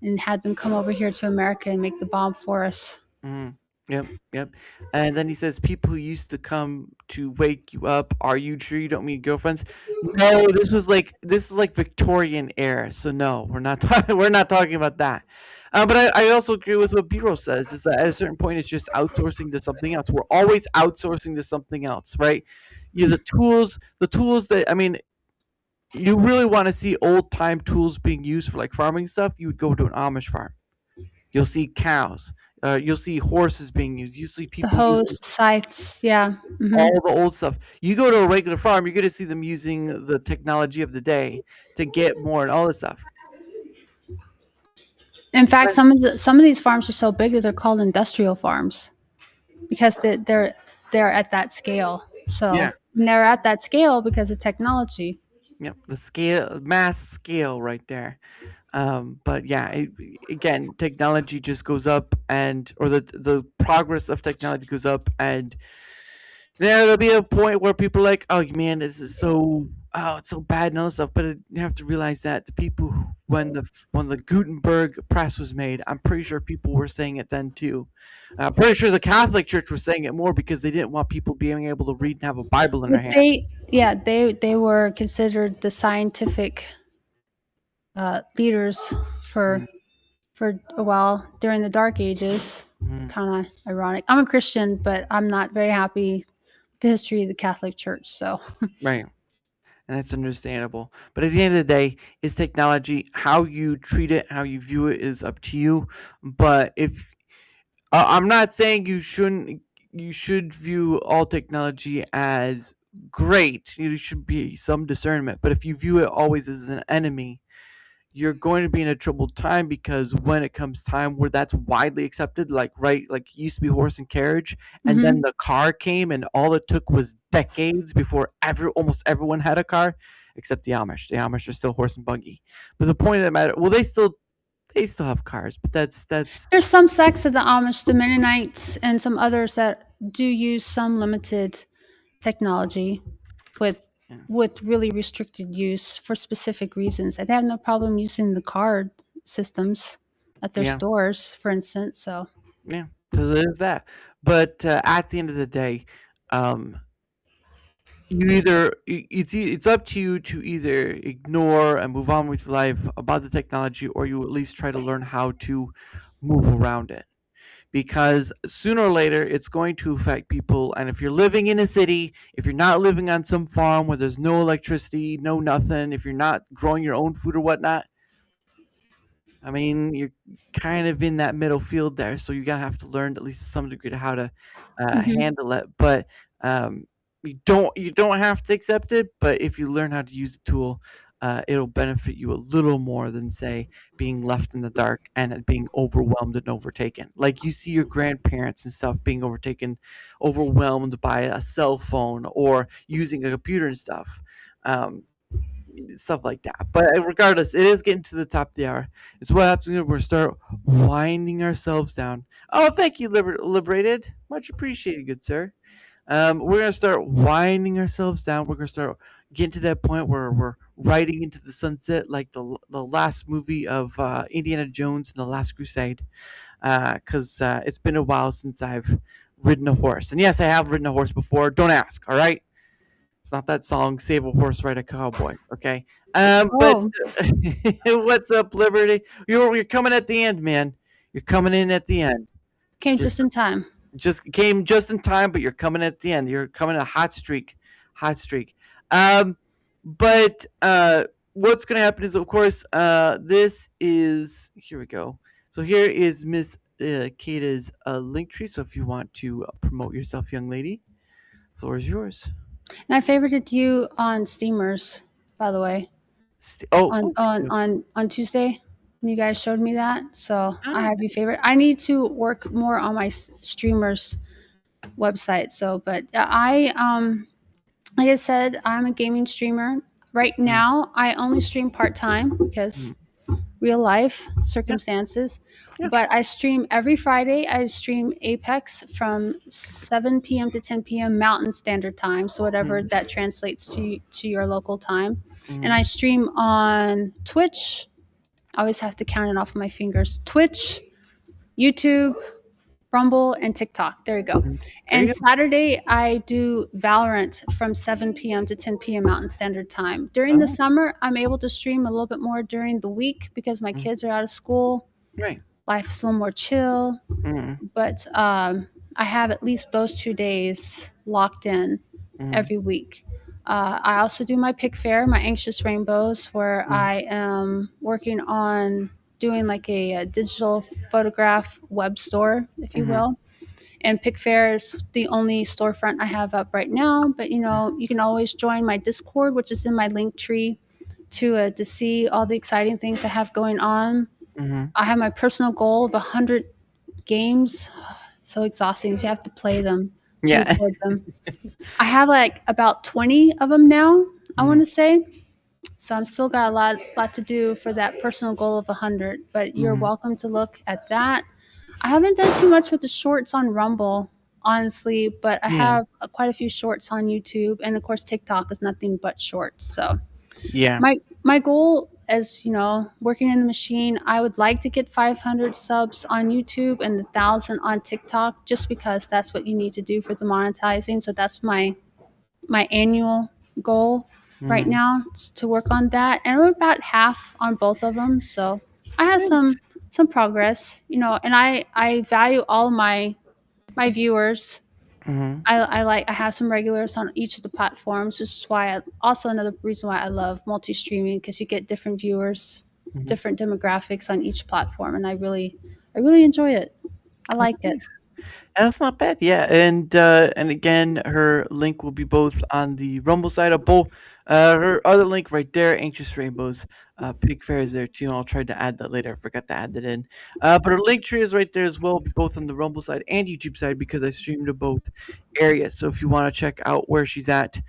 and had them come over here to America and make the bomb for us. Mhm. Yep, yep. And then he says, "People who used to come to wake you up, are you sure you don't mean girlfriends?" No, this is like Victorian era. So no, we're not talking. We're not talking about that. But I also agree with what Biro says. Is that at a certain point, it's just outsourcing to something else. We're always outsourcing to something else, right? the tools that, I mean, you really want to see old time tools being used for like farming stuff, you would go to an Amish farm. You'll see cows. You'll see horses being used. You see The people using host sites, yeah. all Hmm. the old stuff. You go to a regular farm, you're going to see them using the technology of the day to get more and all this stuff. In fact, some of these farms are so big that they're called industrial farms because they're at that scale. Yeah. So and they're at that scale because of technology. Yep. The scale, mass scale, right there. But yeah, again, technology just goes up, and or the progress of technology goes up, and there'll be a point where people are like, oh man, this is so, oh, it's so bad and all this stuff. But you have to realize that the people when the Gutenberg press was made, I'm pretty sure people were saying it then too. I'm pretty sure the Catholic Church was saying it more because they didn't want people being able to read and have a Bible in their But hand. they were considered the scientific leaders Mm, for a while during the Dark Ages. mm, Kind of ironic. I'm a Christian, but I'm not very happy with the history of the Catholic Church. So right. And that's understandable. But at the end of the day, is technology, how you treat it, how you view it is up to you. But if I'm not saying you should view all technology as great. You should be some discernment. But if you view it always as an enemy, you're going to be in a troubled time, because when it comes time where that's widely accepted, like right, like it used to be horse and carriage, and then hmm the car came, and all it took was decades before almost everyone had a car, except the Amish. The Amish are still horse and buggy. But the point of the matter, well, they still have cars, but that's there's some sects of the Amish, the Mennonites, and some others that do use some limited technology with yeah, really restricted use for specific reasons. And they have no problem using the card systems at their yeah, stores, for instance. So yeah. So there's that. But at the end of the day, um, it's up to you to either ignore and move on with life about the technology, or you at least try to learn how to move around it, because sooner or later it's going to affect people. And if you're living in a city, if you're not living on some farm where there's no electricity, no nothing, if you're not growing your own food or whatnot, I mean, you're kind of in that middle field there, so you gotta have to learn at least to some degree to how to mhm. handle it. But you don't have to accept it. But if you learn how to use the tool, it'll benefit you a little more than, say, being left in the dark and then being overwhelmed and overtaken. Like you see your grandparents and stuff being overwhelmed by a cell phone or using a computer and stuff. Um, Stuff like that. But regardless, it is getting to the top of the hour. It's what happens when we start winding ourselves down. Oh, thank you, Liberated. Much appreciated, good sir. We're gonna start winding ourselves down. We're gonna start getting to that point where we're riding into the sunset, like the last movie of Indiana Jones and the Last Crusade. Because it's been a while since I've ridden a horse, and yes, I have ridden a horse before. Don't ask. All right. It's not that song, Save a Horse, Ride a Cowboy. Okay. But Oh, what's up, Liberty? You're coming at the end, man. You're coming in at the end. came Just just in time. just came just in time, but you're coming at the end. You're coming a hot streak. Hot streak. Um, but what's gonna happen is, of course, this is here we go. So here is Miss Kata's link tree. So if you want to promote yourself, young lady, floor is yours. And I favorited you on Steamers, by the way, Oh, thank you. on Tuesday when you guys showed me that. So I Ah, have you favorite. I need to work more on my streamers website. So, but like I said, I'm a gaming streamer. Right mm, now, I only stream part time mm. because real life Yeah, circumstances. yeah. But I stream every Friday. I stream Apex from 7 p.m. to 10 p.m. Mountain Standard Time, so whatever Mhm, that translates to your local time. And mhm, I stream on Twitch. I always have to count it off of my fingers. Twitch, YouTube, Rumble, and TikTok. There you go. mhm. There And you go. Saturday, I do Valorant from 7 p.m. to 10 p.m. Mountain Standard Time. During the Oh, summer, I'm able to stream a little bit more during the week because my mm, kids are out of school. right. Life's a little more chill. Mhm, But I have at least those 2 days locked in Mm-hmm. every week. I also do my pick fair, my anxious rainbows, where Mm-hmm. I am working on doing like a digital photograph web store, if you Mm-hmm. will. And pick fair is the only storefront I have up right now. But you can always join my Discord, which is in my link tree, to see all the exciting things I have going on. Mm-hmm. I have my personal goal of 100 games. So exhausting. So you have to play them to Yeah. record them. I have like about 20 of them now, I Mm-hmm. want to say. So I'm still got a lot to do for that personal goal of 100. But you're Mm-hmm. welcome to look at that. I haven't done too much with the shorts on Rumble, honestly, but I Yeah. have quite a few shorts on YouTube, and of course TikTok is nothing but shorts. So Yeah. my goal, as working in the machine, I would like to get 500 subs on YouTube and 1,000 on TikTok, just because that's what you need to do for the monetizing. So that's my annual goal right Mm-hmm. now, to work on that, and we're about half on both of them. So I have Nice. some progress, and I value all my viewers. Mm-hmm. I have some regulars on each of the platforms. This is why also another reason why I love multi-streaming, because you get different viewers, Mm-hmm. different demographics on each platform, and I really enjoy it. I That's like it. nice. That's not bad. Yeah, and again, her link will be both on the Rumble side of both. Her other link right there, Anxious Rainbows. Pig Fair is there too. And I'll try to add that later. I forgot to add that in. But her link tree is right there as well, both on the Rumble side and YouTube side, because I stream to both areas. So if you want to check out where she's at,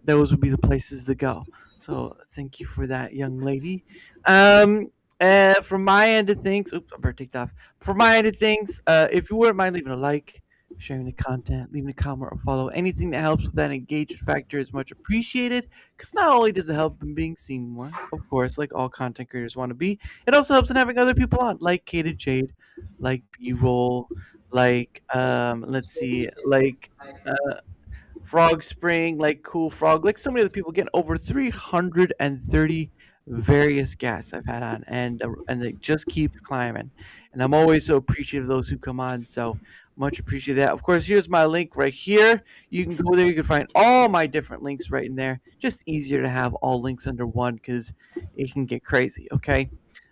those would be the places to go. So thank you for that, young lady. Um, from my end of things, oops, I better take that off. From my end of things, if you wouldn't mind leaving a like, sharing the content, leaving a comment or follow, anything that helps with that engagement factor is much appreciated. Because not only does it help in being seen more, of course, like all content creators want to be, it also helps in having other people on, like KataJade, like B-roll, like let's see, like uh, Frog Spring, like Cool Frog, like so many other people, getting over 330 various guests I've had on, and it just keeps climbing. And I'm always so appreciative of those who come on. So much appreciate that. Of course, here's my link right here. You can go there. You can find all my different links right in there. Just easier to have all links under one because it can get crazy. Okay.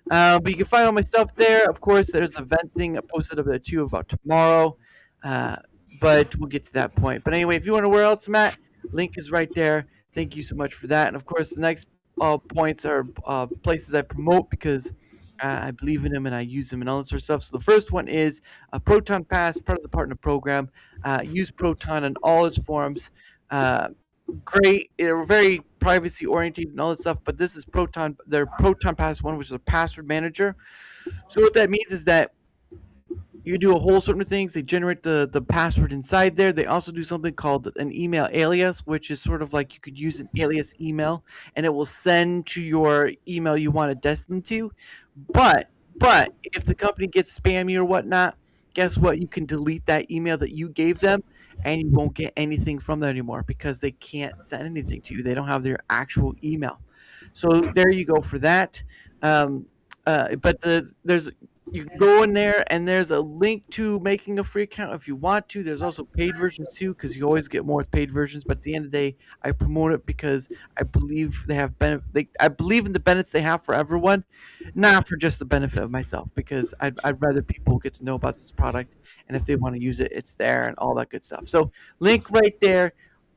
But you can find all my stuff there. Of course, there's a vent thing I posted up there too about tomorrow. Uh, but we'll get to that point. But anyway, if you want to know where else I'm at, link is right there. Thank you so much for that. And of course, the next points are places I promote because I believe in them and I use them and all this sort of stuff. So the first one is a Proton Pass, part of the partner program. Use Proton in all its forms. Great. They're very privacy oriented and all this stuff. But this is Proton, their Proton Pass one, which is a password manager. So what that means is that you do a whole certain of things. They generate the password inside there. They also do something called an email alias, which is sort of like you could use an alias email, and it will send to your email you want to destined to. But if the company gets spammy or whatnot, guess what? You can delete that email that you gave them, and you won't get anything from them anymore because they can't send anything to you. They don't have their actual email. So there you go for that. Um, but there's you can go in there and there's a link to making a free account if you want to. There's also paid versions too because you always get more with paid versions. But at the end of the day, I promote it because I believe they have I believe in the benefits they have for everyone, not for just the benefit of myself. Because I'd rather people get to know about this product, and if they want to use it, it's there and all that good stuff. So link right there.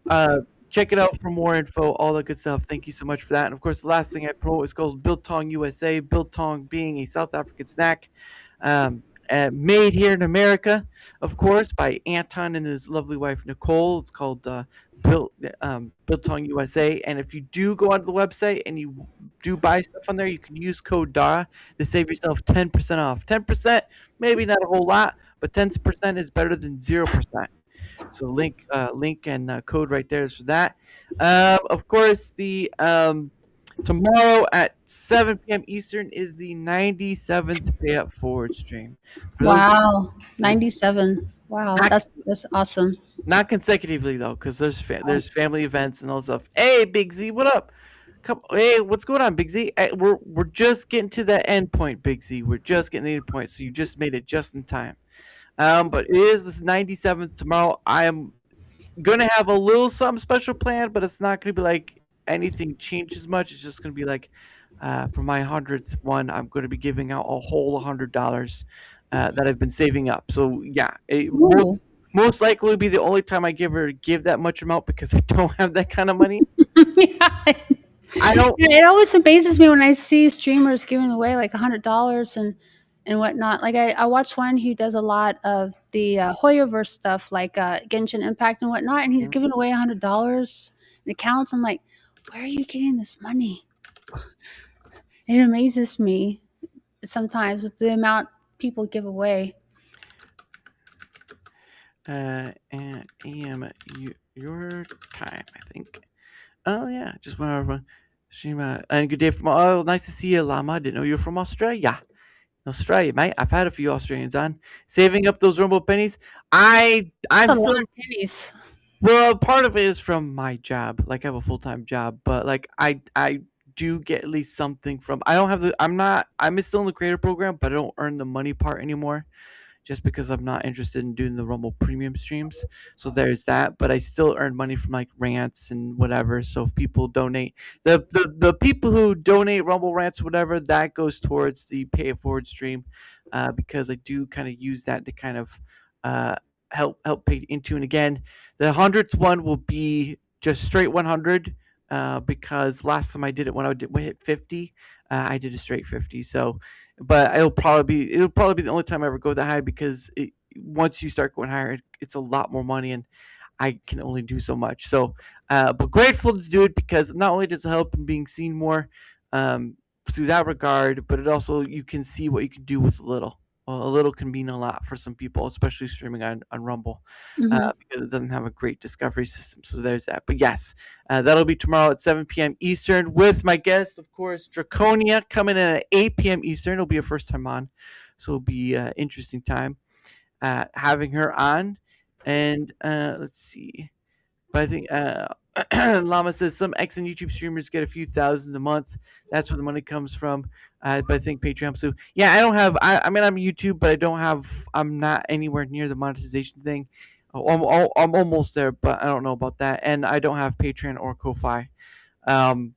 Uh, Check it out for more info, all that good stuff. Thank you so much for that. And of course, the last thing I promote is called Biltong USA. Biltong being a South African snack made here in America, of course, by Anton and his lovely wife Nicole. It's called Biltong USA. And if you do go onto the website and you do buy stuff on there, you can use code DARA to save yourself 10% off. 10%, maybe not a whole lot, but 10% is better than 0%. So link and code right there is for that. Of course, the tomorrow at 7 p.m. Eastern is the 97th Pay Up Forward stream. For those Wow, 97. Wow, not that's awesome. not consecutively though, because there's family events and all stuff. Hey, Big Z, what up? Come, hey, what's going on, Big Z? We're just getting to the end point, Big Z. We're just getting to the end point, so you just made it just in time. But it is this 97th tomorrow. I am gonna have a little something special planned, but it's not gonna be like anything changes much. It's just gonna be like, for my 100th one, I'm gonna be giving out a whole $100 that I've been saving up. So yeah, Ooh. most likely will be the only time I give that much amount because I don't have that kind of money. Yeah. I don't. Yeah, it always amazes me when I see streamers giving away like $100 and whatnot. Like I watch one who does a lot of the Hoyoverse stuff, like Genshin Impact and whatnot, and he's giving away $100 in accounts. I'm like, where are you getting this money? It amazes me sometimes with the amount people give away. And AM your time, I think. Oh yeah, just went over. Stream and good day from. Oh, nice to see you, Llama. Didn't know you were from Australia. Australia, mate. I've had a few Australians on saving up those Rumble pennies. That's I'm a lot still of pennies. well. Part of it is from my job. Like I have a full time job, but like I do get at least something from. I don't have the. I'm not. I'm still in the creator program, but I don't earn the money part anymore just because I'm not interested in doing the Rumble premium streams. So there's that. But I still earn money from like rants and whatever. So if people donate, the people who donate Rumble rants, whatever, that goes towards the pay it forward stream, because I do kind of use that to kind of uh, help pay into. And again, the 100th one will be just straight 100. Because last time I did it when we hit 50, I did a straight 50. So but it'll probably be the only time I ever go that high because once you start going higher, it's a lot more money, and I can only do so much. So, but grateful to do it because not only does it help in being seen more um, through that regard, but it also you can see what you can do with a little. Well, a little can mean a lot for some people, especially streaming on Rumble, Hmm. because it doesn't have a great discovery system. So there's that. But yes, that'll be tomorrow at 7 p.m. Eastern with my guest, of course, Draconia, coming in at 8 p.m. Eastern. It'll be a first time on, so it'll be an interesting time having her on. And let's see. But I think Llama says some X and YouTube streamers get a few thousand a month. That's where the money comes from. But I think Patreon. So yeah, I don't have. I mean, I'm YouTube, but I don't have. I'm not anywhere near the monetization thing. I'm almost there, but I don't know about that. And I don't have Patreon or Ko-fi, um,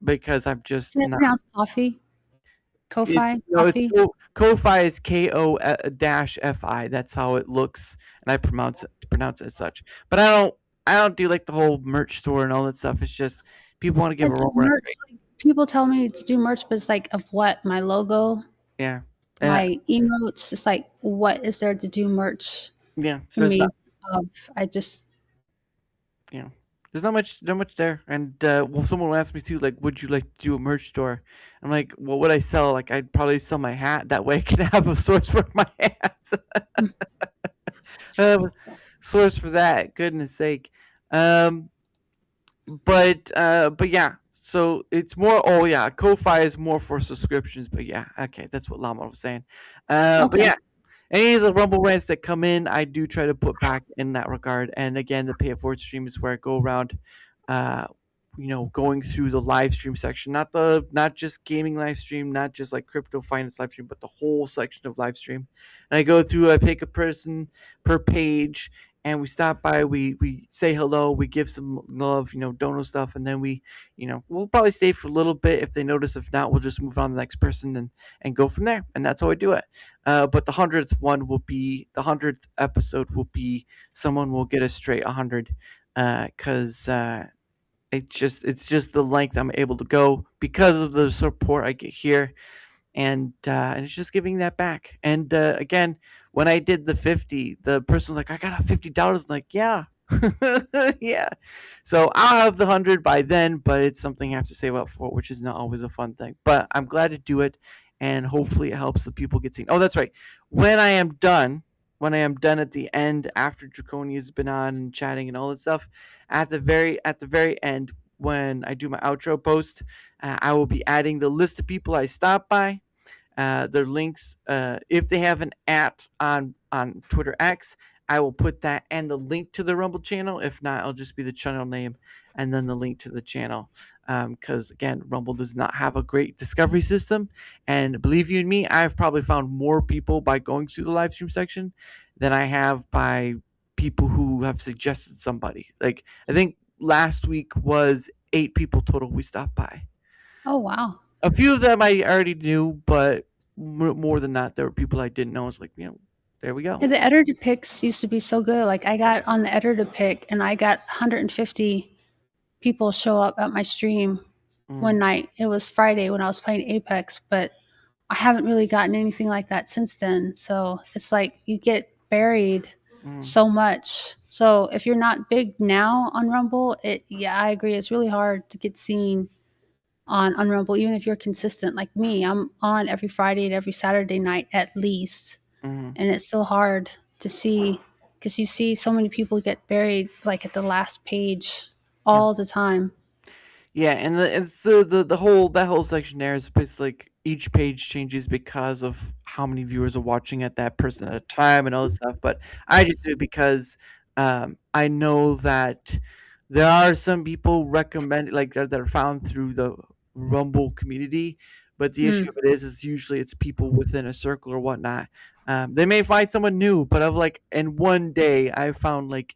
because I'm just Is that not. pronounced coffee? Ko-fi? No, it's Coffee? Ko-fi is Ko dash Fi. That's how it looks, and I pronounce it as such. But I don't do like the whole merch store and all that stuff. It's just people want to give a Like roll. merch, like, people tell me to do merch, but it's like of what? My logo, Yeah, and my emotes. It's like, what is there to do merch yeah. for There's me? not I just you know. There's not much there, and well, someone asked me too, like, would you like to do a merch store? I'm like, what would I sell? Like, I'd probably sell my hat. That way, I can have a source for my hat. have a source for that. Goodness sake. Um, but yeah. So it's more. Oh yeah, Ko-fi is more for subscriptions. But yeah, okay, that's what Llama was saying. But okay. yeah, any of the Rumble rants that come in, I do try to put back in that regard. And again, the pay it forward stream is where I go around, uh, going through the live stream section, not just gaming live stream, not just like crypto finance live stream, but the whole section of live stream. And I go through, I pick a person per page, and we stop by, we say hello, we give some love, dono stuff, and then we'll probably stay for a little bit. If they notice, if not, we'll just move on to the next person and go from there. And that's how I do it. But the 100th episode will be someone will get a straight 100, because it's just the length I'm able to go because of the support I get here, and it's just giving that back. And again, when I did the 50, the person was like, "I got a $50." Like, yeah, yeah. So I'll have the 100 by then, but it's something I have to save up for, which is not always a fun thing. But I'm glad to do it, and hopefully it helps the people get seen. Oh, that's right. When I am done. When I am done at the end, after Draconia has been on and chatting and all that stuff, at the very end, when I do my outro post, I will be adding the list of people I stopped by, their links. If they have an on Twitter X, I will put that and the link to the Rumble channel. If not, it'll just be the channel name and then the link to the channel. Because again, Rumble does not have a great discovery system, and believe you me, I've probably found more people by going through the live stream section than I have by people who have suggested somebody. Like I think last week was 8 people total we stopped by. Oh, wow. A few of them I already knew, but more than that, there were people I didn't know. It's like, there we go. Yeah, the editor picks used to be so good. Like I got on the editor pick and I got 150 people show up at my stream one night. It was Friday when I was playing Apex, but I haven't really gotten anything like that since then. So it's like you get buried so much. So if you're not big now on Rumble, I agree. It's really hard to get seen on Rumble, even if you're consistent like me. I'm on every Friday and every Saturday night at least. And it's so hard to see because you see so many people get buried like at the last page all the time. Yeah, and it's the whole that whole section there is basically like each page changes because of how many viewers are watching at that person at a time and all this stuff. But I just do it because I know that there are some people recommend like that are found through the Rumble community, but the issue of it is usually it's people within a circle or whatnot. They may find someone new, but of like in one day I found like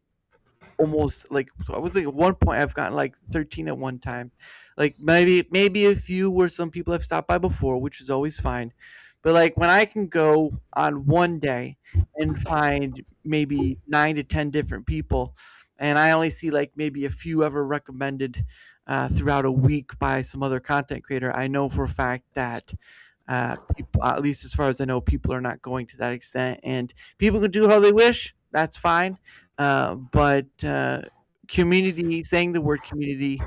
almost like I was like at one point I've gotten like 13 at one time. Like maybe a few where some people have stopped by before, which is always fine. But like when I can go on one day and find maybe 9 to 10 different people, and I only see like maybe a few ever recommended throughout a week by some other content creator, I know for a fact that people, at least as far as I know, people are not going to that extent, and people can do how they wish. That's fine, but community, saying the word community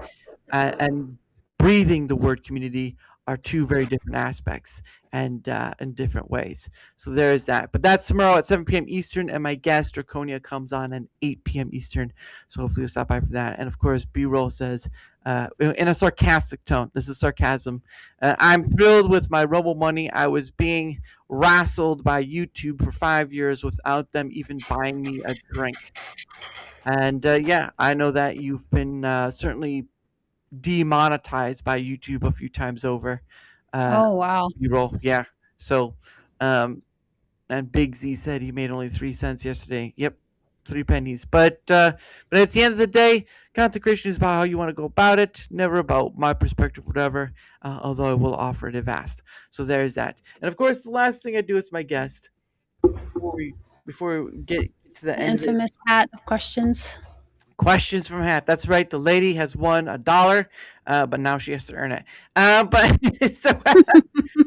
and breathing the word community are two very different aspects and in different ways. So there is that. But that's tomorrow at 7 p.m. Eastern, and my guest Draconia comes on at 8 p.m. Eastern. So hopefully you'll stop by for that. And of course, B-roll says in a sarcastic tone. This is sarcasm. I'm thrilled with my Rumble money. I was being wrestled by YouTube for 5 years without them even buying me a drink. And yeah, I know that you've been certainly demonetized by YouTube a few times over. Oh, wow. B-roll, yeah. So, and Big Z said he made only 3 cents yesterday. Yep, 3 pennies. But at the end of the day, content creation is about how you want to go about it, never about my perspective, whatever. Although I will offer it if asked. So there's that. And of course, the last thing I do with my guest before we get to the The end of this. infamous hat of questions. Questions from Hat. That's right. The lady has won $1, but now she has to earn it. But so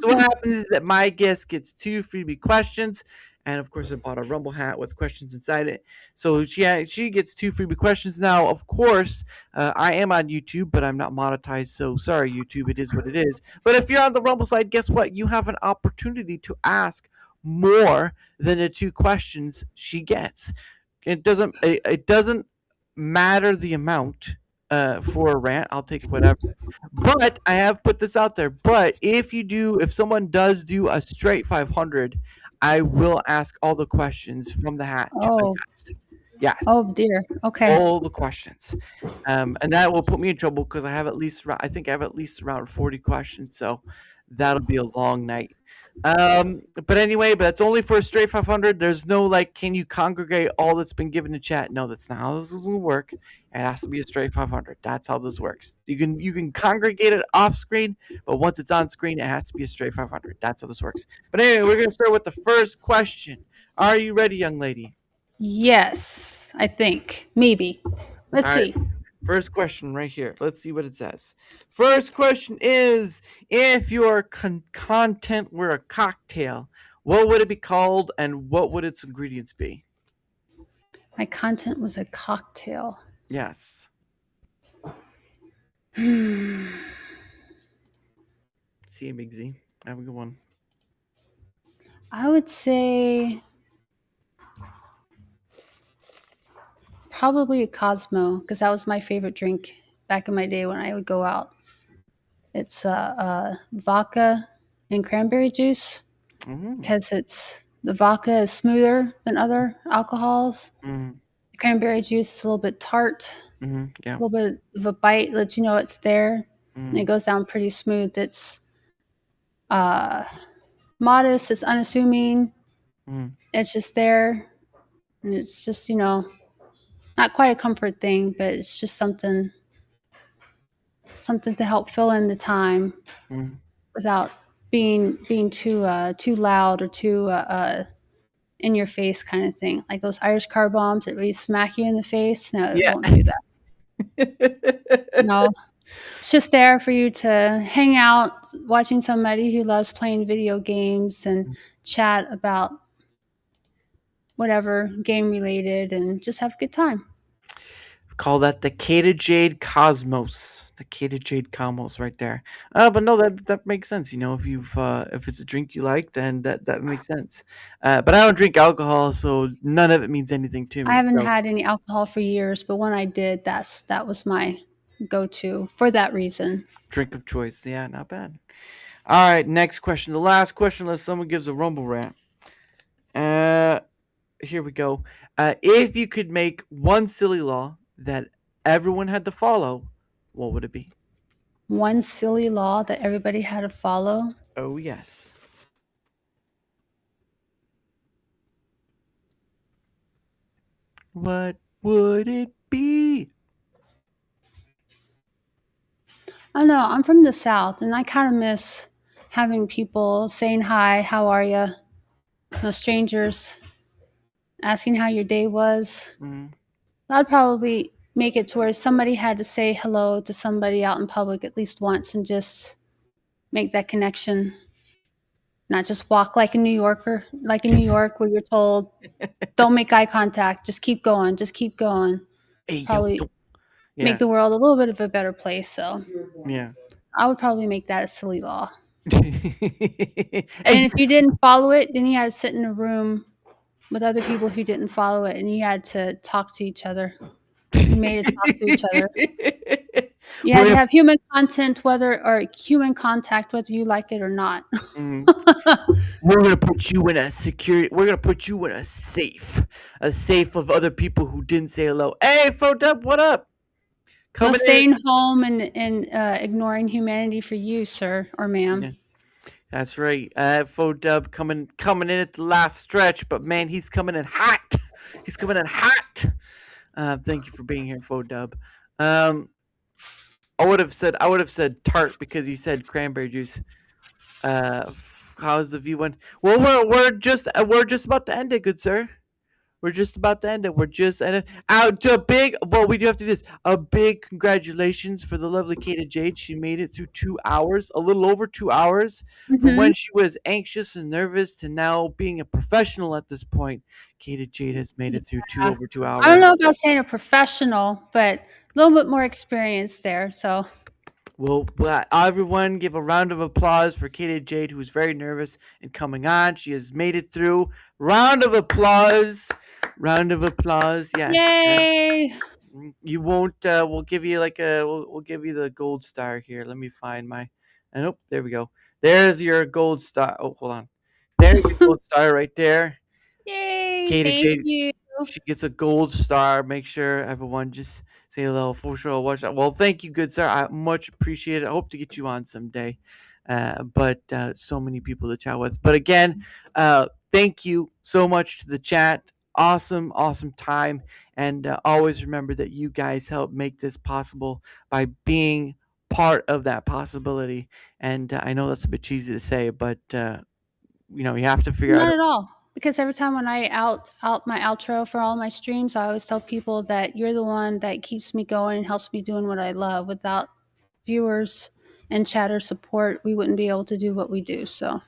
what happens is that my guest gets 2 freebie questions, and of course, I bought a Rumble hat with questions inside it. So she gets 2 freebie questions. Now, of course, I am on YouTube, but I'm not monetized. So sorry, YouTube. It is what it is. But if you're on the Rumble side, guess what? You have an opportunity to ask more than the 2 questions she gets. It doesn't matter the amount for a rant. I'll take whatever. But I have put this out there. But if someone does do a straight 500, I will ask all the questions from the hat to my Oh, guest. Yes, oh dear. Okay. all the questions, and that will put me in trouble because I think I have at least around 40 questions. So that'll be a long night. But anyway, but that's only for a straight 500. There's no like, can you congregate all that's been given to chat? No, that's not how this is gonna work. It has to be a straight 500. That's how this works. You can congregate it off screen, but once it's on screen, it has to be a straight 500. That's how this works. But anyway, we're gonna start with the first question. Are you ready, young lady? Yes, I think. Maybe. Let's All right. see. First question right here. Let's see what it says. First question is, if your content were a cocktail, what would it be called and what would its ingredients be? My content was a cocktail. Yes. See you, Big Z. Have a good one. I would say probably a Cosmo because that was my favorite drink back in my day when I would go out. It's vodka and cranberry juice because the vodka is smoother than other alcohols. Mm-hmm. The cranberry juice is a little bit tart, Mm-hmm. Yeah. a little bit of a bite lets you know it's there, and Mm-hmm. it goes down pretty smooth. It's modest, it's unassuming, Mm-hmm. it's just there, and it's just not quite a comfort thing, but it's just something to help fill in the time Mm. without being too loud or too in your face kind of thing. Like those Irish car bombs that really smack you in the face. No, it Yeah. won't do that. No, it's just there for you to hang out watching somebody who loves playing video games and chat about whatever game related and just have a good time. Call that the KataJade Cosmos. The KataJade Cosmos right there. But no, that makes sense. If it's a drink you like, then that makes sense. But I don't drink alcohol, so none of it means anything to I me. haven't So had any alcohol for years, but when I did, that was my go-to for that reason. drink of choice. Yeah, not bad. All right, next question. The last question, unless someone gives a rumble rant. Here we go. If you could make one silly law that everyone had to follow, what would it be? One silly law that everybody had to follow. Oh yes. What would it be? I don't know. I'm from the South, and I kind of miss having people saying hi, how are you? No strangers asking how your day was. Mm. I'd probably make it to where somebody had to say hello to somebody out in public at least once and just make that connection. Not just walk like a New Yorker, like in New York where you're told, don't make eye contact, just keep going, just keep going. Hey yo, Probably yo. make Yeah, the world a little bit of a better place. So yeah. I would probably make that a silly law. Hey, And if you didn't follow it, then you had to sit in a room with other people who didn't follow it and you had to talk to each other. You made it talk to each other. You we're had to gonna, have human content or human contact whether you like it or not. mhm. We're gonna put you in a security. We're gonna put you in a safe of other people who didn't say hello. Hey, phoned up, what up? No Coming in. staying home and ignoring humanity for you, sir or ma'am. Yeah, that's right. Dub coming in at the last stretch, but man, he's coming in hot. He's coming in hot. Thank you for being here, Dub. Um, I would have said tart because you said cranberry juice. How's the view went? Well, we're just about to end it, good sir. We're just about to end it. We're just out to a big. Well, we do have to do this. A big congratulations for the lovely KataJade. She made it through 2 hours, a little over 2 hours, from Hmm. when she was anxious and nervous to now being a professional at this point. KataJade has made it through Yeah. over two I don't hours. know about saying a professional, but a little bit more experience there. So Well, everyone give a round of applause for KataJade, who's very nervous and coming on. She has made it through. Round of applause. Round of applause. Yes. yay! You won't. We'll give you we'll give you the gold star here. Let me find my. Nope. There we go. There's your gold star. Oh, hold on. There's your gold star right there. Yay! Thank KataJade, you. she gets a gold star. Make sure everyone just say hello. For sure, watch that. Well, thank you, good sir. I much appreciate it. I hope to get you on someday. But so many people to chat with. But again, thank you so much to the chat. Awesome time. And always remember that you guys help make this possible by being part of that possibility. And I know that's a bit cheesy to say, but you have to figure out. Not at all. Because every time when I out my outro for all my streams, I always tell people that you're the one that keeps me going and helps me doing what I love. Without viewers and chatter support, we wouldn't be able to do what we do. So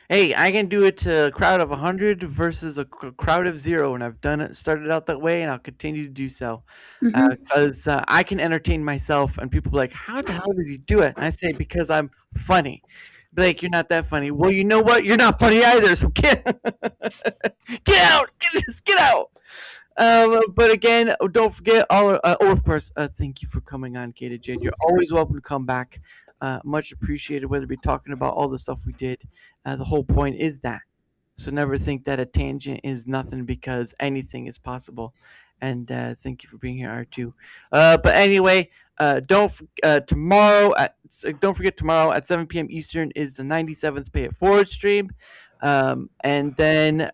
Hey, I can do it to a crowd of 100 versus a crowd of 0, and I've done it, started out that way, and I'll continue to do so. mhm. Because I can entertain myself, and people are like, "How the hell does he do it?" And I say, "Because I'm funny." Blake, you're not that funny. Well, you know what? You're not funny either. So get get out, just get out. But again, don't forget all. Of course, thank you for coming on, KataJade. You're always welcome to come back. Much appreciated. Whether we talking about all the stuff we did, the whole point is that. So never think that a tangent is nothing because anything is possible. And thank you for being here, R2. But anyway, don't forget tomorrow at 7 p.m. Eastern is the 97th Pay It Forward stream. And then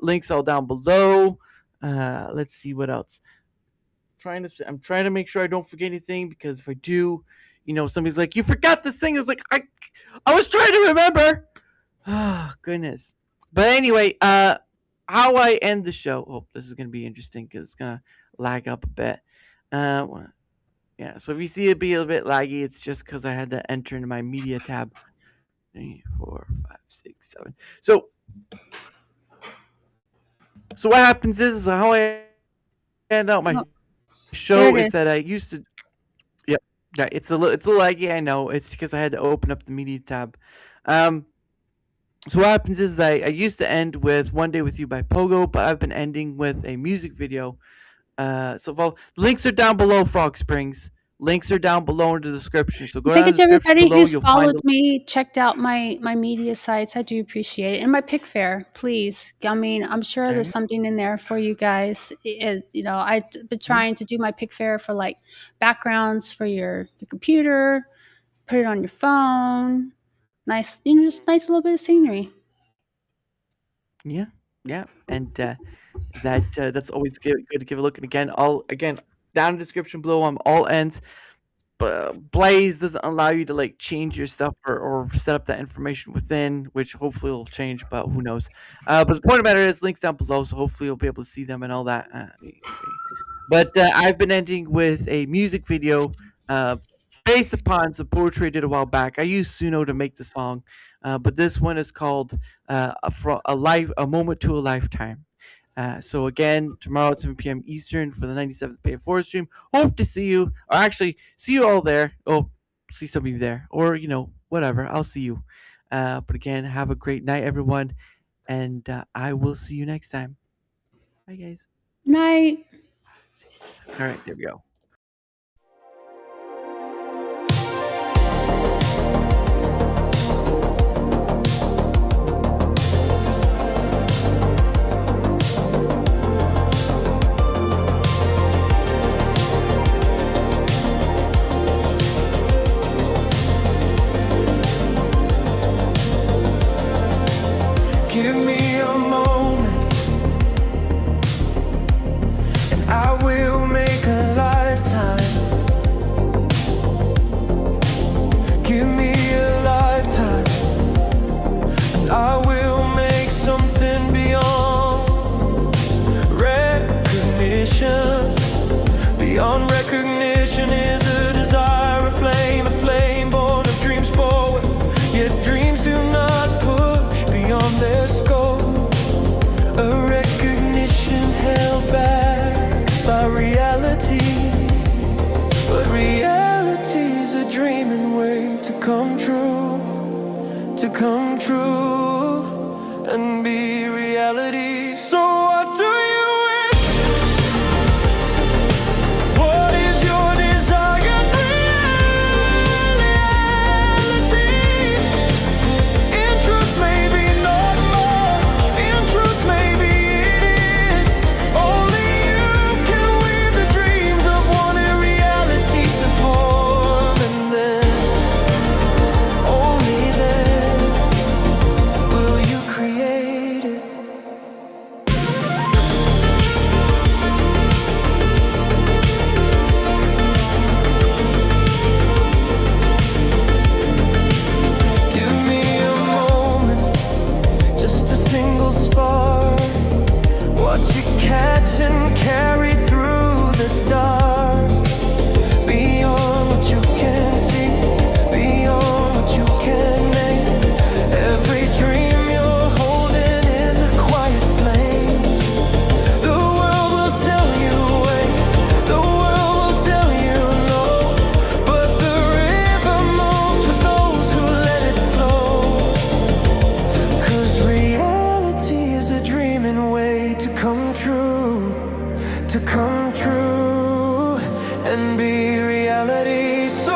links all down below. Let's see what else. I'm trying to make sure I don't forget anything, because if I do, somebody's like, "You forgot this thing." I was like, I was trying to remember. Oh goodness. But anyway, how I end the show. Oh, this is gonna be interesting because it's gonna lag up a bit. Yeah. So if you see it be a bit laggy, it's just because I had to enter into my media tab. 3, 4, 5, 6, 7. So what happens is how I end out my There show it is is. that I used to. Yep. Yeah, it's a little laggy. I know. It's because I had to open up the media tab. So what happens is I used to end with "One Day with You" by Pogo, but I've been ending with a music video. Links are down below, Frog Springs. Links are down below in the description. So go Thank down you in to the description everybody below. who's You'll find followed me, checked out my media sites. I do appreciate it. And my pick fair, please. I mean, I'm sure there's something in there for you guys. I've been trying to do my pick fair for like backgrounds for your computer, put it on your phone. Nice, just nice little bit of scenery. Yeah, and that's always good to give a look. And again, down in the description below, all ends. But Blaze doesn't allow you to like change your stuff or set up that information within, which hopefully will change, but who knows. But the point of the matter is, links down below, so hopefully you'll be able to see them and all that. But I've been ending with a music video based upon some poetry I did a while back. I used Suno to make the song, but this one is called a moment to a lifetime. So again, tomorrow at 7 p.m. Eastern for the 97th Pay It Forward stream. Hope to see you, or actually see you all there. Oh, see some of you there, or whatever. I'll see you. But again, have a great night, everyone, and I will see you next time. Bye, guys. Night. All right, there we go. Give me a moment, and I will make a lifetime. Give me a lifetime, and I will make something beyond recognition. Beyond recognition is a desire, a flame born of dreams forward. Yet dreams do not push beyond their scope. A recognition held back by reality. But reality's a dreaming way to come true, and be reality. So what do you wish? What is your desired reality? In truth, maybe not much. In truth, maybe it is. Only you can weave the dreams of wanting reality to form, and then, only then, will you create it. Give me a moment, just a single spark. Watch it catch and carry through the dark. Beyond what you can see, beyond what you can name. Every dream you're holding is a quiet flame. The world will tell you wait, the world will tell you no. But the river moves for those who let it flow. 'Cause reality is a dreaming way to come true, and be reality. So